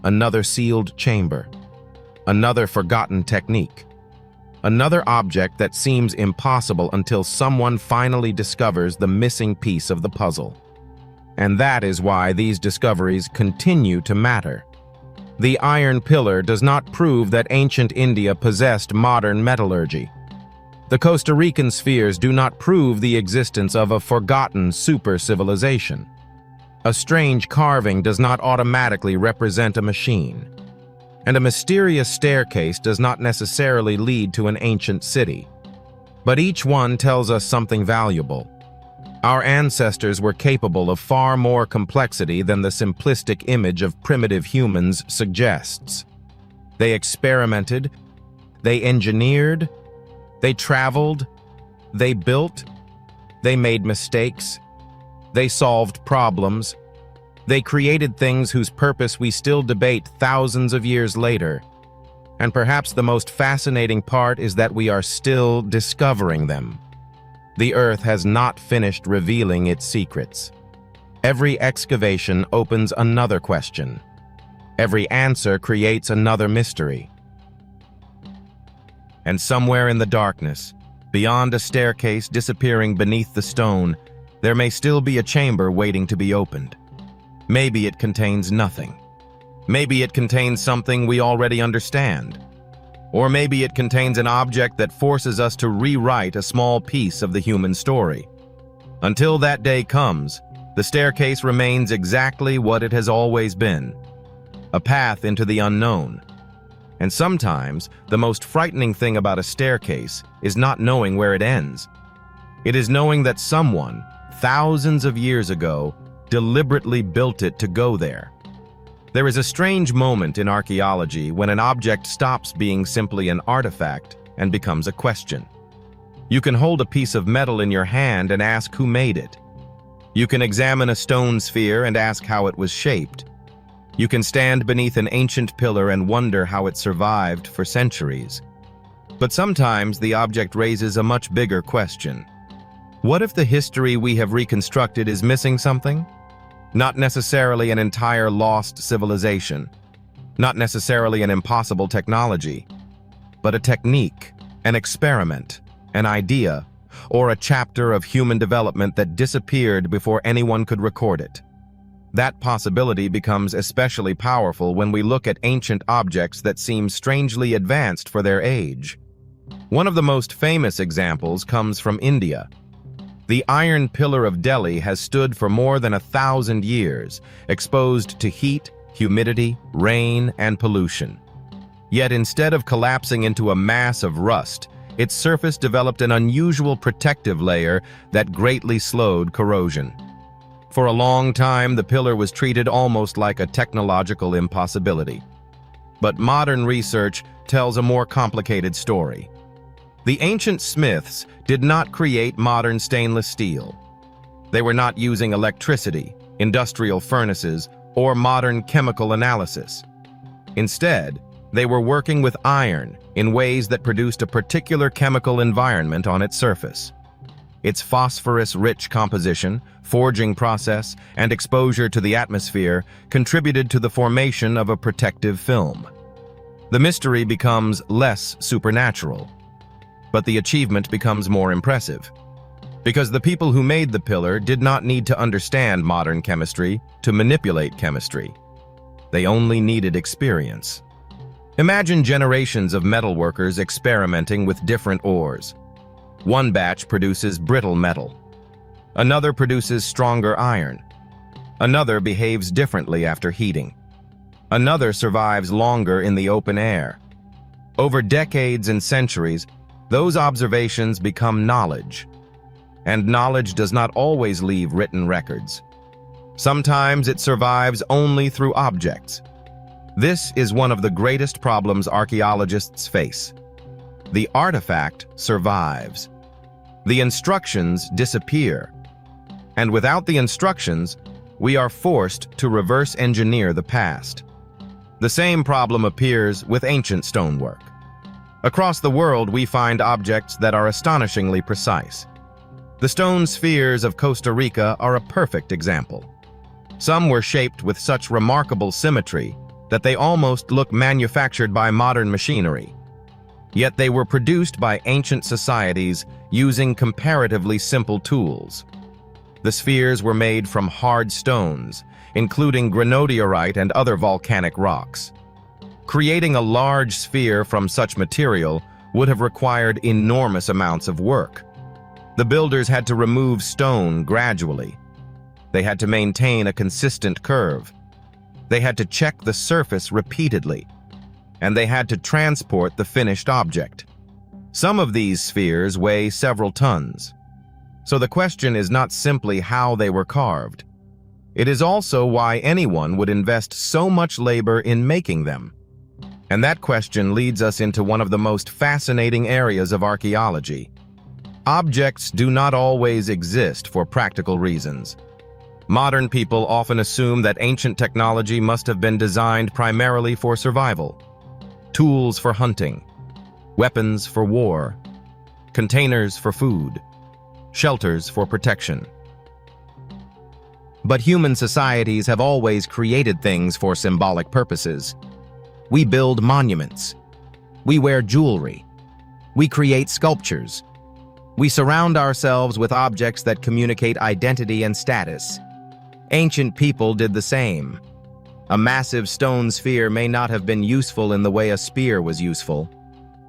another sealed chamber, another forgotten technique, another object that seems impossible until someone finally discovers the missing piece of the puzzle. And that is why these discoveries continue to matter. The iron pillar does not prove that ancient India possessed modern metallurgy. The Costa Rican spheres do not prove the existence of a forgotten super-civilization. A strange carving does not automatically represent a machine. And a mysterious staircase does not necessarily lead to an ancient city. But each one tells us something valuable. Our ancestors were capable of far more complexity than the simplistic image of primitive humans suggests. They experimented, they engineered, they traveled, they built, they made mistakes, they solved problems, they created things whose purpose we still debate thousands of years later. And perhaps the most fascinating part is that we are still discovering them. The Earth has not finished revealing its secrets. Every excavation opens another question. Every answer creates another mystery. And somewhere in the darkness, beyond a staircase disappearing beneath the stone, there may still be a chamber waiting to be opened. Maybe it contains nothing. Maybe it contains something we already understand. Or maybe it contains an object that forces us to rewrite a small piece of the human story. Until that day comes, the staircase remains exactly what it has always been, a path into the unknown. And sometimes, the most frightening thing about a staircase is not knowing where it ends. It is knowing that someone, thousands of years ago, deliberately built it to go there. There is a strange moment in archaeology when an object stops being simply an artifact and becomes a question. You can hold a piece of metal in your hand and ask who made it. You can examine a stone sphere and ask how it was shaped. You can stand beneath an ancient pillar and wonder how it survived for centuries. But sometimes the object raises a much bigger question. What if the history we have reconstructed is missing something? Not necessarily an entire lost civilization, not necessarily an impossible technology, but a technique, an experiment, an idea, or a chapter of human development that disappeared before anyone could record it. That possibility becomes especially powerful when we look at ancient objects that seem strangely advanced for their age. One of the most famous examples comes from India. The Iron Pillar of Delhi has stood for more than 1,000 years, exposed to heat, humidity, rain, and pollution. Yet instead of collapsing into a mass of rust, its surface developed an unusual protective layer that greatly slowed corrosion. For a long time, the pillar was treated almost like a technological impossibility. But modern research tells a more complicated story. The ancient smiths did not create modern stainless steel. They were not using electricity, industrial furnaces, or modern chemical analysis. Instead, they were working with iron in ways that produced a particular chemical environment on its surface. Its phosphorus-rich composition, forging process, and exposure to the atmosphere contributed to the formation of a protective film. The mystery becomes less supernatural, but the achievement becomes more impressive. Because the people who made the pillar did not need to understand modern chemistry to manipulate chemistry. They only needed experience. Imagine generations of metalworkers experimenting with different ores. One batch produces brittle metal. Another produces stronger iron. Another behaves differently after heating. Another survives longer in the open air. Over decades and centuries, those observations become knowledge. And knowledge does not always leave written records. Sometimes it survives only through objects. This is one of the greatest problems archaeologists face. The artifact survives. The instructions disappear. And without the instructions, we are forced to reverse engineer the past. The same problem appears with ancient stonework. Across the world, we find objects that are astonishingly precise. The stone spheres of Costa Rica are a perfect example. Some were shaped with such remarkable symmetry that they almost look manufactured by modern machinery. Yet they were produced by ancient societies using comparatively simple tools. The spheres were made from hard stones, including granodiorite and other volcanic rocks. Creating a large sphere from such material would have required enormous amounts of work. The builders had to remove stone gradually. They had to maintain a consistent curve. They had to check the surface repeatedly. And they had to transport the finished object. Some of these spheres weigh several tons. So the question is not simply how they were carved. It is also why anyone would invest so much labor in making them. And that question leads us into one of the most fascinating areas of archaeology. Objects do not always exist for practical reasons. Modern people often assume that ancient technology must have been designed primarily for survival. Tools for hunting, weapons for war, containers for food, shelters for protection. But human societies have always created things for symbolic purposes. We build monuments. We wear jewelry. We create sculptures. We surround ourselves with objects that communicate identity and status. Ancient people did the same. A massive stone sphere may not have been useful in the way a spear was useful.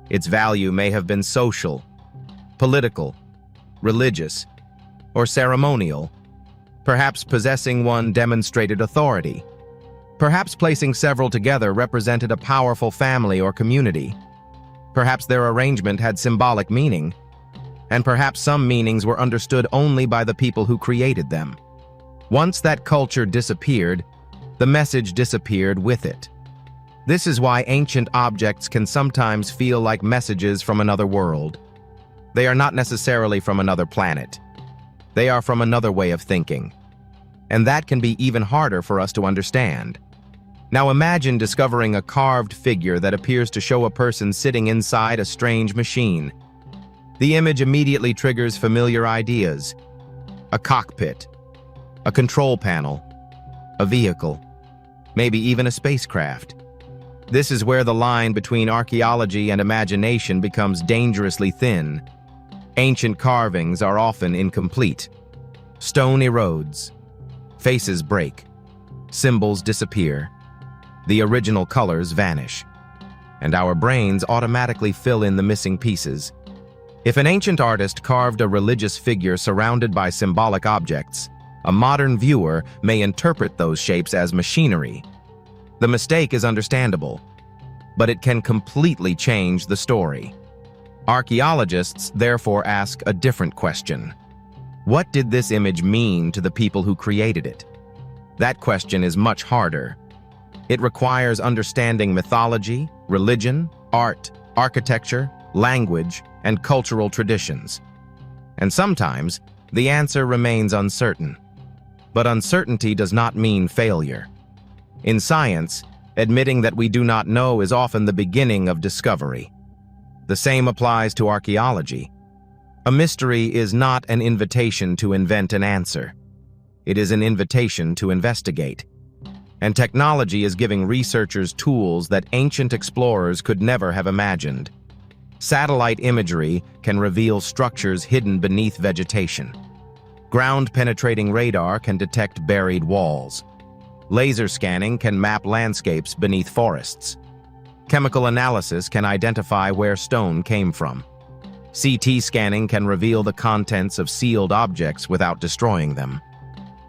Its value may have been social, political, religious, or ceremonial. Perhaps possessing one demonstrated authority. Perhaps placing several together represented a powerful family or community. Perhaps their arrangement had symbolic meaning, and perhaps some meanings were understood only by the people who created them. Once that culture disappeared, the message disappeared with it. This is why ancient objects can sometimes feel like messages from another world. They are not necessarily from another planet. They are from another way of thinking. And that can be even harder for us to understand. Now imagine discovering a carved figure that appears to show a person sitting inside a strange machine. The image immediately triggers familiar ideas. A cockpit, a control panel, a vehicle, maybe even a spacecraft. This is where the line between archaeology and imagination becomes dangerously thin. Ancient carvings are often incomplete. Stone erodes. Faces break. Symbols disappear. The original colors vanish. And our brains automatically fill in the missing pieces. If an ancient artist carved a religious figure surrounded by symbolic objects, a modern viewer may interpret those shapes as machinery. The mistake is understandable, but it can completely change the story. Archaeologists therefore ask a different question. What did this image mean to the people who created it? That question is much harder. It requires understanding mythology, religion, art, architecture, language, and cultural traditions. And sometimes, the answer remains uncertain. But uncertainty does not mean failure. In science, admitting that we do not know is often the beginning of discovery. The same applies to archaeology. A mystery is not an invitation to invent an answer. It is an invitation to investigate. And technology is giving researchers tools that ancient explorers could never have imagined. Satellite imagery can reveal structures hidden beneath vegetation. Ground-penetrating radar can detect buried walls. Laser scanning can map landscapes beneath forests. Chemical analysis can identify where stone came from. CT scanning can reveal the contents of sealed objects without destroying them.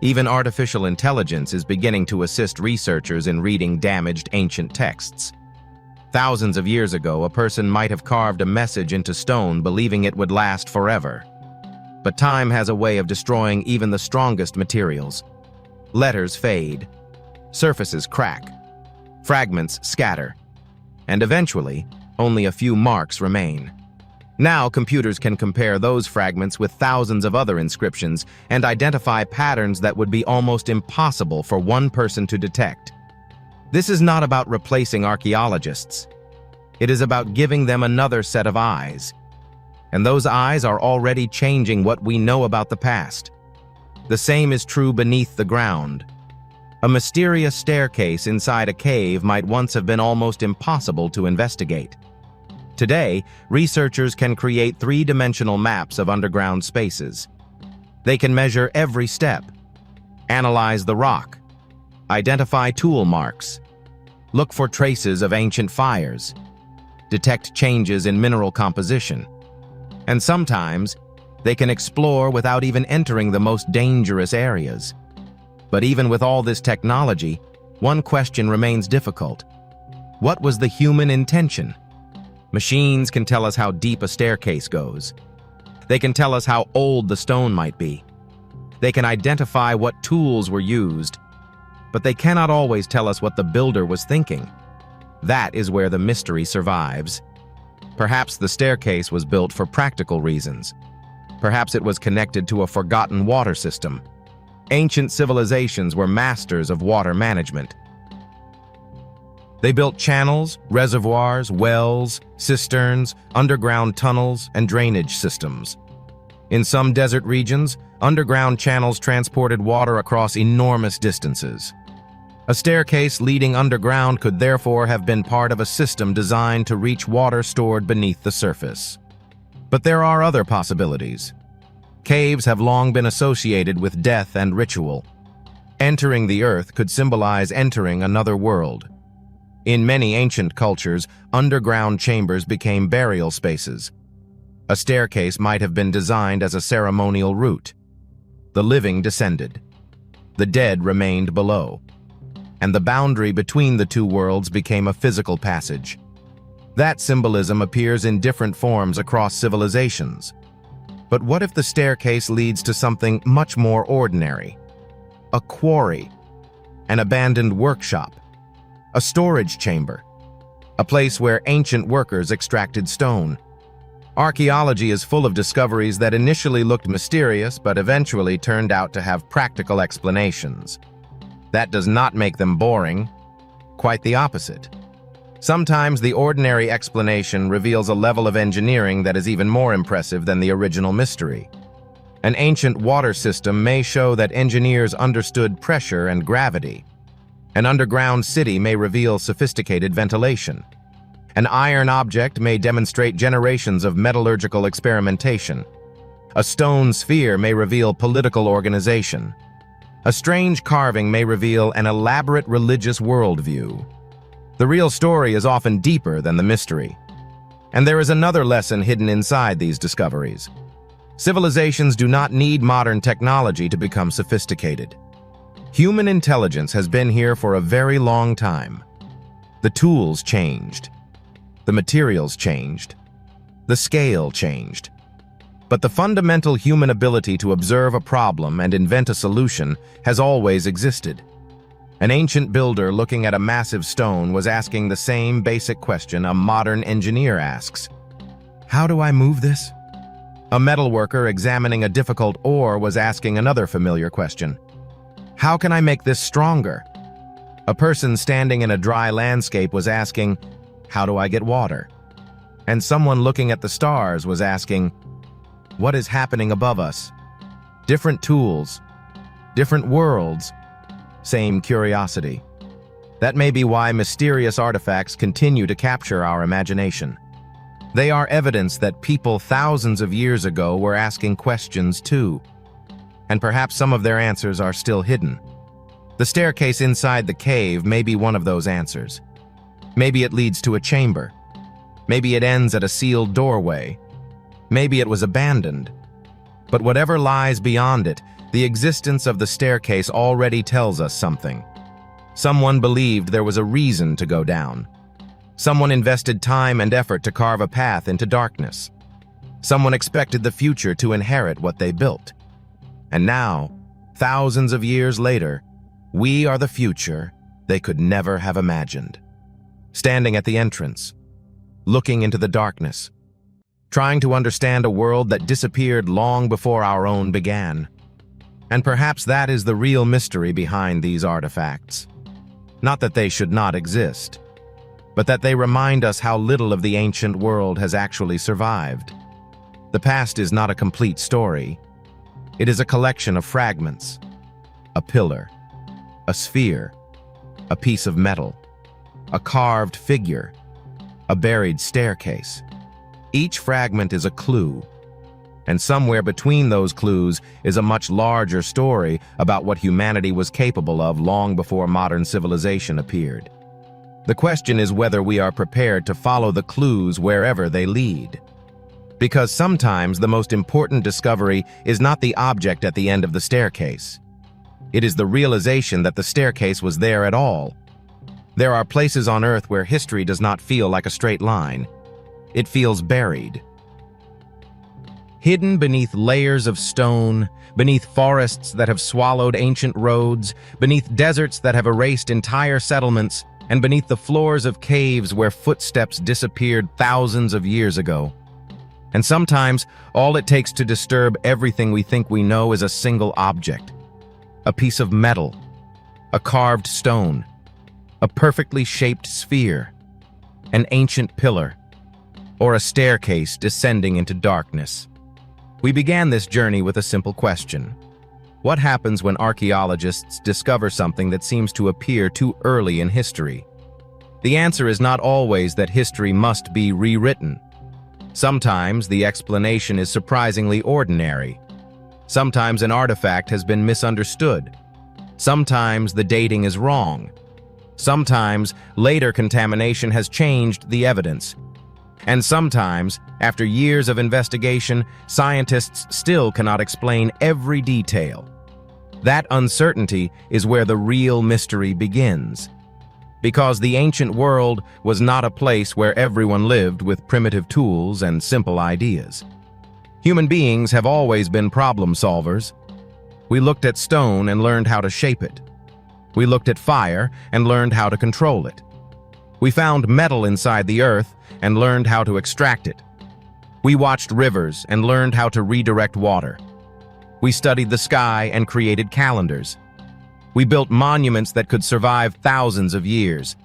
Even artificial intelligence is beginning to assist researchers in reading damaged ancient texts. Thousands of years ago, a person might have carved a message into stone believing it would last forever. But time has a way of destroying even the strongest materials. Letters fade. Surfaces crack. Fragments scatter. And eventually, only a few marks remain. Now, computers can compare those fragments with thousands of other inscriptions and identify patterns that would be almost impossible for one person to detect. This is not about replacing archaeologists. It is about giving them another set of eyes. And those eyes are already changing what we know about the past. The same is true beneath the ground. A mysterious staircase inside a cave might once have been almost impossible to investigate. Today, researchers can create three-dimensional maps of underground spaces. They can measure every step, analyze the rock, identify tool marks, look for traces of ancient fires, detect changes in mineral composition. And sometimes, they can explore without even entering the most dangerous areas. But even with all this technology, one question remains difficult. What was the human intention? Machines can tell us how deep a staircase goes. They can tell us how old the stone might be. They can identify what tools were used, but they cannot always tell us what the builder was thinking. That is where the mystery survives. Perhaps the staircase was built for practical reasons. Perhaps it was connected to a forgotten water system. Ancient civilizations were masters of water management. They built channels, reservoirs, wells, cisterns, underground tunnels, and drainage systems. In some desert regions, underground channels transported water across enormous distances. A staircase leading underground could therefore have been part of a system designed to reach water stored beneath the surface. But there are other possibilities. Caves have long been associated with death and ritual. Entering the earth could symbolize entering another world. In many ancient cultures, underground chambers became burial spaces. A staircase might have been designed as a ceremonial route. The living descended. The dead remained below. And the boundary between the two worlds became a physical passage. That symbolism appears in different forms across civilizations. But what if the staircase leads to something much more ordinary? A quarry, an abandoned workshop, a storage chamber, a place where ancient workers extracted stone. Archaeology is full of discoveries that initially looked mysterious but eventually turned out to have practical explanations. That does not make them boring, quite the opposite. Sometimes the ordinary explanation reveals a level of engineering that is even more impressive than the original mystery. An ancient water system may show that engineers understood pressure and gravity. An underground city may reveal sophisticated ventilation. An iron object may demonstrate generations of metallurgical experimentation. A stone sphere may reveal political organization. A strange carving may reveal an elaborate religious worldview. The real story is often deeper than the mystery. And there is another lesson hidden inside these discoveries. Civilizations do not need modern technology to become sophisticated. Human intelligence has been here for a very long time. The tools changed. The materials changed. The scale changed. But the fundamental human ability to observe a problem and invent a solution has always existed. An ancient builder looking at a massive stone was asking the same basic question a modern engineer asks. How do I move this? A metalworker examining a difficult ore was asking another familiar question. How can I make this stronger? A person standing in a dry landscape was asking, how do I get water? And someone looking at the stars was asking, what is happening above us? Different tools, different worlds, same curiosity. That may be why mysterious artifacts continue to capture our imagination. They are evidence that people thousands of years ago were asking questions too. And perhaps some of their answers are still hidden. The staircase inside the cave may be one of those answers. Maybe it leads to a chamber. Maybe it ends at a sealed doorway. Maybe it was abandoned. But whatever lies beyond it, the existence of the staircase already tells us something. Someone believed there was a reason to go down. Someone invested time and effort to carve a path into darkness. Someone expected the future to inherit what they built. And now, thousands of years later, we are the future they could never have imagined. Standing at the entrance, looking into the darkness, trying to understand a world that disappeared long before our own began. And perhaps that is the real mystery behind these artifacts. Not that they should not exist, but that they remind us how little of the ancient world has actually survived. The past is not a complete story. It is a collection of fragments. A pillar, a sphere, a piece of metal, a carved figure, a buried staircase. Each fragment is a clue, and somewhere between those clues is a much larger story about what humanity was capable of long before modern civilization appeared. The question is whether we are prepared to follow the clues wherever they lead. Because sometimes the most important discovery is not the object at the end of the staircase. It is the realization that the staircase was there at all. There are places on Earth where history does not feel like a straight line. It feels buried. Hidden beneath layers of stone, beneath forests that have swallowed ancient roads, beneath deserts that have erased entire settlements, and beneath the floors of caves where footsteps disappeared thousands of years ago. And sometimes, all it takes to disturb everything we think we know is a single object. A piece of metal, a carved stone, a perfectly shaped sphere, an ancient pillar, or a staircase descending into darkness. We began this journey with a simple question. What happens when archaeologists discover something that seems to appear too early in history? The answer is not always that history must be rewritten. Sometimes the explanation is surprisingly ordinary. Sometimes an artifact has been misunderstood. Sometimes the dating is wrong. Sometimes later contamination has changed the evidence. And sometimes, after years of investigation, scientists still cannot explain every detail. That uncertainty is where the real mystery begins. Because the ancient world was not a place where everyone lived with primitive tools and simple ideas. Human beings have always been problem solvers. We looked at stone and learned how to shape it. We looked at fire and learned how to control it. We found metal inside the earth and learned how to extract it. We watched rivers and learned how to redirect water. We studied the sky and created calendars. We built monuments that could survive thousands of years.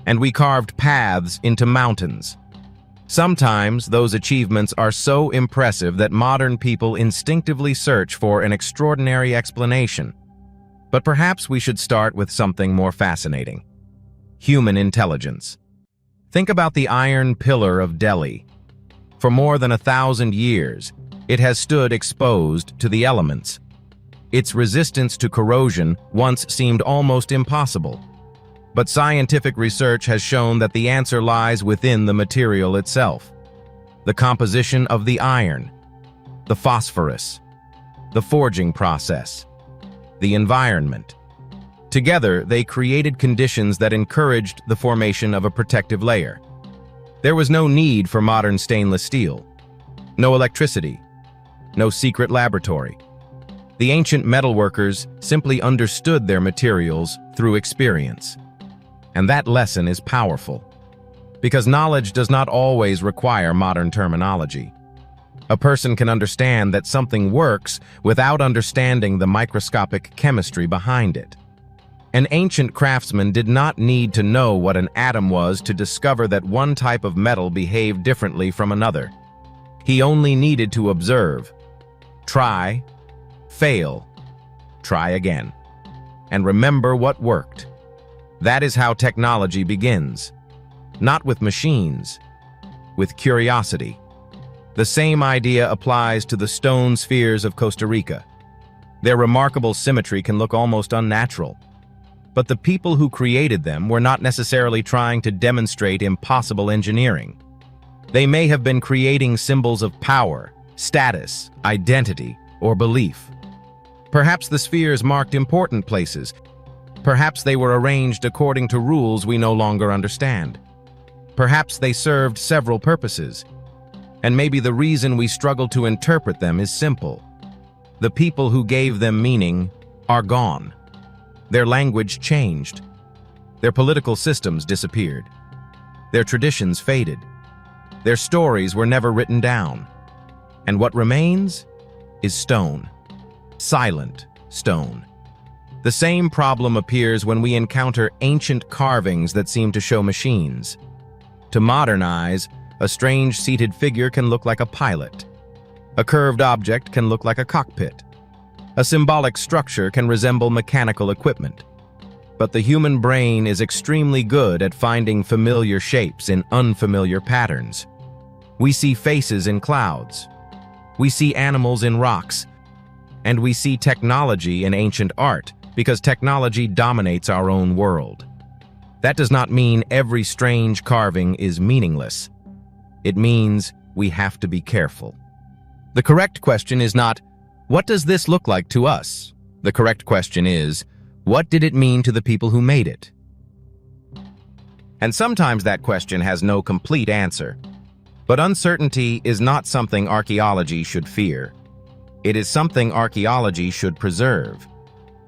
And we carved paths into mountains. Sometimes those achievements are so impressive that modern people instinctively search for an extraordinary explanation. But perhaps we should start with something more fascinating. Human intelligence. Think about the iron pillar of Delhi. For more than 1,000 years, it has stood exposed to the elements. Its resistance to corrosion once seemed almost impossible. But scientific research has shown that the answer lies within the material itself. The composition of the iron, the phosphorus, the forging process, the environment. Together, they created conditions that encouraged the formation of a protective layer. There was no need for modern stainless steel, no electricity, no secret laboratory. The ancient metalworkers simply understood their materials through experience. And that lesson is powerful, because knowledge does not always require modern terminology. A person can understand that something works without understanding the microscopic chemistry behind it. An ancient craftsman did not need to know what an atom was to discover that one type of metal behaved differently from another. He only needed to observe, try, fail, try again, and remember what worked. That is how technology begins. Not with machines, with curiosity. The same idea applies to the stone spheres of Costa Rica. Their remarkable symmetry can look almost unnatural. But the people who created them were not necessarily trying to demonstrate impossible engineering. They may have been creating symbols of power, status, identity, or belief. Perhaps the spheres marked important places. Perhaps they were arranged according to rules we no longer understand. Perhaps they served several purposes. And maybe the reason we struggle to interpret them is simple. The people who gave them meaning are gone. Their language changed. Their political systems disappeared. Their traditions faded. Their stories were never written down. And what remains is stone. Silent stone. The same problem appears when we encounter ancient carvings that seem to show machines. To modern eyes, a strange seated figure can look like a pilot. A curved object can look like a cockpit. A symbolic structure can resemble mechanical equipment. But the human brain is extremely good at finding familiar shapes in unfamiliar patterns. We see faces in clouds. We see animals in rocks. And we see technology in ancient art because technology dominates our own world. That does not mean every strange carving is meaningless. It means we have to be careful. The correct question is not, what does this look like to us? The correct question is, what did it mean to the people who made it? And sometimes that question has no complete answer. But uncertainty is not something archaeology should fear. It is something archaeology should preserve.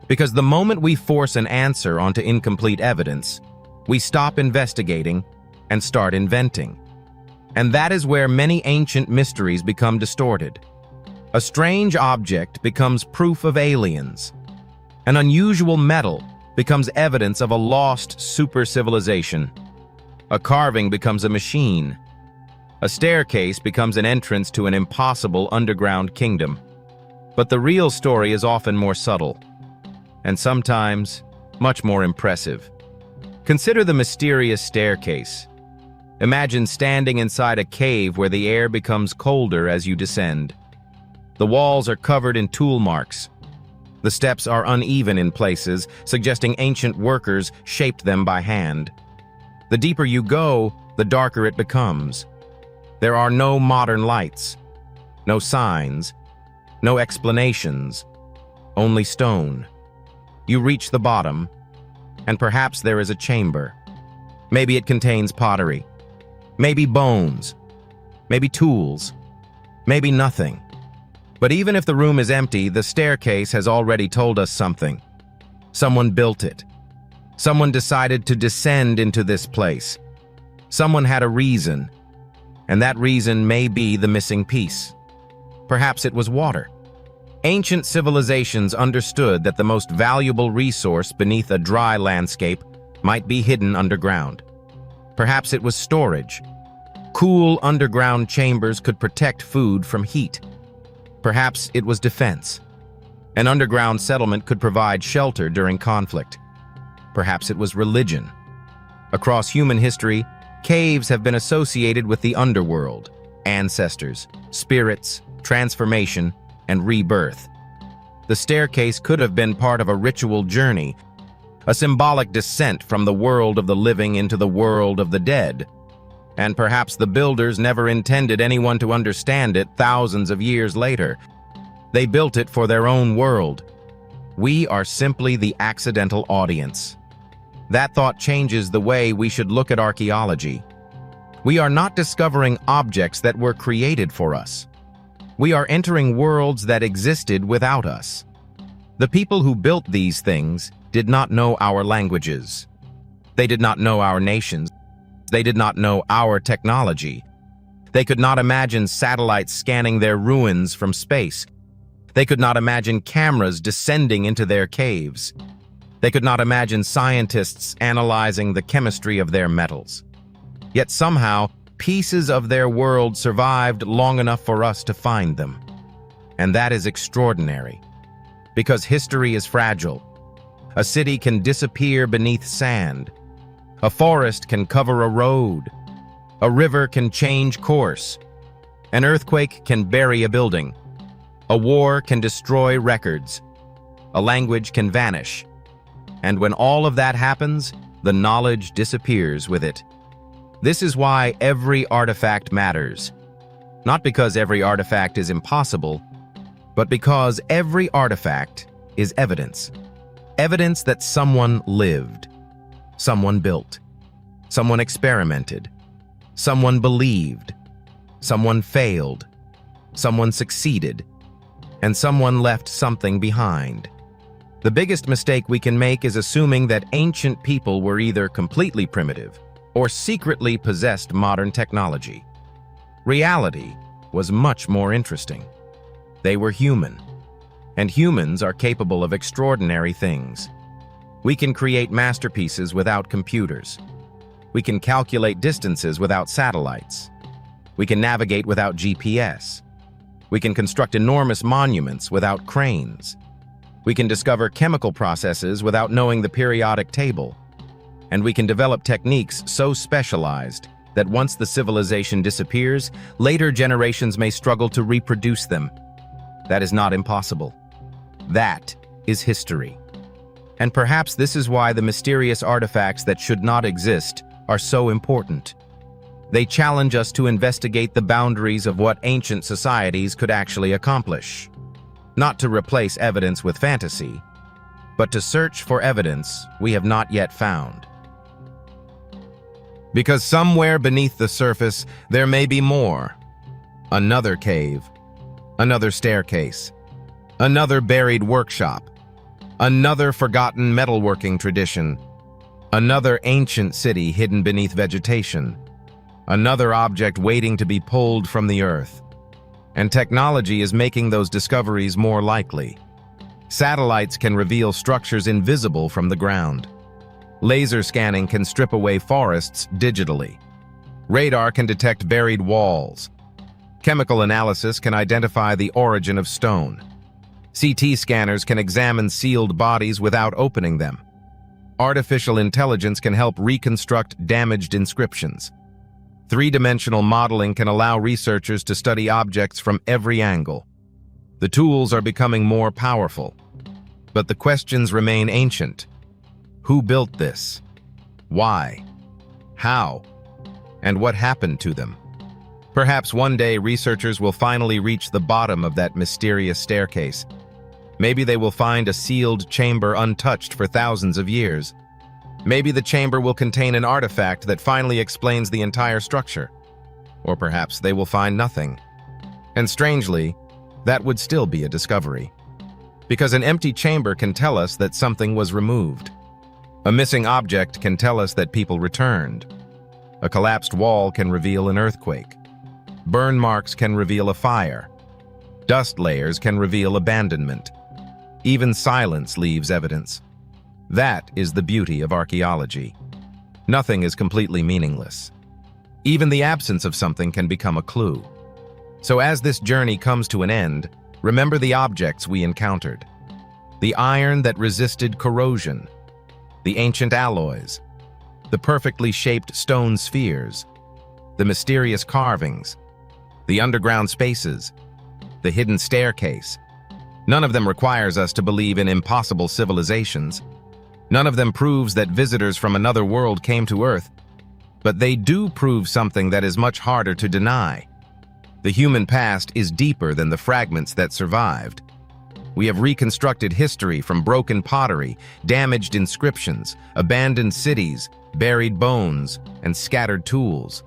Because the moment we force an answer onto incomplete evidence, we stop investigating and start inventing. And that is where many ancient mysteries become distorted. A strange object becomes proof of aliens. An unusual metal becomes evidence of a lost super-civilization. A carving becomes a machine. A staircase becomes an entrance to an impossible underground kingdom. But the real story is often more subtle, and sometimes much more impressive. Consider the mysterious staircase. Imagine standing inside a cave where the air becomes colder as you descend. The walls are covered in tool marks. The steps are uneven in places, suggesting ancient workers shaped them by hand. The deeper you go, the darker it becomes. There are no modern lights, no signs, no explanations, only stone. You reach the bottom, and perhaps there is a chamber. Maybe it contains pottery, maybe bones, maybe tools, maybe nothing. But even if the room is empty, the staircase has already told us something. Someone built it. Someone decided to descend into this place. Someone had a reason, and that reason may be the missing piece. Perhaps it was water. Ancient civilizations understood that the most valuable resource beneath a dry landscape might be hidden underground. Perhaps it was storage. Cool underground chambers could protect food from heat. Perhaps it was defense. An underground settlement could provide shelter during conflict. Perhaps it was religion. Across human history, caves have been associated with the underworld, ancestors, spirits, transformation, and rebirth. The staircase could have been part of a ritual journey, a symbolic descent from the world of the living into the world of the dead. And perhaps the builders never intended anyone to understand it thousands of years later. They built it for their own world. We are simply the accidental audience. That thought changes the way we should look at archaeology. We are not discovering objects that were created for us. We are entering worlds that existed without us. The people who built these things did not know our languages. They did not know our nations. They did not know our technology. They could not imagine satellites scanning their ruins from space. They could not imagine cameras descending into their caves. They could not imagine scientists analyzing the chemistry of their metals. Yet somehow, pieces of their world survived long enough for us to find them. And that is extraordinary, because history is fragile. A city can disappear beneath sand. A forest can cover a road. A river can change course. An earthquake can bury a building. A war can destroy records. A language can vanish. And when all of that happens, the knowledge disappears with it. This is why every artifact matters. Not because every artifact is impossible, but because every artifact is evidence. Evidence that someone lived, someone built, someone experimented, someone believed, someone failed, someone succeeded, and someone left something behind. The biggest mistake we can make is assuming that ancient people were either completely primitive or secretly possessed modern technology. Reality was much more interesting. They were human, and humans are capable of extraordinary things. We can create masterpieces without computers. We can calculate distances without satellites. We can navigate without GPS. We can construct enormous monuments without cranes. We can discover chemical processes without knowing the periodic table. And we can develop techniques so specialized that once the civilization disappears, later generations may struggle to reproduce them. That is not impossible. That is history. And perhaps this is why the mysterious artifacts that should not exist are so important. They challenge us to investigate the boundaries of what ancient societies could actually accomplish. Not to replace evidence with fantasy, but to search for evidence we have not yet found. Because somewhere beneath the surface, there may be more. Another cave, another staircase, another buried workshop, another forgotten metalworking tradition, another ancient city hidden beneath vegetation, another object waiting to be pulled from the earth. And technology is making those discoveries more likely. Satellites can reveal structures invisible from the ground. Laser scanning can strip away forests digitally. Radar can detect buried walls. Chemical analysis can identify the origin of stone. CT scanners can examine sealed bodies without opening them. Artificial intelligence can help reconstruct damaged inscriptions. Three-dimensional modeling can allow researchers to study objects from every angle. The tools are becoming more powerful, but the questions remain ancient. Who built this? Why? How? And what happened to them? Perhaps one day researchers will finally reach the bottom of that mysterious staircase. Maybe they will find a sealed chamber untouched for thousands of years. Maybe the chamber will contain an artifact that finally explains the entire structure. Or perhaps they will find nothing. And strangely, that would still be a discovery. Because an empty chamber can tell us that something was removed. A missing object can tell us that people returned. A collapsed wall can reveal an earthquake. Burn marks can reveal a fire. Dust layers can reveal abandonment. Even silence leaves evidence. That is the beauty of archaeology. Nothing is completely meaningless. Even the absence of something can become a clue. So as this journey comes to an end, remember the objects we encountered. The iron that resisted corrosion. The ancient alloys. The perfectly shaped stone spheres. The mysterious carvings. The underground spaces. The hidden staircase. None of them requires us to believe in impossible civilizations. None of them proves that visitors from another world came to Earth. But they do prove something that is much harder to deny. The human past is deeper than the fragments that survived. We have reconstructed history from broken pottery, damaged inscriptions, abandoned cities, buried bones, and scattered tools.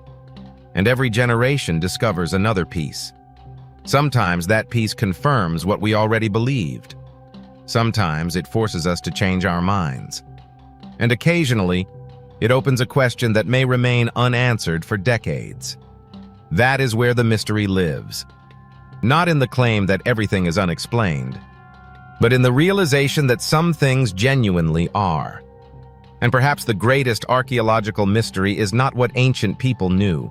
And every generation discovers another piece. Sometimes that piece confirms what we already believed. Sometimes it forces us to change our minds. And occasionally, it opens a question that may remain unanswered for decades. That is where the mystery lives. Not in the claim that everything is unexplained, but in the realization that some things genuinely are. And perhaps the greatest archaeological mystery is not what ancient people knew.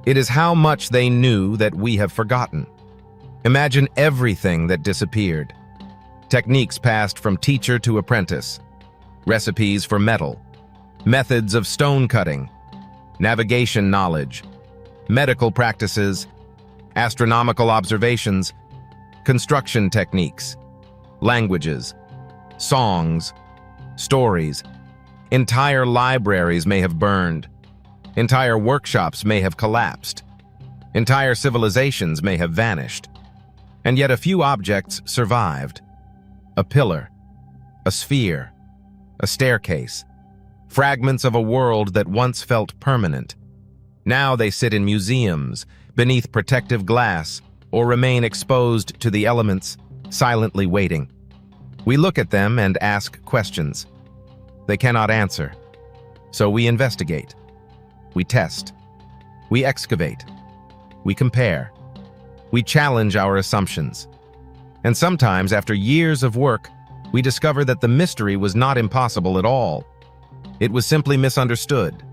It is how much they knew that we have forgotten. Imagine everything that disappeared. Techniques passed from teacher to apprentice. Recipes for metal. Methods of stone cutting. Navigation knowledge. Medical practices. Astronomical observations. Construction techniques. Languages. Songs. Stories. Entire libraries may have burned. Entire workshops may have collapsed. Entire civilizations may have vanished. And yet a few objects survived. A pillar, a sphere, a staircase, fragments of a world that once felt permanent. Now they sit in museums, beneath protective glass, or remain exposed to the elements, silently waiting. We look at them and ask questions. They cannot answer. So we investigate. We test. We excavate. We compare. We challenge our assumptions. And sometimes, after years of work, we discover that the mystery was not impossible at all. It was simply misunderstood.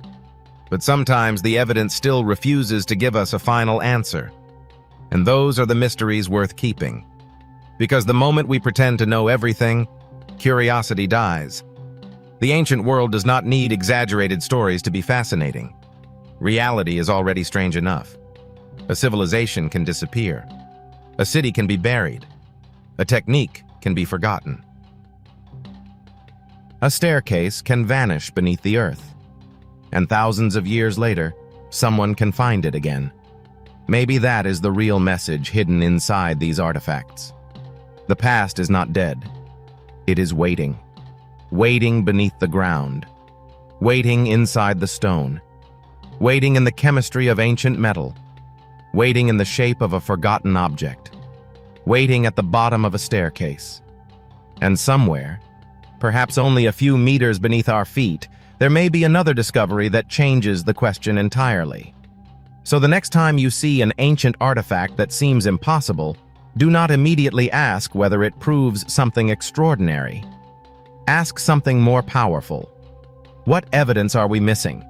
But sometimes the evidence still refuses to give us a final answer. And those are the mysteries worth keeping. Because the moment we pretend to know everything, curiosity dies. The ancient world does not need exaggerated stories to be fascinating. Reality is already strange enough. A civilization can disappear. A city can be buried. A technique can be forgotten. A staircase can vanish beneath the earth. And thousands of years later, someone can find it again. Maybe that is the real message hidden inside these artifacts. The past is not dead. It is waiting. Waiting beneath the ground. Waiting inside the stone. waiting in the chemistry of ancient metal, waiting in the shape of a forgotten object, waiting at the bottom of a staircase. And somewhere, perhaps only a few meters beneath our feet, there may be another discovery that changes the question entirely. So the next time you see an ancient artifact that seems impossible, do not immediately ask whether it proves something extraordinary. Ask something more powerful. What evidence are we missing?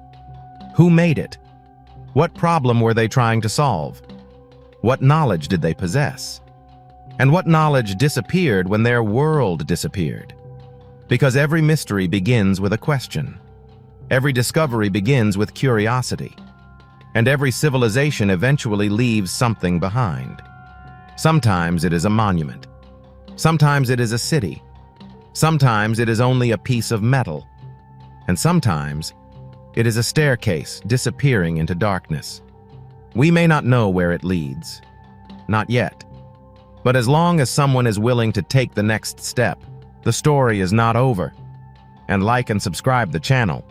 Who made it? What problem were they trying to solve? What knowledge did they possess? And what knowledge disappeared when their world disappeared? Because every mystery begins with a question. Every discovery begins with curiosity. And every civilization eventually leaves something behind. Sometimes it is a monument. Sometimes it is a city. Sometimes it is only a piece of metal. And sometimes it is a staircase disappearing into darkness. We may not know where it leads. Not yet. But as long as someone is willing to take the next step, the story is not over. And like and subscribe the channel.